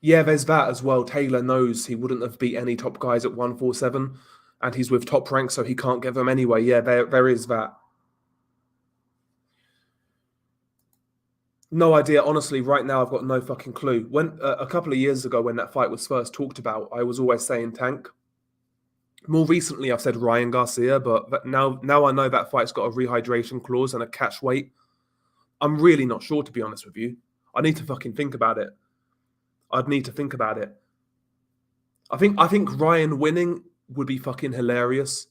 Yeah, there's that as well. Taylor knows he wouldn't have beat any top guys at 147, and he's with Top Rank, so he can't get them anyway. Yeah, there is that. No idea. Honestly, right now I've got no fucking clue. When a couple of years ago, when that fight was first talked about, I was always saying Tank. More recently, I've said Ryan Garcia, but now I know that fight's got a rehydration clause and a catch weight. I'm really not sure, to be honest with you. I need to fucking think about it. I'd need to think about it. I think Ryan winning would be fucking hilarious,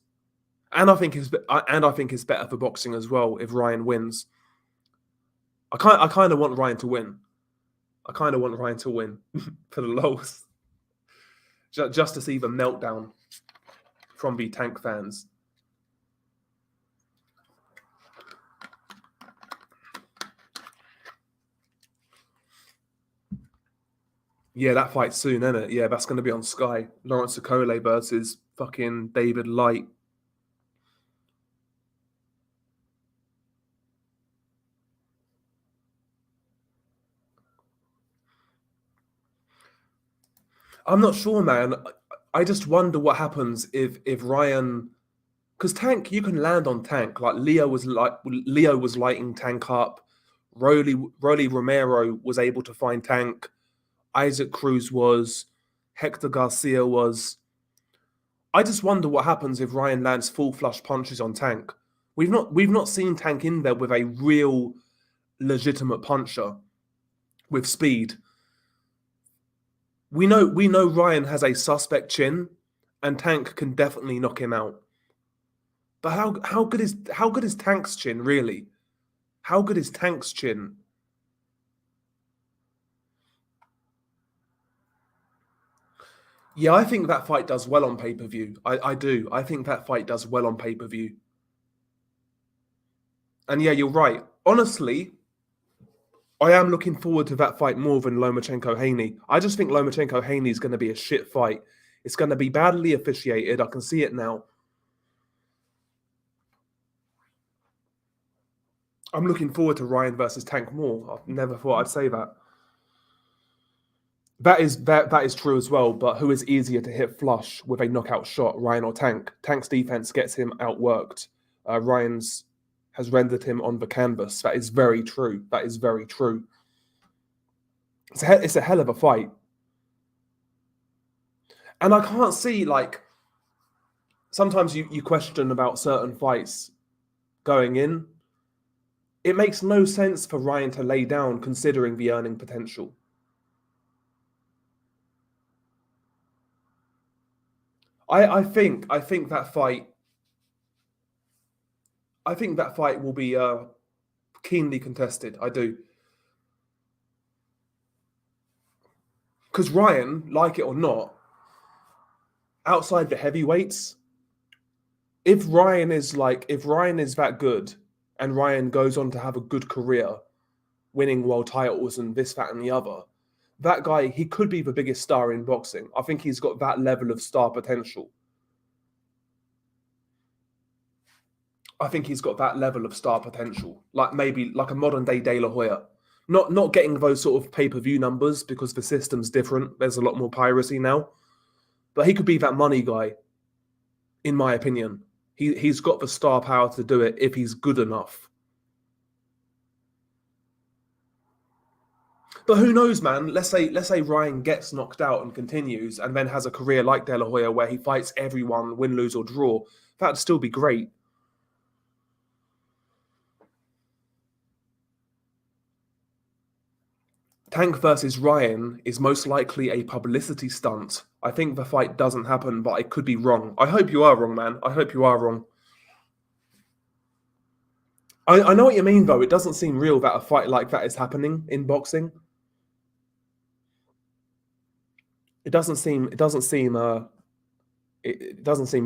and I think it's better for boxing as well if Ryan wins. I kind of want Ryan to win. I kind of want Ryan to win for the lows, just to see the meltdown from the Tank fans. Yeah, that fight's soon, isn't it? Yeah, that's going to be on Sky. Lawrence Okole versus fucking David Light. I'm not sure, man. I just wonder what happens if Ryan, because Tank, you can land on Tank. Like Leo was lighting Tank up. Rolly Romero was able to find Tank. Isaac Cruz was. Hector Garcia was. I just wonder what happens if Ryan lands full flush punches on Tank. We've not seen Tank in there with a real legitimate puncher with speed. We know Ryan has a suspect chin, and Tank can definitely knock him out. But how good is Tank's chin, really? How good is Tank's chin? Yeah, I think that fight does well on pay-per-view. I do. I think that fight does well on pay-per-view. And yeah, you're right. Honestly, I am looking forward to that fight more than Lomachenko-Haney. I just think Lomachenko-Haney is going to be a shit fight. It's going to be badly officiated. I can see it now. I'm looking forward to Ryan versus Tank more. I never thought I'd say that. That is true as well, but who is easier to hit flush with a knockout shot, Ryan or Tank? Tank's defense gets him outworked. Ryan's has rendered him on the canvas. That is very true. That is very true. It's a hell of a fight. And I can't see, like, sometimes you question about certain fights going in. It makes no sense for Ryan to lay down considering the earning potential. I think that fight will be keenly contested. I do. Because Ryan, like it or not, outside the heavyweights, if Ryan is that good and Ryan goes on to have a good career, winning world titles and this, that, and the other, that guy, he could be the biggest star in boxing. I think he's got that level of star potential. Like maybe like a modern day De La Hoya. Not getting those sort of pay-per-view numbers because the system's different. There's a lot more piracy now. But he could be that money guy, in my opinion. He's got the star power to do it if he's good enough. But who knows, man? Let's say Ryan gets knocked out and continues and then has a career like De La Hoya where he fights everyone, win, lose, or draw. That'd still be great. Tank versus Ryan is most likely a publicity stunt. I think the fight doesn't happen, but I could be wrong. I hope you are wrong, man. I hope you are wrong. I know what you mean, though. It doesn't seem real that a fight like that is happening in boxing. It doesn't seem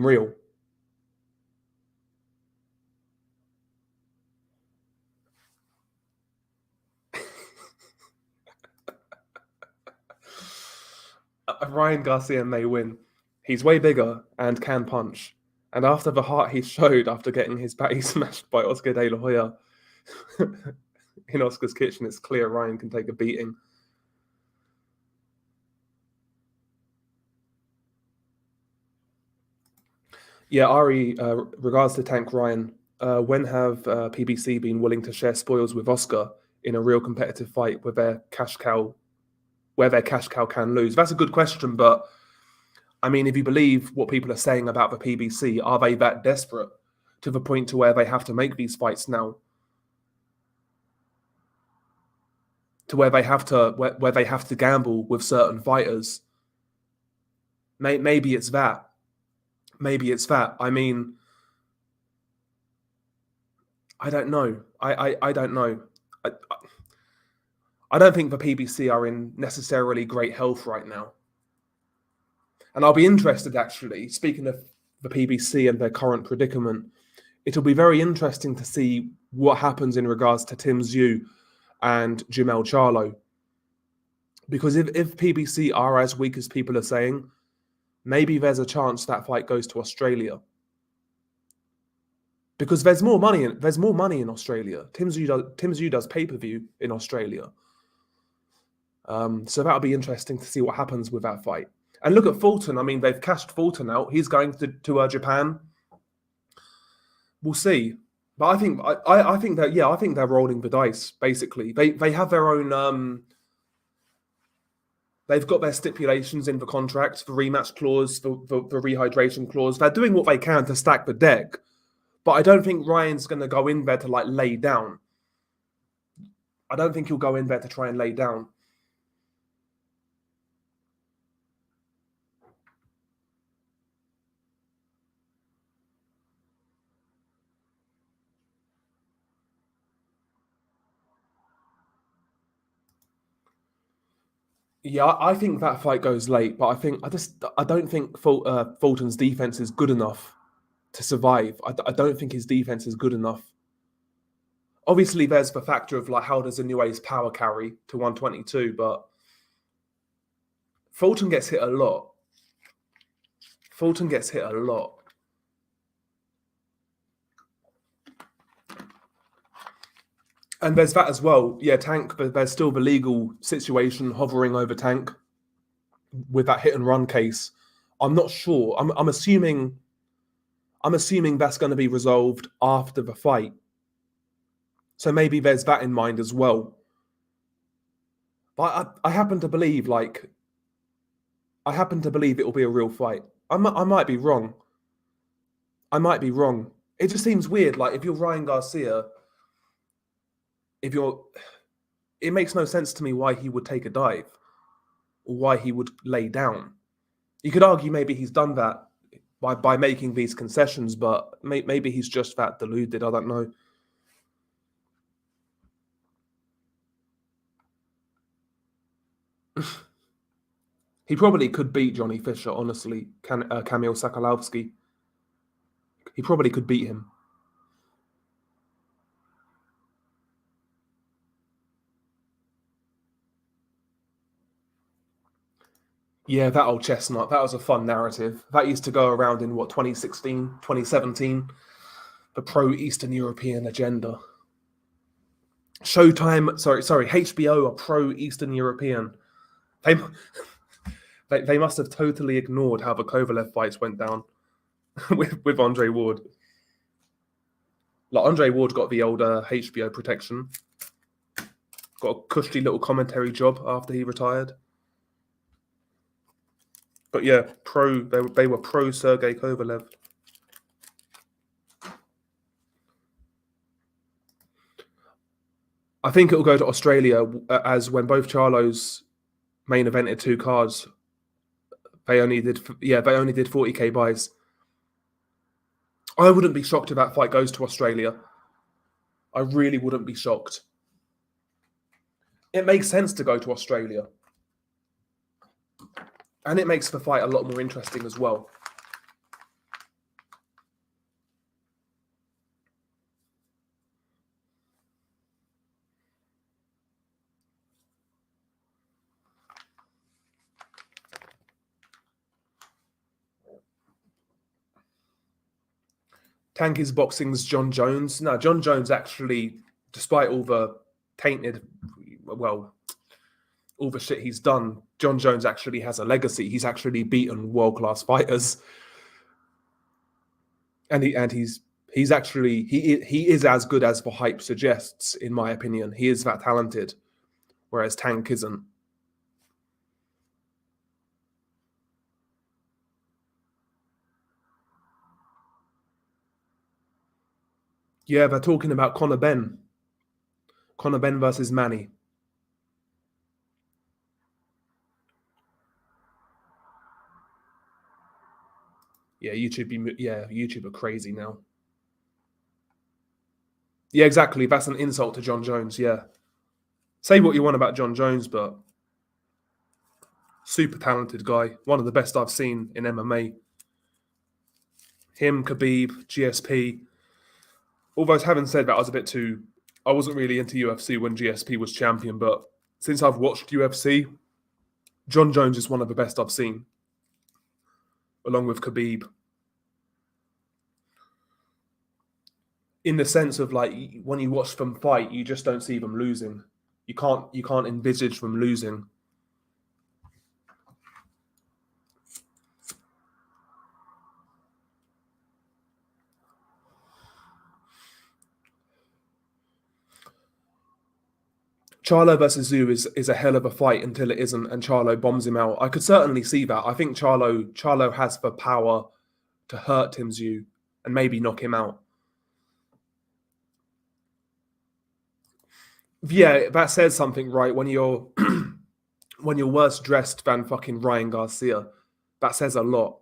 real. Ryan Garcia may win. He's way bigger and can punch. And after the heart he showed after getting his back smashed by Oscar De La Hoya in Oscar's kitchen, it's clear Ryan can take a beating. Yeah, Ari, regards to Tank Ryan, when have PBC been willing to share spoils with Oscar in a real competitive fight where their cash cow can lose? That's a good question, but I mean, if you believe what people are saying about the PBC, are they that desperate to the point to where they have to make these fights now? To where they have to gamble with certain fighters? Maybe it's that. Maybe it's that. I mean, I don't know. I don't know. I don't think the PBC are in necessarily great health right now. And I'll be interested, actually, speaking of the PBC and their current predicament, it'll be very interesting to see what happens in regards to Tszyu and Jamel Charlo. Because if PBC are as weak as people are saying, maybe there's a chance that fight goes to Australia. Because there's more money in Australia. Tszyu does pay-per-view in Australia. So that'll be interesting to see what happens with that fight. And look at Fulton. I mean, they've cashed Fulton out. He's going to Japan. We'll see. But I think they're rolling the dice. Basically, they have their own. They've got their stipulations in the contract, the rematch clause, the rehydration clause. They're doing what they can to stack the deck. But I don't think Ryan's going to go in there to like lay down. I don't think he'll go in there to try and lay down. Yeah, I think that fight goes late, but I don't think Fulton's defense is good enough to survive. I don't think his defense is good enough. Obviously, there's the factor of like how does Inouye's power carry to 122, but Fulton gets hit a lot. Fulton gets hit a lot. And there's that as well. Yeah, Tank, but there's still the legal situation hovering over Tank with that hit and run case. I'm not sure. I'm assuming that's going to be resolved after the fight. So maybe there's that in mind as well. But I happen to believe it will be a real fight. I might be wrong. I might be wrong. It just seems weird. Like if you're Ryan Garcia, it makes no sense to me why he would take a dive or why he would lay down. You could argue maybe he's done that by making these concessions, but maybe he's just that deluded. I don't know. He probably could beat Johnny Fisher, honestly, Kamil Sakalovsky. He probably could beat him. Yeah, that old chestnut, that was a fun narrative. That used to go around in, 2016, 2017? The pro-Eastern European agenda. Showtime, sorry, HBO are pro-Eastern European. They must have totally ignored how the Kovalev fights went down with Andre Ward. Like Andre Ward got the old HBO protection. Got a cushy little commentary job after he retired. But yeah, they were pro Sergey Kovalev. I think it will go to Australia as when both Charlos main evented 2 cards. They only did 40k buys. I wouldn't be shocked if that fight goes to Australia. I really wouldn't be shocked. It makes sense to go to Australia. And it makes the fight a lot more interesting as well. Tanky's boxing's John Jones. No, John Jones actually, despite all the all the shit he's done, John Jones actually has a legacy. He's actually beaten world-class fighters. And he's actually he is as good as the hype suggests, in my opinion. He is that talented, whereas Tank isn't. Yeah, they're talking about Conor Benn. Conor Benn versus Manny. Yeah, YouTube are crazy now. Yeah, exactly. That's an insult to John Jones, yeah. Say what you want about John Jones, but super talented guy. One of the best I've seen in MMA. Him, Khabib, GSP. Although, having said that, I wasn't really into UFC when GSP was champion, but since I've watched UFC, John Jones is one of the best I've seen, along with Khabib. In the sense of like when you watch them fight, you just don't see them losing. You can't envisage them losing. Charlo versus Tszyu is a hell of a fight until it isn't, and Charlo bombs him out. I could certainly see that. I think Charlo has the power to hurt Tszyu and maybe knock him out. Yeah, that says something, right? When you're when you're worse dressed than fucking Ryan Garcia, that says a lot.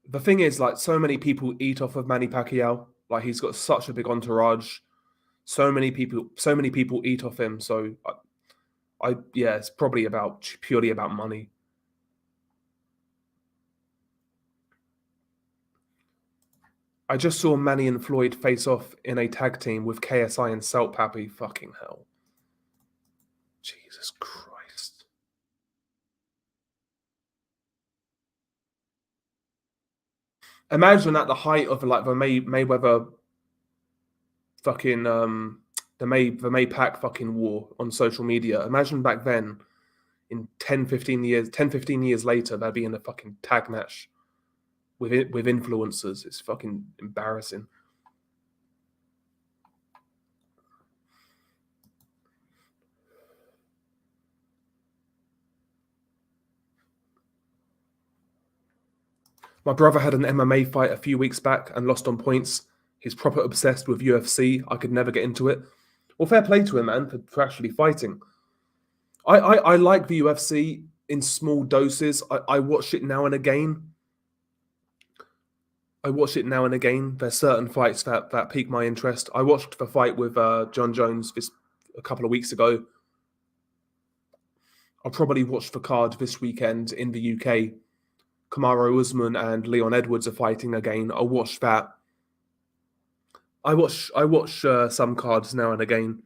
The thing is, like, so many people eat off of Manny Pacquiao. Like, he's got such a big entourage. So many people eat off him. So, yeah, it's probably purely about money. I just saw Manny and Floyd face off in a tag team with KSI and Salt Pappy. Fucking hell. Jesus Christ. Imagine at the height of like the Mayweather fucking the May Pack fucking war on social media. Imagine back then in 15 years later, they'd be in a fucking tag match with influencers. It's fucking embarrassing. My brother had an MMA fight a few weeks back and lost on points. He's proper obsessed with UFC. I could never get into it. Well, fair play to him, man, for actually fighting. I like the UFC in small doses. I watch it now and again. There's certain fights that pique my interest. I watched the fight with John Jones a couple of weeks ago. I'll probably watch the card this weekend in the UK. Kamaru Usman and Leon Edwards are fighting again. I'll watch that. I watch some cards now and again.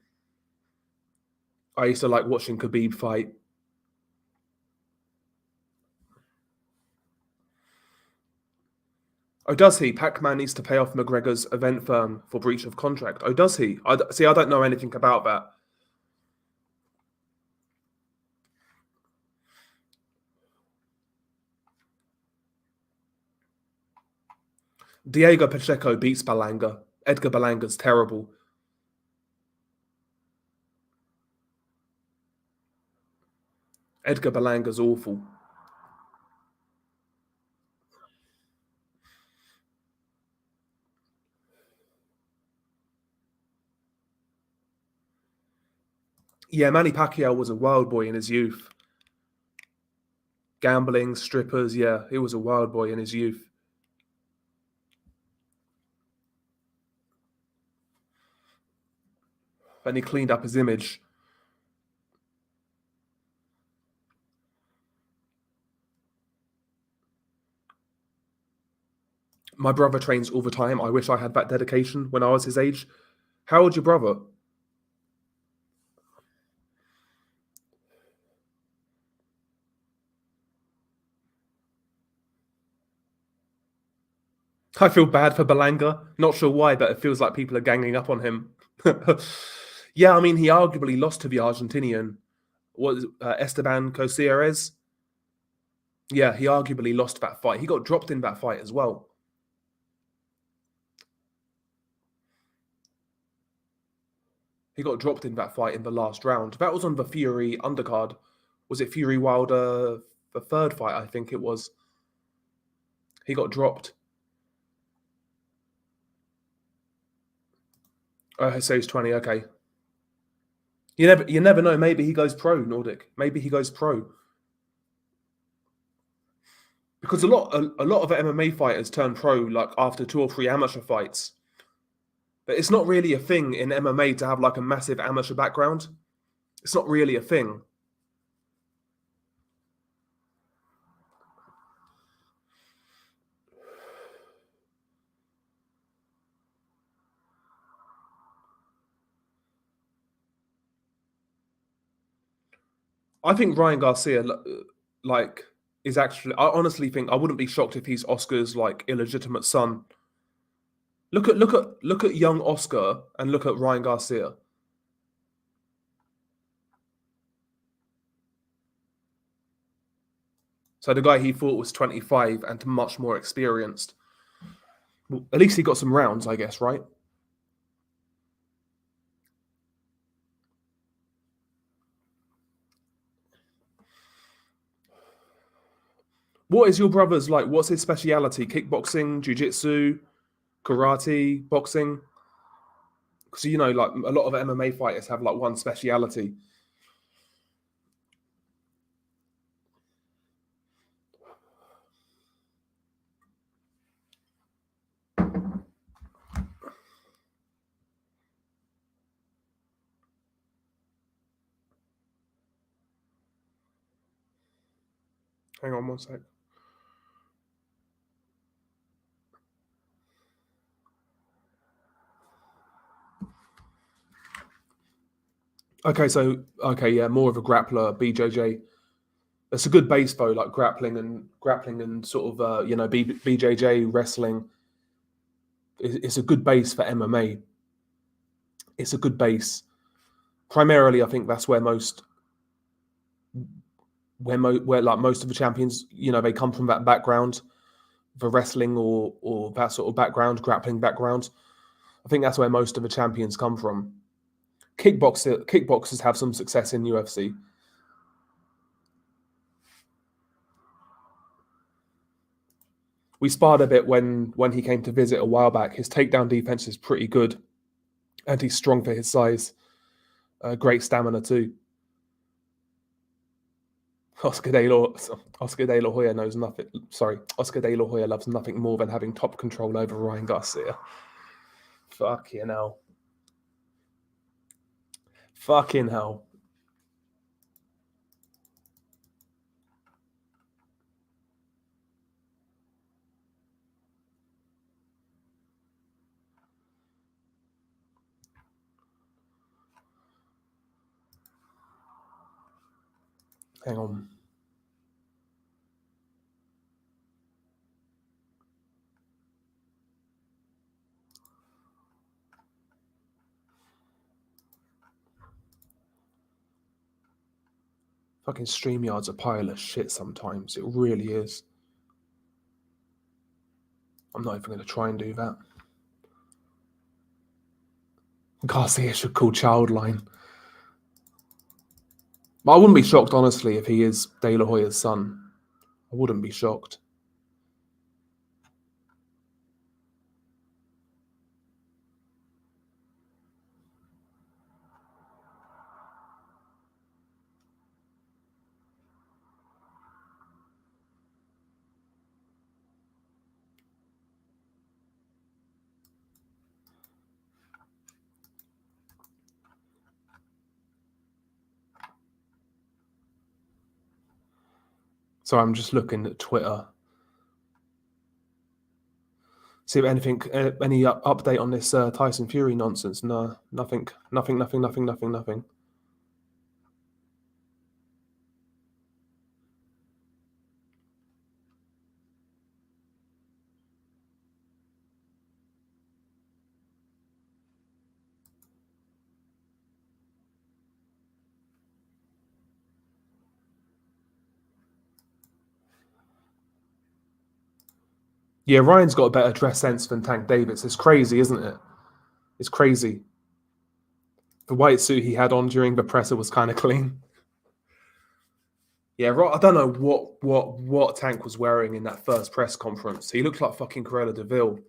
I used to like watching Khabib fight. Oh, does he? Pac-Man needs to pay off McGregor's event firm for breach of contract. Oh, does he? I don't know anything about that. Diego Pacheco beats Berlanga. Edgar Berlanga's terrible. Edgar Berlanga's awful. Yeah, Manny Pacquiao was a wild boy in his youth. Gambling, strippers, yeah, he was a wild boy in his youth. And he cleaned up his image. My brother trains all the time. I wish I had that dedication when I was his age. How old's your brother? I feel bad for Berlanga. Not sure why, but it feels like people are ganging up on him. Yeah, I mean, he arguably lost to the Argentinian. Was Esteban Cosieres? Yeah, he arguably lost that fight. He got dropped in that fight as well. He got dropped in that fight in the last round. That was on the Fury undercard. Was it Fury Wilder, the third fight? I think it was. He got dropped. Oh, so he's 20. Okay. You never know. Maybe he goes pro, Nordic. Maybe he goes pro. Because a lot of MMA fighters turn pro like after 2 or 3 amateur fights. But it's not really a thing in MMA to have like a massive amateur background. It's not really a thing. I think Ryan Garcia like is actually. I honestly think I wouldn't be shocked if he's Oscar's like illegitimate son. Look at young Oscar and look at Ryan Garcia. So the guy he fought was 25 and much more experienced. Well, at least he got some rounds, I guess, right? What is your brother's like? What's his speciality? Kickboxing, jiu-jitsu, karate, boxing? Because you know, like a lot of MMA fighters have like one speciality. Hang on one sec. Okay, yeah, more of a grappler, BJJ. It's a good base though, like grappling and sort of BJJ wrestling. It's a good base for MMA. It's a good base. Primarily, I think that's where most of the champions, they come from that background, the wrestling or that sort of background, grappling background. I think that's where most of the champions come from. Kickboxers have some success in UFC. We sparred a bit when he came to visit a while back. His takedown defense is pretty good, and he's strong for his size. Great stamina too. Oscar De La Hoya knows nothing. Sorry, Oscar De La Hoya loves nothing more than having top control over Ryan Garcia. Fucking hell. Fucking hell. Hang on. Fucking StreamYard's a pile of shit sometimes. It really is. I'm not even going to try and do that. Garcia should call Childline. I wouldn't be shocked, honestly, if he is De La Hoya's son. I wouldn't be shocked. So I'm just looking at Twitter. See if anything, any update on this Tyson Fury nonsense? No, nothing. Yeah, Ryan's got a better dress sense than Tank Davis. It's crazy, isn't it? It's crazy. The white suit he had on during the presser was kind of clean. Yeah, I don't know what Tank was wearing in that first press conference. He looked like fucking Cruella de Vil.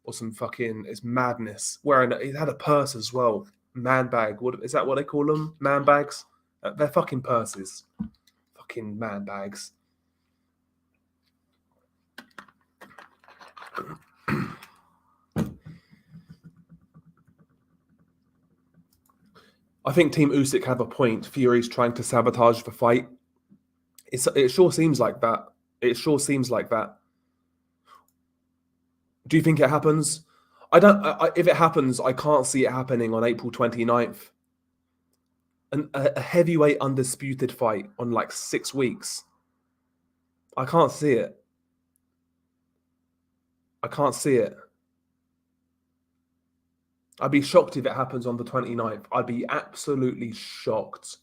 Or some fucking, it's madness. He had a purse as well. Man bag. What is that what they call them? Man bags? They're fucking purses. Fucking man bags. I think Team Usyk have a point. Fury's trying to sabotage the fight. It sure seems like that. Do you think it happens? I don't. If it happens, I can't see it happening on April 29th. A heavyweight undisputed fight on like 6 weeks. I can't see it. I'd be shocked if it happens on the 29th. I'd be absolutely shocked.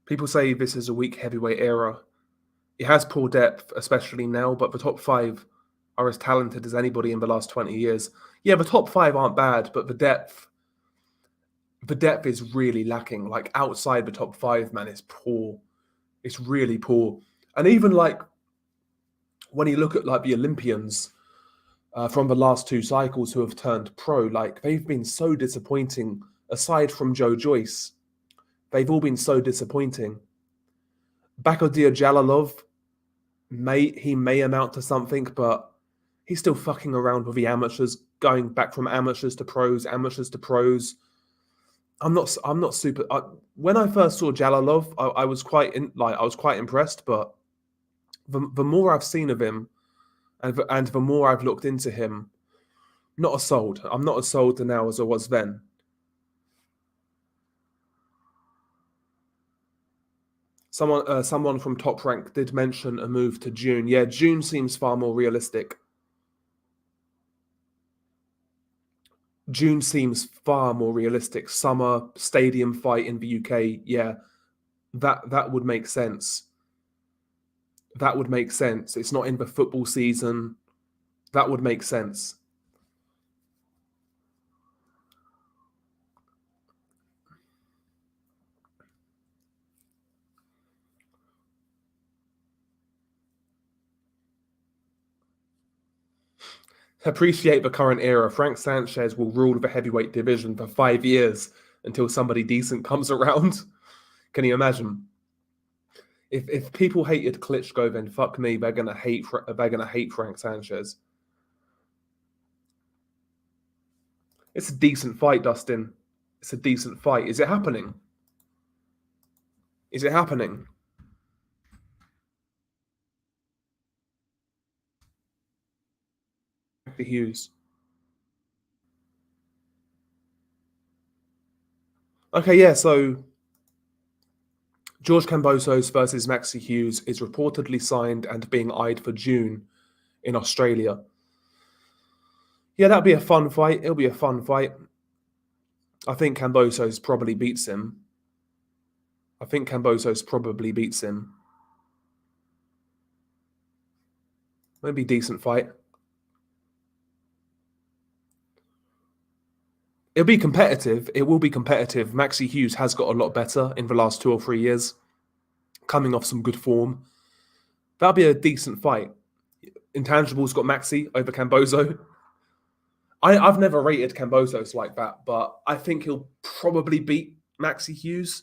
People say this is a weak heavyweight era. It has poor depth, especially now, but the top 5, are as talented as anybody in the last 20 years. Yeah, the top 5 aren't bad, but the depth is really lacking. Like outside the top 5, man, it's poor. It's really poor. And even like when you look at like the Olympians from the last 2 cycles who have turned pro, like they've been so disappointing. Aside from Joe Joyce, they've all been so disappointing. Bakodir Jalalov, he may amount to something, but he's still fucking around with the amateurs, going back from amateurs to pros. I'm not super. When I first saw Jalalov, I was quite impressed, but the more I've seen of him, and the more I've looked into him, not as sold. I'm not as sold now as I was then. Someone from Top Rank did mention a move to June. Yeah, June seems far more realistic. Summer stadium fight in the UK. Yeah, that would make sense. It's not in the football season. That would make sense. Appreciate the current era. Frank Sanchez will rule the heavyweight division for 5 years until somebody decent comes around. Can you imagine? If people hated Klitschko, then fuck me, they're gonna hate Frank Sanchez. It's a decent fight, Dustin. It's a decent fight. Is it happening? The Hughes. Okay, yeah, so George Kambosos versus Maxi Hughes is reportedly signed and being eyed for June in Australia. Yeah, that'll be a fun fight. It'll be a fun fight. I think Kambosos probably beats him. Maybe decent fight. It'll be competitive. It will be competitive. Maxi Hughes has got a lot better in the last 2 or 3 years, coming off some good form. That'll be a decent fight. Intangibles got Maxi over Kamboso. I've never rated Kambosos like that, but I think he'll probably beat Maxi Hughes.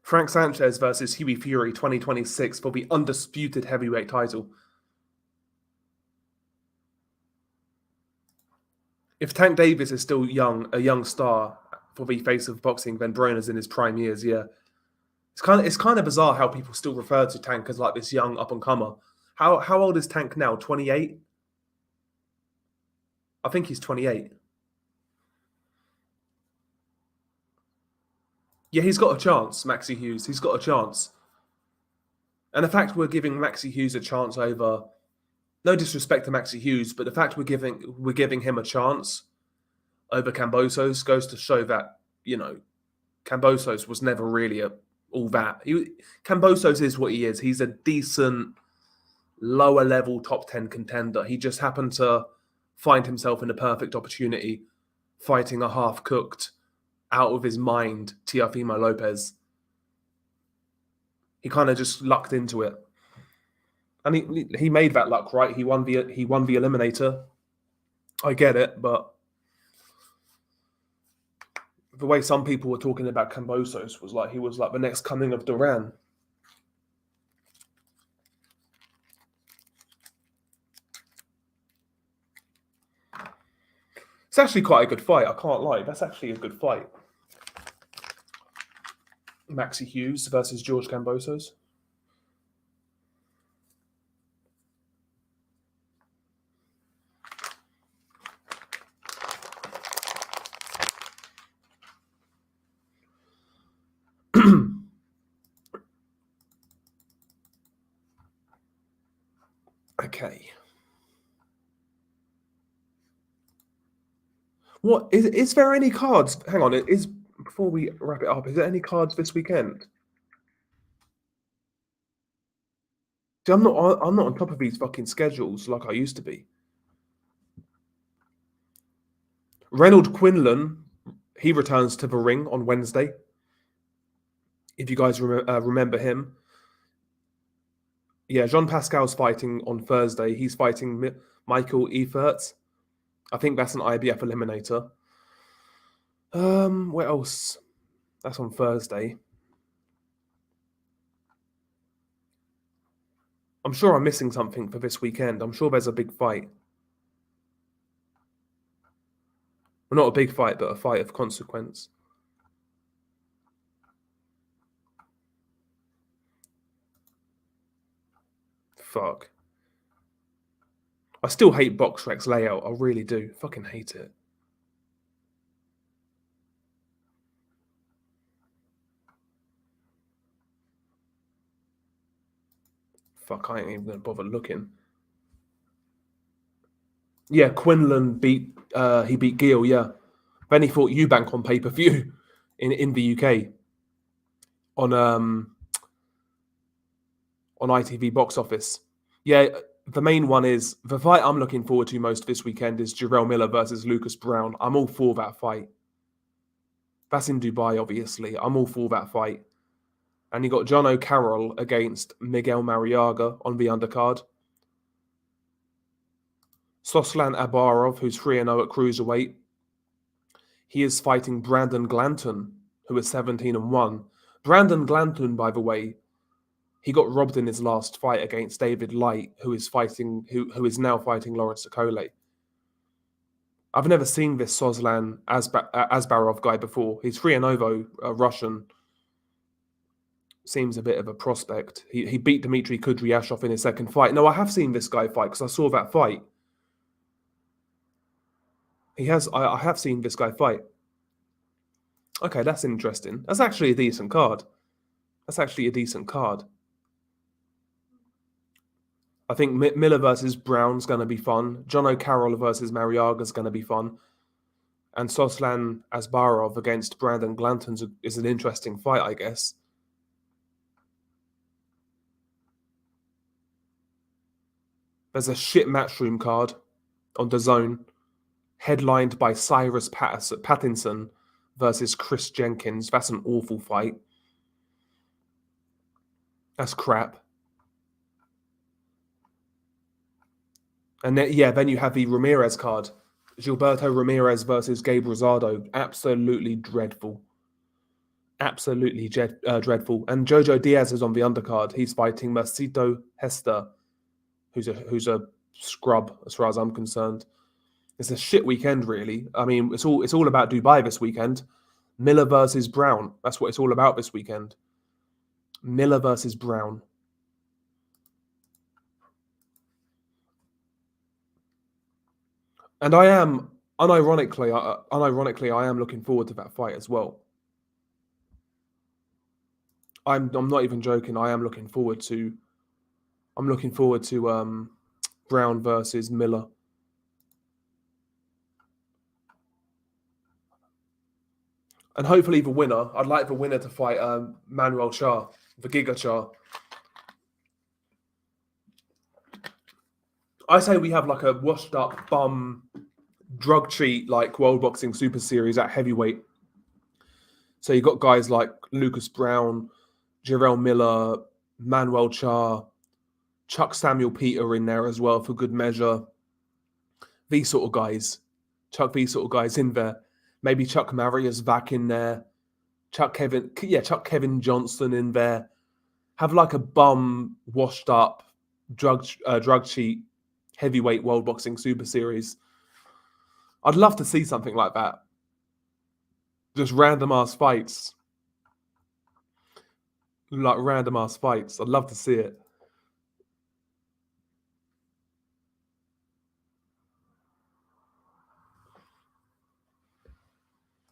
Frank Sanchez versus Hughie Fury 2026 for the undisputed heavyweight title. If Tank Davis is still a young star for the face of boxing, then Broner's in his prime years, yeah. It's kind of bizarre how people still refer to Tank as like this young up-and-comer. How old is Tank now? 28? I think he's 28. Yeah, he's got a chance, Maxi Hughes. He's got a chance. And the fact we're giving Maxi Hughes a chance over, no disrespect to Maxi Hughes, but the fact we're giving him a chance over Kambosos goes to show that, Kambosos was never really all that. Kambosos is what he is. He's a decent lower level top 10 contender. He just happened to find himself in a perfect opportunity fighting a half-cooked, out of his mind Teofimo Lopez. He kind of just lucked into it. And he made that luck, right? He won the eliminator. I get it, but the way some people were talking about Kambosos was like he was like the next coming of Duran. It's actually quite a good fight, I can't lie. That's actually a good fight. Maxi Hughes versus George Kambosos. Okay. What is there any cards? Hang on, before we wrap it up, is there any cards this weekend? See, I'm not on top of these fucking schedules like I used to be. Reynold Quinlan, he returns to the ring on Wednesday. If you guys remember him. Yeah, Jean Pascal's fighting on Thursday. He's fighting Michael Eferts. I think that's an IBF eliminator. What else? That's on Thursday. I'm sure I'm missing something for this weekend. I'm sure there's a big fight. Well, not a big fight, but a fight of consequence. Fuck. I still hate BoxRec's layout. I really do. Fucking hate it. Fuck, I ain't even gonna bother looking. Yeah, Quinlan beat Gil, yeah. Then he fought Eubank on pay-per-view in the UK on ITV box office. Yeah, the main one is the fight I'm looking forward to most this weekend is Jarrell Miller versus Lucas Brown. I'm all for that fight. That's in Dubai, obviously. I'm all for that fight. And you got John O'Carroll against Miguel Mariaga on the undercard. Soslan Abarov, who's 3-0 at cruiserweight. He is fighting Brandon Glanton, who is 17-1. Brandon Glanton, by the way, he got robbed in his last fight against David Light, who is now fighting Lawrence Okole. I've never seen this Soslan Asbarov guy before. He's 3-0 though, Russian. Seems a bit of a prospect. He beat Dmitry Kudryashov in his second fight. No, I have seen this guy fight because I saw that fight. I have seen this guy fight. Okay, that's interesting. That's actually a decent card. I think Miller versus Brown's going to be fun. John O'Carroll versus Mariaga's going to be fun. And Soslan Asbarov against Brandon Glanton is an interesting fight, I guess. There's a shit Matchroom card on DAZN, headlined by Cyrus Pattinson versus Chris Jenkins. That's an awful fight. That's crap. And then you have the Ramirez card. Gilberto Ramirez versus Gabe Rosado. Absolutely dreadful. Absolutely dreadful. And Jojo Diaz is on the undercard. He's fighting Mercito Hester, who's a scrub as far as I'm concerned. It's a shit weekend, really. I mean, it's all about Dubai this weekend. Miller versus Brown. That's what it's all about this weekend. Miller versus Brown. And I am unironically, I am looking forward to that fight as well. I'm not even joking. I am looking forward to. I'm looking forward to Brown versus Miller. And hopefully the winner. I'd like the winner to fight Manuel Charr, the Giga Charr. I say we have like a washed up bum drug cheat like World Boxing Super Series at heavyweight. So you got guys like Lucas Brown, Jarrell Miller, Manuel Charr, Chuck Samuel Peter in there as well for good measure. These sort of guys. Chuck these sort of guys in there. Maybe Chuck Marius back in there. Chuck Kevin Johnson in there. Have like a bum washed up drug cheat heavyweight World Boxing Super Series. I'd love to see something like that. Just random ass fights. Like random ass fights. I'd love to see it.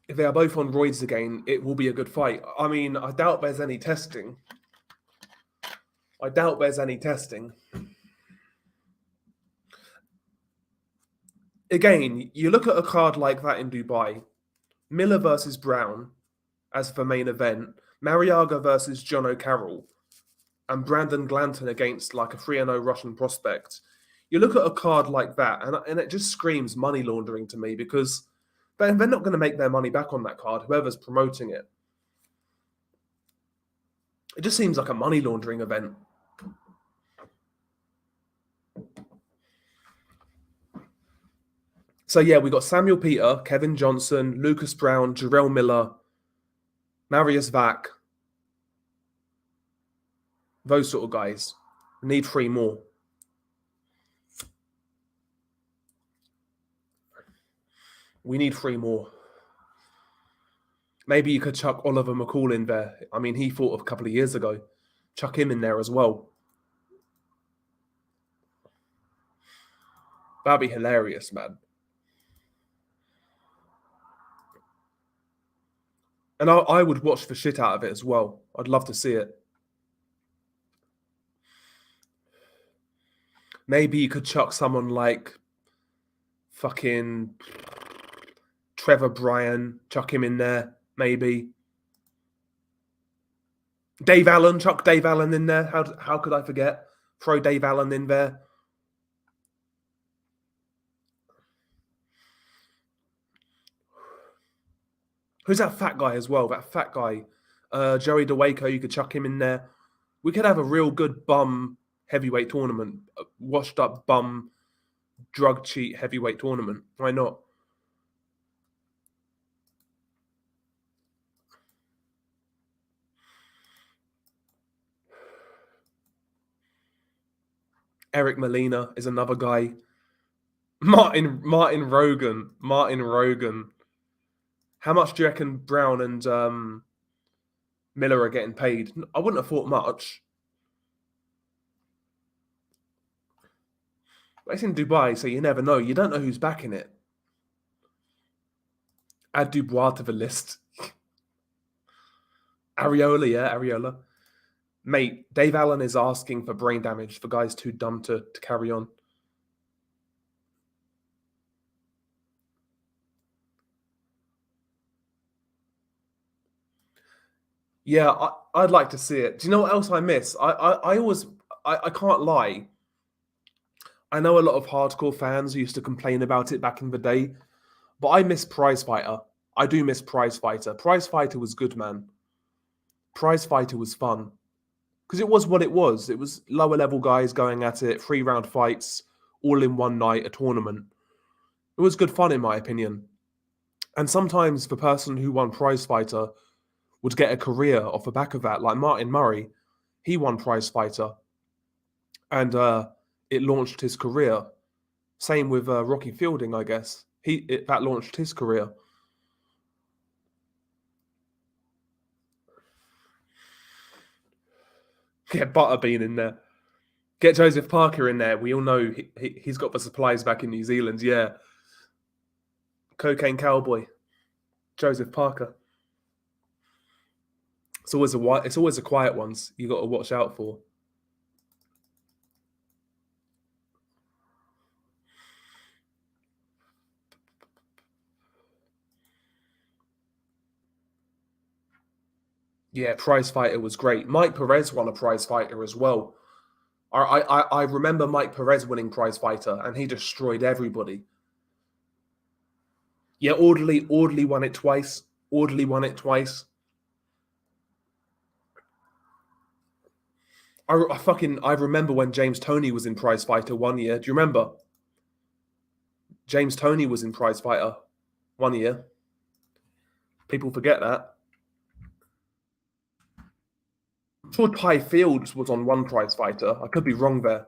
If they are both on roids again, it will be a good fight. I mean, I doubt there's any testing. Again, you look at a card like that in Dubai, Miller versus Brown as the main event, Mariaga versus John O'Carroll. and Brandon Glanton against like a 3-0 Russian prospect. You look at a card like that, and it just screams money laundering to me, because they're not going to make their money back on that card, whoever's promoting it. It just seems like a money laundering event. So yeah, we got Samuel Peter, Kevin Johnson, Lucas Brown, Jarrell Miller, Marius Vac, those sort of guys. We need 3 more. We need 3 more. Maybe you could chuck Oliver McCall in there. I mean, he fought a couple of years ago. Chuck him in there as well. That'd be hilarious, man. And I would watch the shit out of it as well. I'd love to see it. Maybe you could chuck someone like fucking Trevor Bryan, chuck him in there, maybe. Dave Allen, chuck Dave Allen in there. How could I forget? Throw Dave Allen in there. Who's that fat guy as well? That fat guy. Joey DeWaco, you could chuck him in there. We could have a real good bum heavyweight tournament. Washed up bum drug cheat heavyweight tournament. Why not? Eric Molina is another guy. Martin Rogan. How much do you reckon Brown and Miller are getting paid? I wouldn't have thought much. But it's in Dubai, so you never know. You don't know who's backing it. Add Dubois to the list. Areola. Mate, Dave Allen is asking for brain damage for guys too dumb to carry on. Yeah, I'd like to see it. Do you know what else I miss? I can't lie. I know a lot of hardcore fans used to complain about it back in the day, but I miss Prize Fighter. I do miss Prize Fighter. Prize Fighter was good, man. Prize Fighter was fun. Because it was what it was. It was lower level guys going at it, 3-round fights, all in one night, a tournament. It was good fun, in my opinion. And sometimes the person who won Prize Fighter would get a career off the back of that. Like Martin Murray, he won Prize Fighter. And it launched his career. Same with Rocky Fielding, I guess. That launched his career. Get Butterbean in there. Get Joseph Parker in there. We all know he's got the supplies back in New Zealand. Yeah. Cocaine Cowboy. Joseph Parker. It's always the quiet ones you got to watch out for. Yeah, Prize Fighter was great. Mike Perez won a Prize Fighter as well. I remember Mike Perez winning Prize Fighter, and he destroyed everybody. Yeah, Orderly won it twice. I remember when James Toney was in Prize Fighter one year. Do you remember? James Toney was in Prize Fighter one year. People forget that. I'm sure Ty Fields was on one Prize Fighter. I could be wrong there.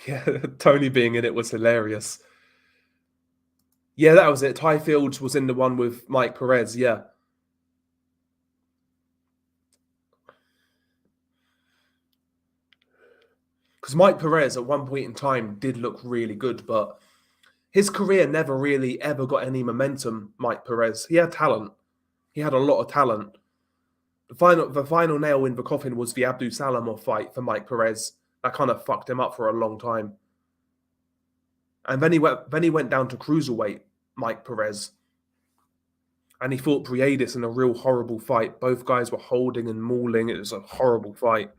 Yeah, Tony being in it was hilarious. Yeah, that was it. Ty Fields was in the one with Mike Perez, yeah. Because Mike Perez at one point in time did look really good, but His career never really ever got any momentum, Mike Perez. He had talent. He had a lot of talent. The final nail in the coffin was the Abdul Salamov fight for Mike Perez. That kind of fucked him up for a long time. And then he went down to cruiserweight, Mike Perez. And he fought Briedis in a real horrible fight. Both guys were holding and mauling. It was a horrible fight.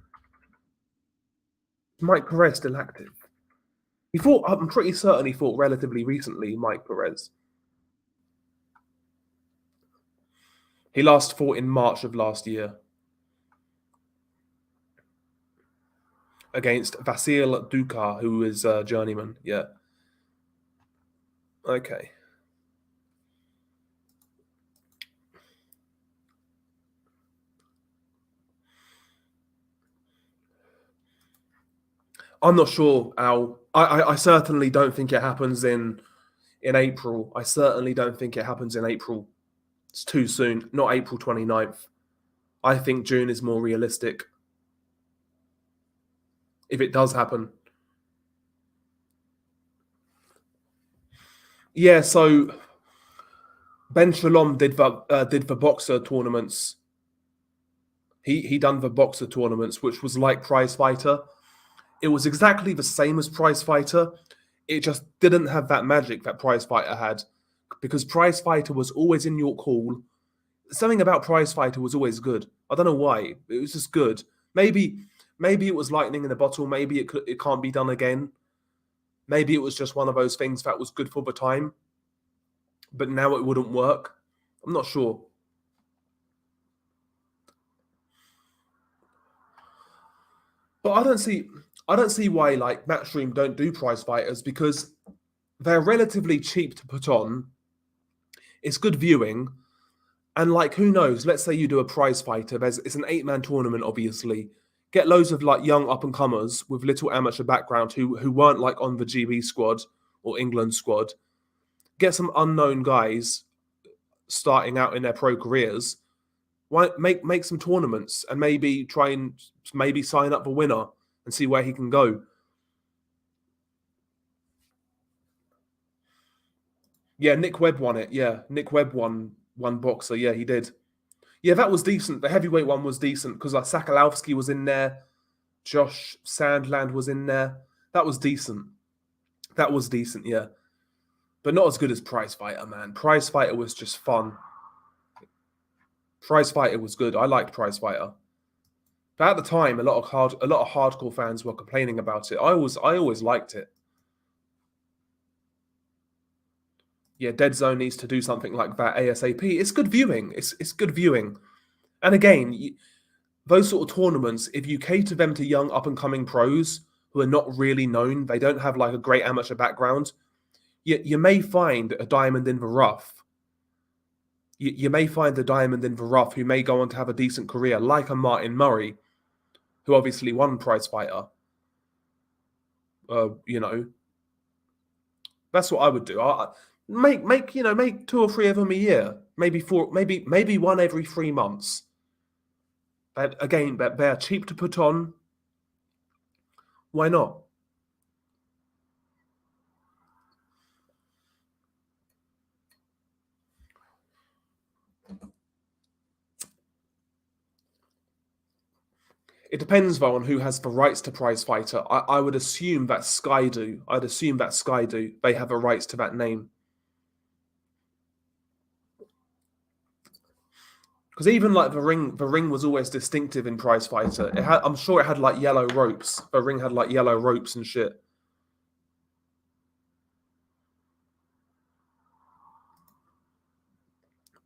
Mike Perez still active. He fought, I'm pretty certain he fought relatively recently, Mike Perez. He last fought in March of last year against Vasil Duka, who is a journeyman. Yeah. Okay. I'm not sure, Al. I certainly don't think it happens in April. I certainly don't think it happens in April. It's too soon. Not April 29th. I think June is more realistic. If it does happen. Yeah, so Ben Shalom did the boxer tournaments. He done the boxer tournaments, which was like Prize Fighter. It was exactly the same as Prize Fighter. It just didn't have that magic that Prize Fighter had, because Prize Fighter was always in York Hall. Something about Prize Fighter was always good. I don't know why. It was just good. Maybe it was lightning in a bottle. Maybe it can't be done again. Maybe it was just one of those things that was good for the time, but now it wouldn't work. I'm not sure. But I don't see why like Matchroom don't do prize fighters, because they're relatively cheap to put on. It's good viewing. And like, who knows? Let's say you do a prize fighter. It's an 8-man tournament, obviously. Get loads of like young up and comers with little amateur background who weren't like on the GB squad or England squad. Get some unknown guys starting out in their pro careers. Why make some tournaments and maybe try and sign up the winner and see where he can go. Yeah, Nick Webb won it. Yeah, Nick Webb won boxer. Yeah, he did. Yeah, that was decent. The heavyweight one was decent because like Sakalowski was in there. Josh Sandland was in there. That was decent. Yeah. But not as good as Prize Fighter, man. Prize Fighter was just fun. Prize Fighter was good. I liked Prize Fighter. But at the time, a lot of hardcore fans were complaining about it. I always liked it. Yeah, Dead Zone needs to do something like that ASAP. It's good viewing. It's good viewing. And again, those sort of tournaments, if you cater them to young up-and-coming pros who are not really known, they don't have like a great amateur background, you may find a diamond in the rough. You may find a diamond in the rough who may go on to have a decent career, like a Martin Murray, who obviously won Prize Fighter. That's what I would do. Make 2 or 3 of them a year, maybe 4, maybe one every 3 months. But again, they're cheap to put on. Why not? It depends though on who has the rights to Prize Fighter. I would assume that Sky do. They have the rights to that name. Because even like the ring was always distinctive in Prize Fighter. I'm sure it had like yellow ropes. The ring had like yellow ropes and shit.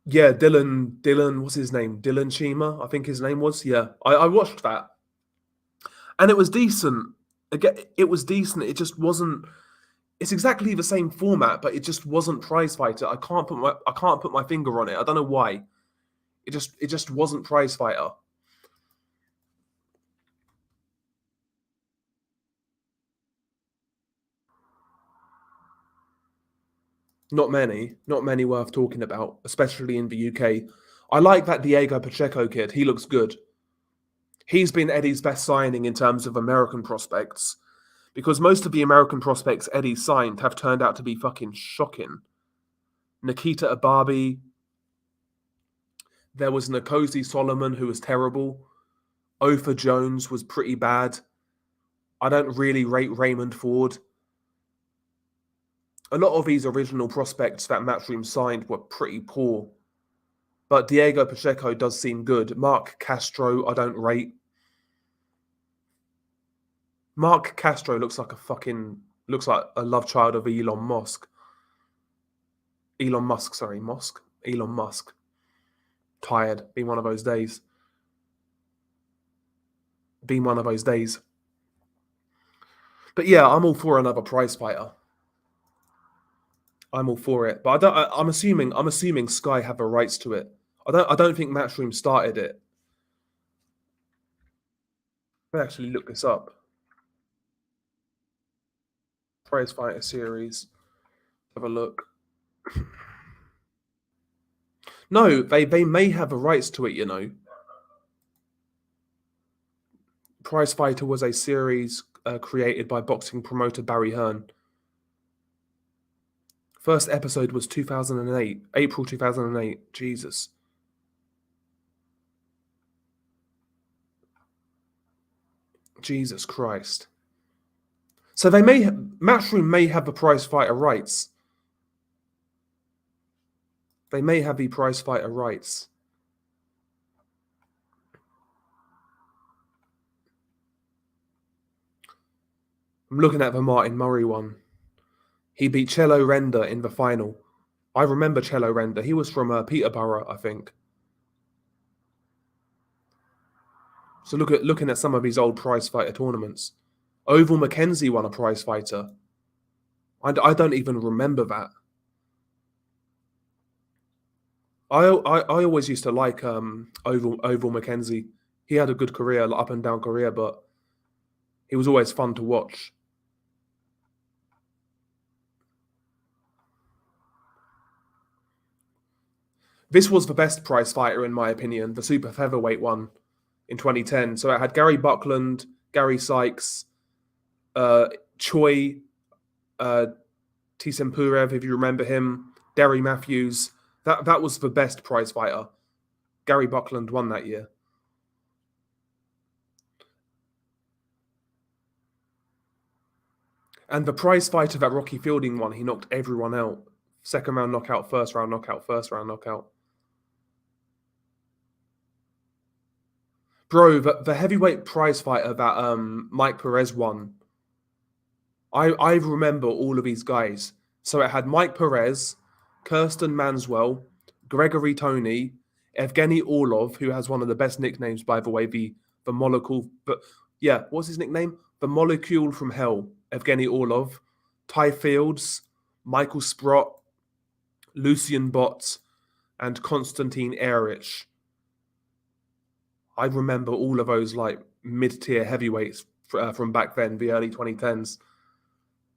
Yeah, Dylan, what's his name? Dylan Chima, I think his name was. Yeah, I watched that, and it was decent. Again, it was decent. It just wasn't. It's exactly the same format, but it just wasn't Prize Fighter. I can't put my finger on it. I don't know why. It just wasn't Prize Fighter. Not many worth talking about, especially in the UK. I like that Diego Pacheco kid. He looks good. He's been Eddie's best signing in terms of American prospects. Because most of the American prospects Eddie signed have turned out to be fucking shocking. Nikita Ababi. There was Nkosi Solomon, who was terrible. Ofer Jones was pretty bad. I don't really rate Raymond Ford. A lot of these original prospects that Matchroom signed were pretty poor. But Diego Pacheco does seem good. Mark Castro, I don't rate. Mark Castro looks like a love child of Elon Musk. Elon Musk. Tired. Been one of those days. But yeah, I'm all for another prize fighter. I'm all for it. But I'm assuming Sky have the rights to it. I don't think Matchroom started it. I actually look this up. Prize fighter series. Have a look. No, they may have the rights to it, you know. Prize Fighter was a series created by boxing promoter Barry Hearn. First episode was 2008, April 2008. Jesus. Jesus Christ. So Matchroom may have the prize fighter rights. They may have the prize fighter rights. I'm looking at the Martin Murray one. He beat Cello Render in the final. I remember Cello Render. He was from Peterborough, I think. So looking at some of his old prize fighter tournaments. Oval Mackenzie won a prize fighter. I don't even remember that. I always used to like Oval Mackenzie. He had a good career, up and down career, but he was always fun to watch. This was the best prize fighter, in my opinion, the super featherweight one in 2010. So it had Gary Buckland, Gary Sykes, Choi, Tisempurev, if you remember him, Derry Matthews. That was the best prize fighter. Gary Buckland won that year. And the prize fighter that Rocky Fielding won, he knocked everyone out. Second round knockout, first round knockout, first round knockout. Bro, the heavyweight prize fighter that Mike Perez won, I remember all of these guys. So it had Mike Perez, Kirsten Manswell, Gregory Tony, Evgeny Orlov, who has one of the best nicknames, by the way, the molecule. But yeah, what's his nickname? The Molecule from Hell. Evgeny Orlov, Ty Fields, Michael Sprott, Lucian Bott, and Konstantin Erich. I remember all of those like mid-tier heavyweights from back then, the early 2010s.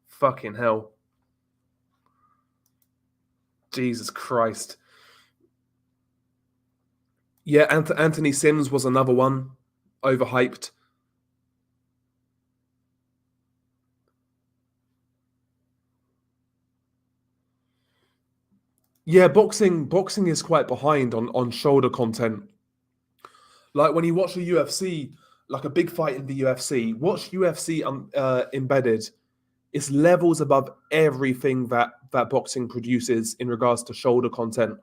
Fucking hell. Jesus Christ. Yeah, Anthony Sims was another one. Overhyped. Yeah, boxing is quite behind on shoulder content. Like when you watch the UFC, like a big fight in the UFC, watch UFC Embedded. It's levels above everything that boxing produces in regards to shoulder content.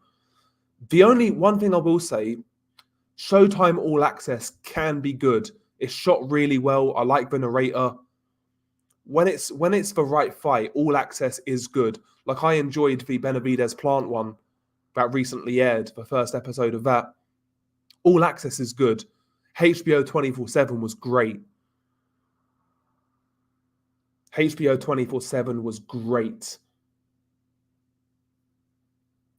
The only one thing I will say, Showtime All Access can be good. It's shot really well. I like the narrator. When it's the right fight, All Access is good. Like I enjoyed the Benavidez Plant one that recently aired, the first episode of that. All Access is good. HBO 24/7 was great. HBO 24/7 was great.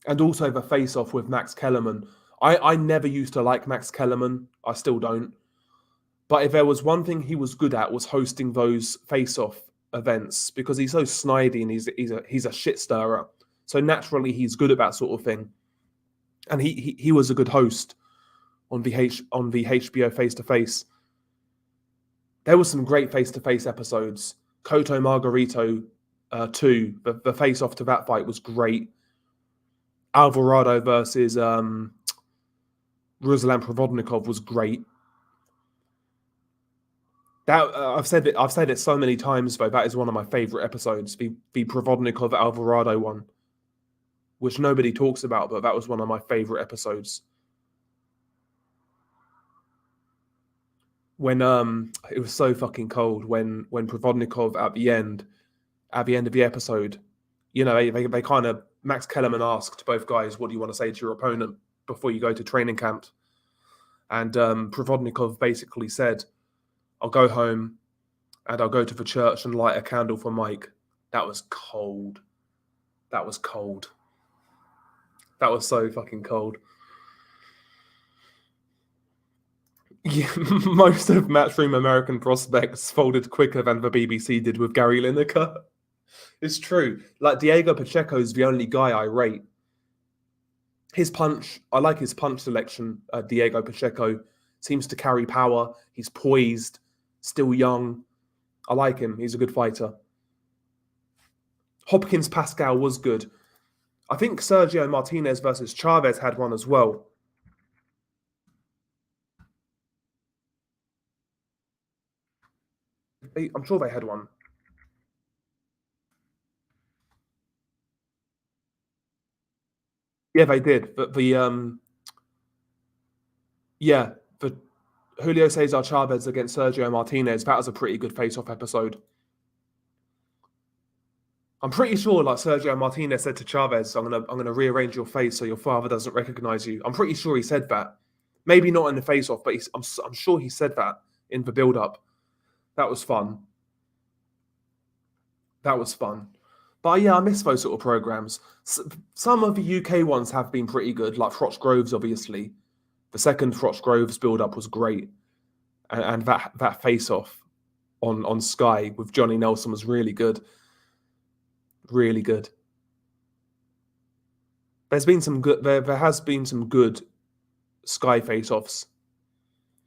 And also the face-off with Max Kellerman. I never used to like Max Kellerman. I still don't. But if there was one thing he was good at, was hosting those face-off events, because he's so snidey and he's a shit stirrer. So naturally he's good at that sort of thing. And he was a good host on the HBO face-to-face. There were some great face-to-face episodes. Cotto Margarito 2, the face-off to that fight was great. Alvarado versus Ruslan Provodnikov was great. That I've said it so many times though. That is one of my favorite episodes. The Provodnikov Alvarado one, which nobody talks about, but that was one of my favorite episodes. When it was so fucking cold when Provodnikov at the end of the episode, you know, they kind of, Max Kellerman asked both guys, what do you want to say to your opponent before you go to training camp? And Provodnikov basically said, I'll go home and I'll go to the church and light a candle for Mike. That was cold. That was cold. That was so fucking cold. Yeah, most of Matchroom American prospects folded quicker than the BBC did with Gary Lineker. It's true. Like, Diego Pacheco's the only guy I rate. His punch, I like his punch selection. Diego Pacheco seems to carry power. He's poised, still young. I like him. He's a good fighter. Hopkins Pascal was good. I think Sergio Martinez versus Chavez had one as well. I'm sure they had one. Yeah, they did. But the Julio Cesar Chavez against Sergio Martinez, that was a pretty good face-off episode. I'm pretty sure, like, Sergio Martinez said to Chavez, I'm gonna rearrange your face so your father doesn't recognize you. I'm pretty sure he said that. Maybe not in the face-off, but I'm sure he said that in the build-up. That was fun. That was fun. But yeah, I miss those sort of programs. Some of the UK ones have been pretty good, like Froch Groves, obviously. The second Froch Groves build-up was great. And that face-off on Sky with Johnny Nelson was really good. Really good. There's been some good. There has been some good Sky face-offs.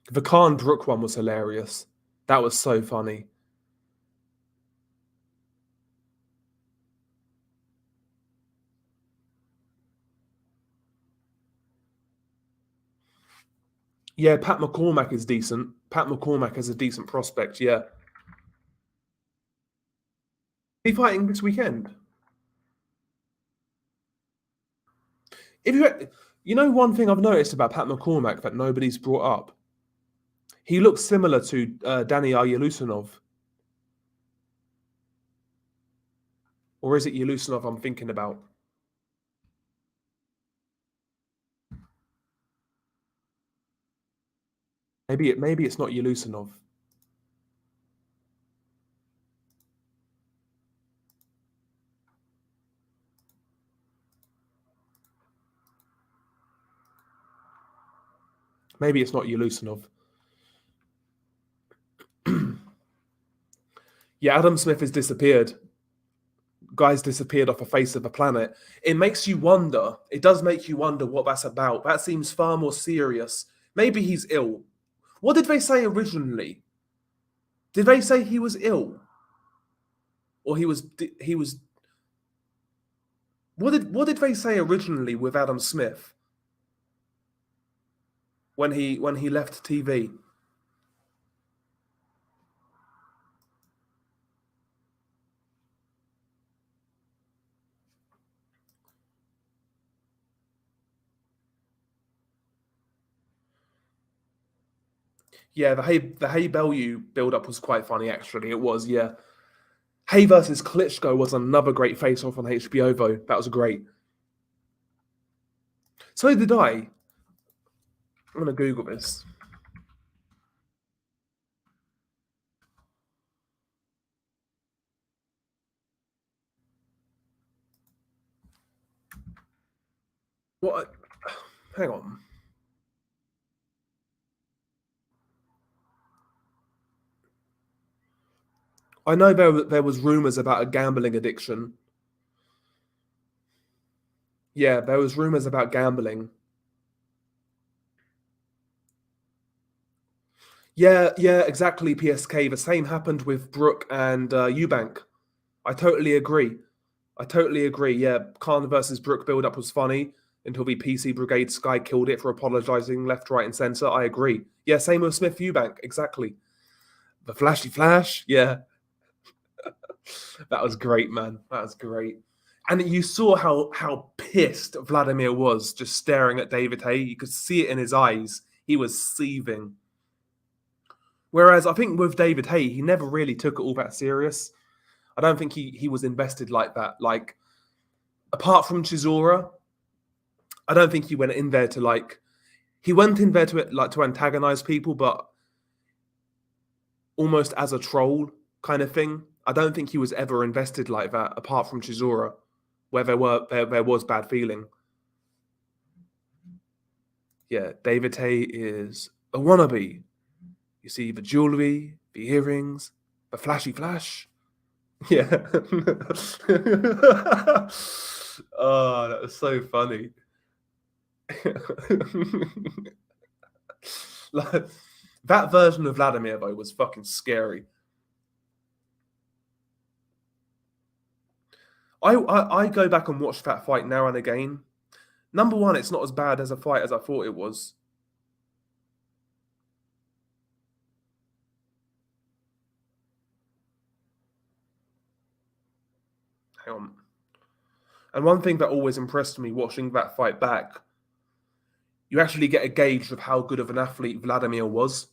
The Khan Brook one was hilarious. That was so funny. Yeah, Pat McCormack is decent. Pat McCormack is a decent prospect. Yeah. Is he fighting this weekend? If you know, one thing I've noticed about Pat McCormack that nobody's brought up, he looks similar to Danny Yelusinov. Or is it Yelusinov I'm thinking about? Maybe it's not Yelusinov. Maybe it's not Yelusinov. Yeah, Adam Smith has disappeared. Guy's disappeared off the face of the planet. It makes you wonder. It does make you wonder what that's about. That seems far more serious. Maybe he's ill. What did they say originally? Did they say he was ill? Or he was? What did they say originally with Adam Smith when he left TV? Yeah, the Hay Bellew build up was quite funny actually. It was, yeah. Hay versus Klitschko was another great face off on HBO though. That was great. So did I. I'm gonna Google this. What? Hang on. I know there was rumors about a gambling addiction. Yeah, there was rumors about gambling. Yeah, exactly, PSK. The same happened with Brook and Eubank. I totally agree. Yeah, Khan versus Brook build-up was funny until the PC Brigade Sky killed it for apologising left, right, and centre. I agree. Yeah, same with Smith Eubank. Exactly. The flashy flash. Yeah, that was great, man. That was great. And you saw how pissed Vladimir was just staring at David Haye. You could see it in his eyes. He was seething. Whereas I think with David Haye, he never really took it all that serious. I don't think he was invested like that. Like, apart from Chisora, I don't think he went in there to like. He went in there to antagonize people, but almost as a troll kind of thing. I don't think he was ever invested like that, apart from Chisora, where there was bad feeling. Yeah, David Haye is a wannabe. You see the jewelry, the earrings, the flashy flash. Yeah. Oh, that was so funny. Like, that version of Vladimir, though, was fucking scary. I go back and watch that fight now and again. Number one, it's not as bad as a fight as I thought it was. Hang on. And one thing that always impressed me watching that fight back, you actually get a gauge of how good of an athlete Vladimir was.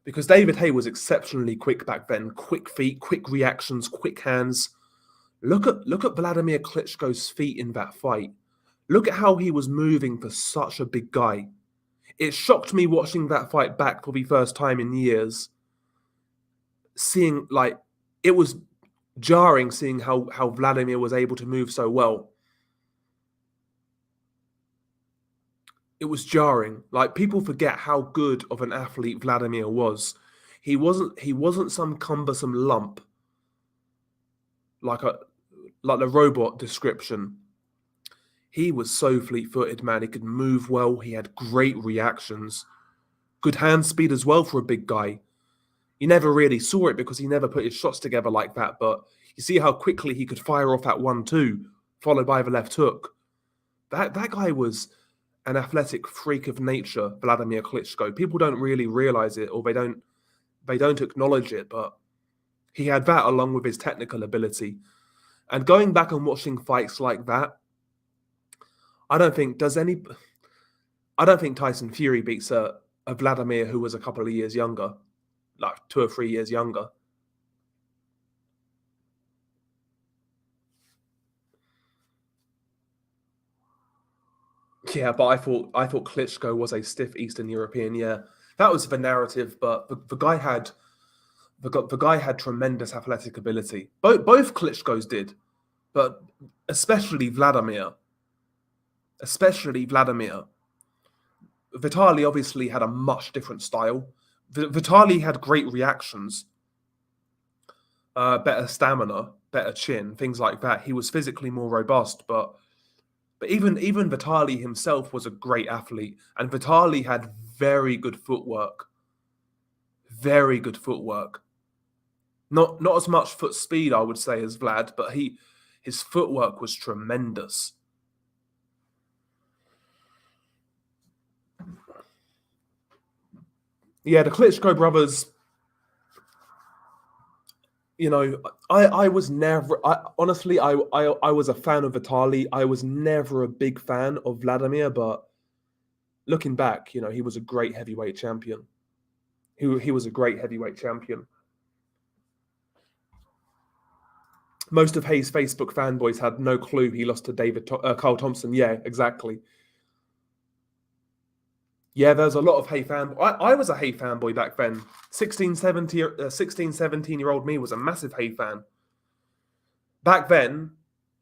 Because David Haye was exceptionally quick back then. Quick feet, quick reactions, quick hands. Look at Vladimir Klitschko's feet in that fight. Look at how he was moving for such a big guy. It shocked me watching that fight back for the first time in years. Seeing, like, it was jarring seeing how Vladimir was able to move so well. It was jarring. Like, people forget how good of an athlete Vladimir was. He wasn't some cumbersome lump like the robot description. He was so fleet-footed, man. He could move well. He had great reactions. Good hand speed as well for a big guy. You never really saw it because he never put his shots together like that, but you see how quickly he could fire off that 1-2, followed by the left hook. That guy was an athletic freak of nature, Vladimir Klitschko. People don't really realize it, or they don't acknowledge it, but he had that along with his technical ability. And going back and watching fights like that, I don't think Tyson Fury beats a Vladimir who was a couple of years younger, like 2 or 3 years younger. Yeah, but I thought Klitschko was a stiff Eastern European. Yeah, that was the narrative. But the guy had tremendous athletic ability. Both Klitschko's did, but especially Vladimir. Vitali obviously had a much different style. Vitali had great reactions, better stamina, better chin, things like that. He was physically more robust, but even Vitali himself was a great athlete, and Vitali had very good footwork. Very good footwork. Not as much foot speed, I would say, as Vlad, but his footwork was tremendous. Yeah, the Klitschko brothers, you know, I was never, honestly, I was a fan of Vitali. I was never a big fan of Vladimir, but looking back, you know, he was a great heavyweight champion. He was a great heavyweight champion. Most of Hayes' Facebook fanboys had no clue he lost to Carl Thompson. Yeah, exactly. Yeah, there's a lot of Hay fan. I was a Hay fanboy back then. 16, 17-year-old me was a massive Hay fan. Back then,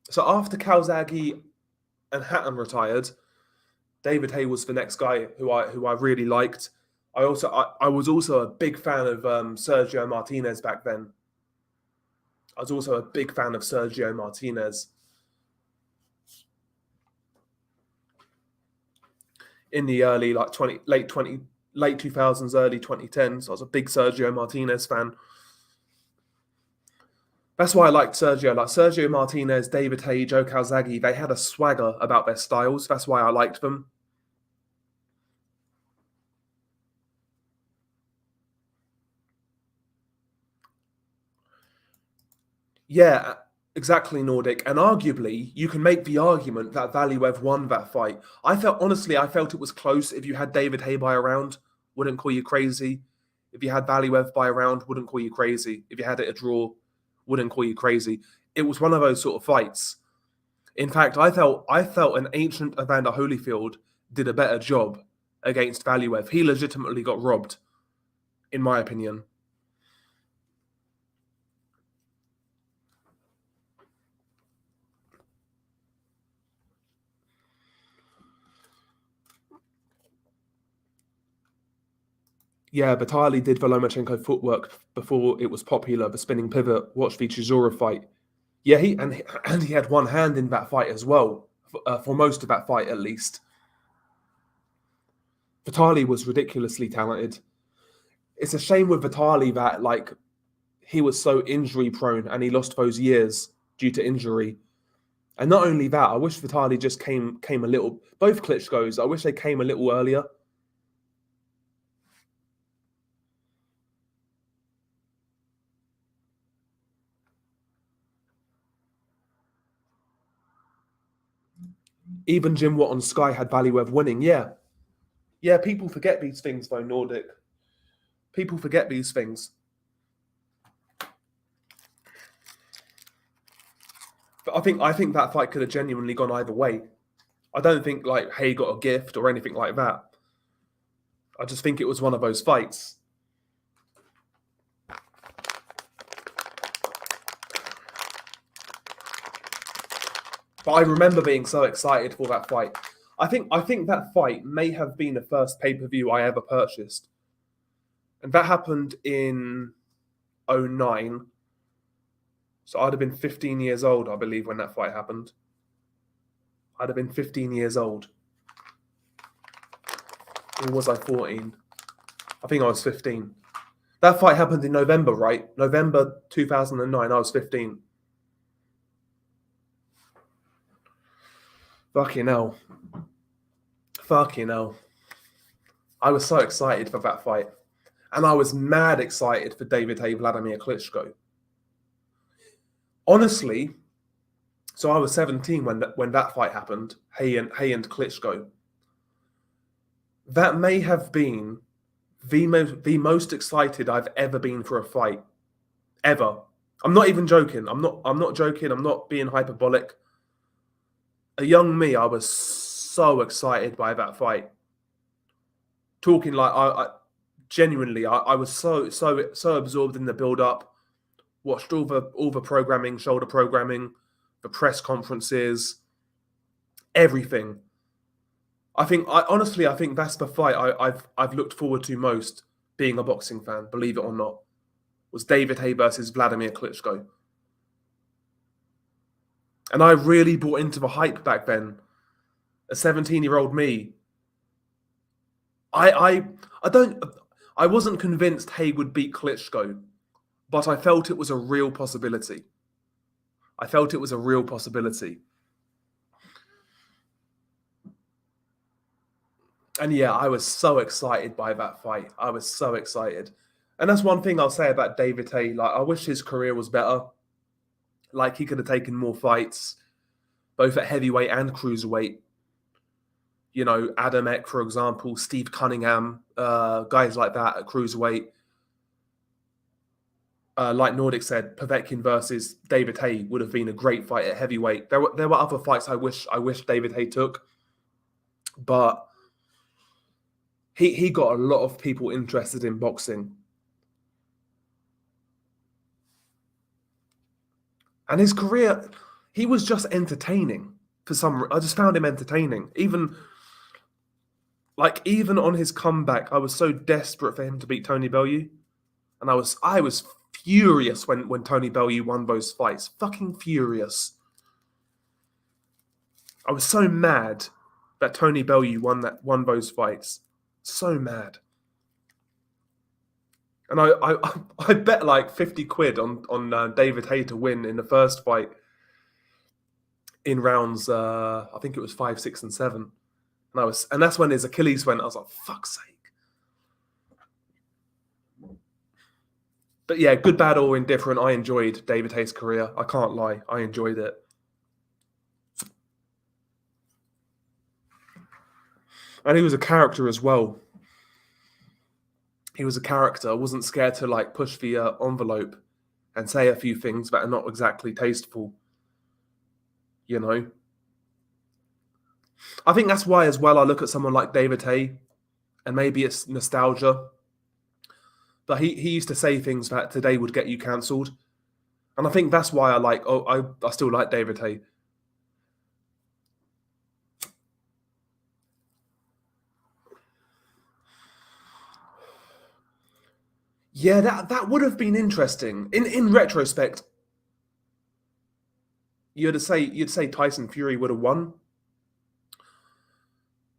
so after Calzaghe and Hatton retired, David Haye was the next guy who I really liked. I was also a big fan of Sergio Martinez back then. I was also a big fan of Sergio Martinez. In the early late 20 late 2000s, early 2010s. I was a big Sergio Martinez fan. That's why I liked Sergio. Like Sergio Martinez, David Tate, Joe Calzaghe, they had a swagger about their styles. That's why I liked them. Yeah, exactly, Nordic. And arguably, you can make the argument that Valiev won that fight. I felt it was close. If you had David Haye by a round, wouldn't call you crazy. If you had Valiev by a round, wouldn't call you crazy. If you had it a draw, wouldn't call you crazy. It was one of those sort of fights. In fact, I felt an ancient Evander Holyfield did a better job against Valiev. He legitimately got robbed, in my opinion. Yeah, Batali did the Lomachenko footwork before it was popular, the spinning pivot. Watch the Chisora fight. Yeah, he had one hand in that fight as well, for most of that fight at least. Vitali was ridiculously talented. It's a shame with Vitali that like he was so injury prone and he lost those years due to injury. And not only that, I wish Vitali just came a little. Both Klitschko's, I wish they came a little earlier. Even Jim Watt on Sky had Valiev winning. Yeah. Yeah, people forget these things though, Nordic. People forget these things. But I think that fight could have genuinely gone either way. I don't think like Haye got a gift or anything like that. I just think it was one of those fights. But I remember being so excited for that fight. I think that fight may have been the first pay-per-view I ever purchased. And that happened in 2009. So I'd have been 15 years old, I believe, when that fight happened. I'd have been 15 years old. Or was I 14? I think I was 15. That fight happened in November, right? November 2009, I was 15. Fucking hell. Fucking hell. I was so excited for that fight. And I was mad excited for David Haye, Vladimir Klitschko. Honestly, so I was 17 when that fight happened, Haye and Klitschko. That may have been the most excited I've ever been for a fight. Ever. I'm not even joking. I'm not joking. I'm not being hyperbolic. A young me, I was so excited by that fight. Talking like I genuinely, I was so absorbed in the build-up. Watched all the programming, shoulder programming, the press conferences, everything. I think that's the fight I've looked forward to most being a boxing fan, believe it or not, was David Haye versus Vladimir Klitschko. And I really bought into the hype back then. A 17-year-old me. I wasn't convinced Haye would beat Klitschko, but I felt it was a real possibility. And yeah, I was so excited by that fight. I was so excited. And that's one thing I'll say about David Haye. Like, I wish his career was better. Like, he could have taken more fights, both at heavyweight and cruiserweight. You know, Adam Eck, for example, Steve Cunningham, guys like that at cruiserweight. Like Nordic said, Povetkin versus David Haye would have been a great fight at heavyweight. There were other fights I wish David Haye took, but he got a lot of people interested in boxing. And his career, he was just entertaining for some. I just found him entertaining. Even on his comeback, I was so desperate for him to beat Tony Bellew, and I was furious when Tony Bellew won those fights. Fucking furious. I was so mad that Tony Bellew won those fights. So mad. And I bet like 50 quid on David Tate to win in the first fight in rounds, I think it was 5, 6, and 7. And that's when his Achilles went. I was like, fuck's sake. But yeah, good, bad, or indifferent. I enjoyed David Tate's career. I can't lie. I enjoyed it. And he was a character as well. He was a character. Wasn't scared to like push the envelope and say a few things that are not exactly tasteful. You know? I think that's why as well I look at someone like David Tate, and maybe it's nostalgia, but he used to say things that today would get you cancelled. And I think that's why I still like David Tate. Yeah, that would have been interesting. In retrospect, you'd say Tyson Fury would have won.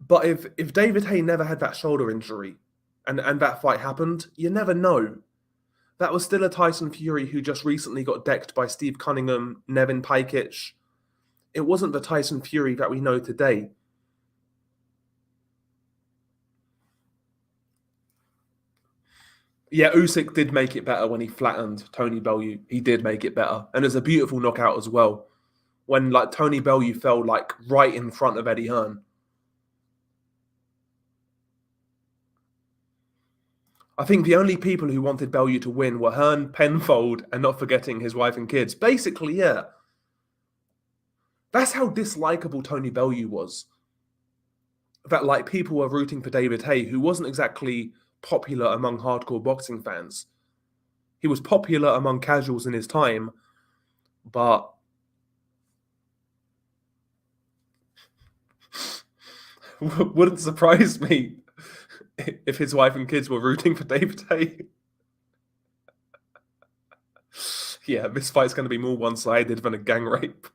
But if David Haye never had that shoulder injury and that fight happened, you never know. That was still a Tyson Fury who just recently got decked by Steve Cunningham, Nevin Pakic. It wasn't the Tyson Fury that we know today. Yeah, Usyk did make it better when he flattened Tony Bellew. He did make it better. And it's a beautiful knockout as well. When like Tony Bellew fell like right in front of Eddie Hearn. I think the only people who wanted Bellew to win were Hearn, Penfold, and not forgetting his wife and kids. Basically, yeah. That's how dislikable Tony Bellew was. That like people were rooting for David Haye, who wasn't exactly popular among hardcore boxing fans. He was popular among casuals in his time, but wouldn't surprise me if his wife and kids were rooting for David Haye. Yeah, this fight's going to be more one-sided than a gang rape.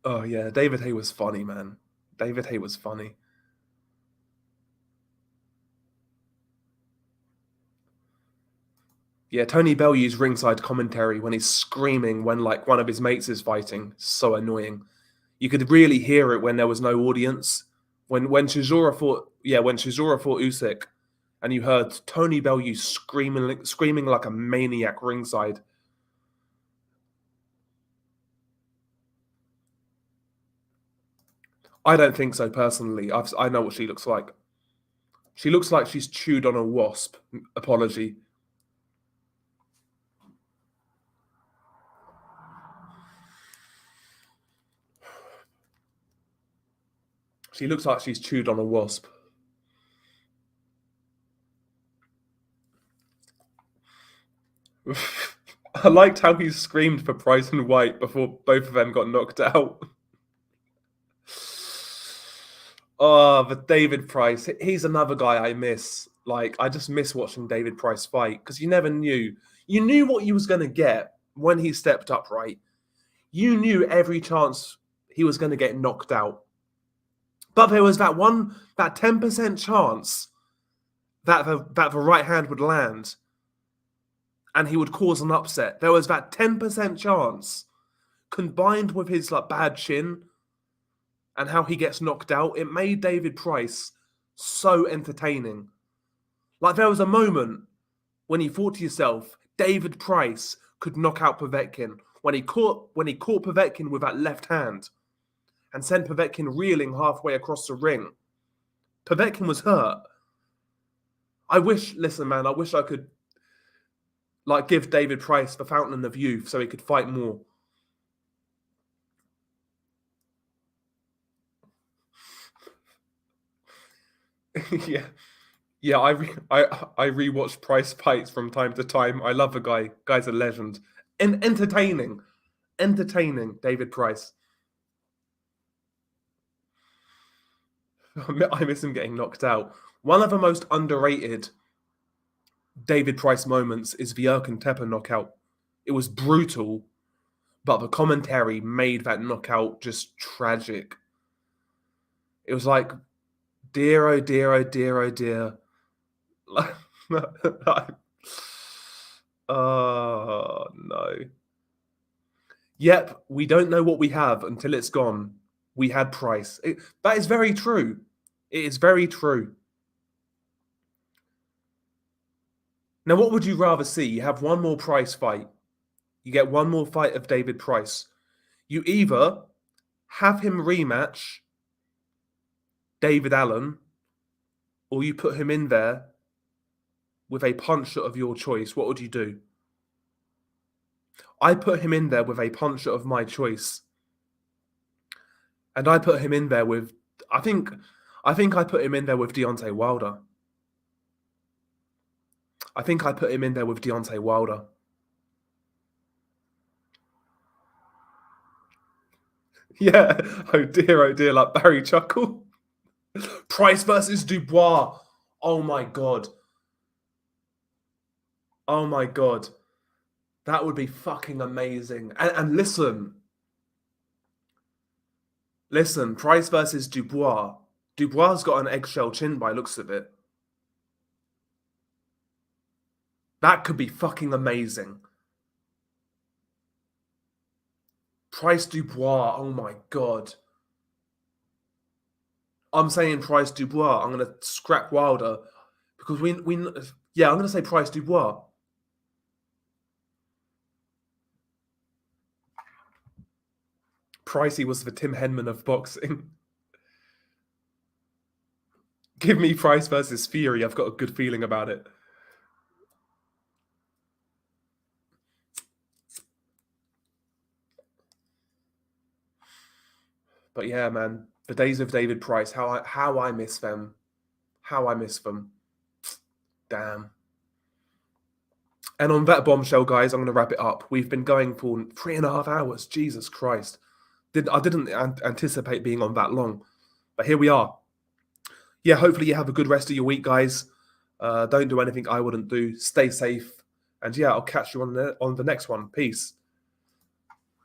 Oh yeah, David Haye was funny, man. David Haye was funny. Yeah, Tony Bellew's ringside commentary when he's screaming when like one of his mates is fighting, so annoying. You could really hear it when there was no audience. When Chisora fought Usyk, and you heard Tony Bellew screaming like a maniac ringside. I don't think so personally. I know what she looks like. She looks like she's chewed on a wasp. Apology. She looks like she's chewed on a wasp. I liked how he screamed for Price and White before both of them got knocked out. Oh, but David Price, he's another guy I miss. Like, I just miss watching David Price fight because you never knew. You knew what you was going to get when he stepped up, right? You knew every chance he was going to get knocked out. But there was that 10% chance that the right hand would land and he would cause an upset. There was that 10% chance combined with his like bad chin and how he gets knocked out. It made David Price so entertaining. Like there was a moment when you thought to yourself, David Price could knock out Povetkin when he caught Povetkin with that left hand and sent Povetkin reeling halfway across the ring. Povetkin was hurt. I wish I could like give David Price the fountain of youth so he could fight more. Yeah. Yeah, I rewatch Price fights from time to time. I love the guy. Guy's a legend. And entertaining, David Price. I miss him getting knocked out. One of the most underrated David Price moments is the Erkan knockout. It was brutal, but the commentary made that knockout just tragic. It was like Dear, oh dear, oh dear, oh dear. Oh, no. Yep, we don't know what we have until it's gone. We had Price. That is very true. It is very true. Now, what would you rather see? You have one more Price fight. You get one more fight of David Price. You either have him rematch David Allen, or you put him in there with a puncher of your choice. What would you do? I put him in there with a puncher of my choice. And I put him in there with, I think I put him in there with Deontay Wilder. I think I put him in there with Deontay Wilder. Yeah. Oh dear, like Barry Chuckle. Price versus Dubois. Oh my God. Oh my God. That would be fucking amazing. And listen, Price versus Dubois. Dubois got an eggshell chin by looks of it. That could be fucking amazing. Price Dubois, oh my God. I'm saying Price Dubois. I'm going to scrap Wilder because I'm going to say Price Dubois. Pricey was the Tim Henman of boxing. Give me Price versus Fury. I've got a good feeling about it. But yeah, man, the days of David Price, how I miss them. How I miss them. Damn. And on that bombshell, guys, I'm going to wrap it up. We've been going for 3.5 hours. Jesus Christ. I didn't anticipate being on that long. But here we are. Yeah, hopefully you have a good rest of your week, guys. Don't do anything I wouldn't do. Stay safe. And yeah, I'll catch you on the next one. Peace.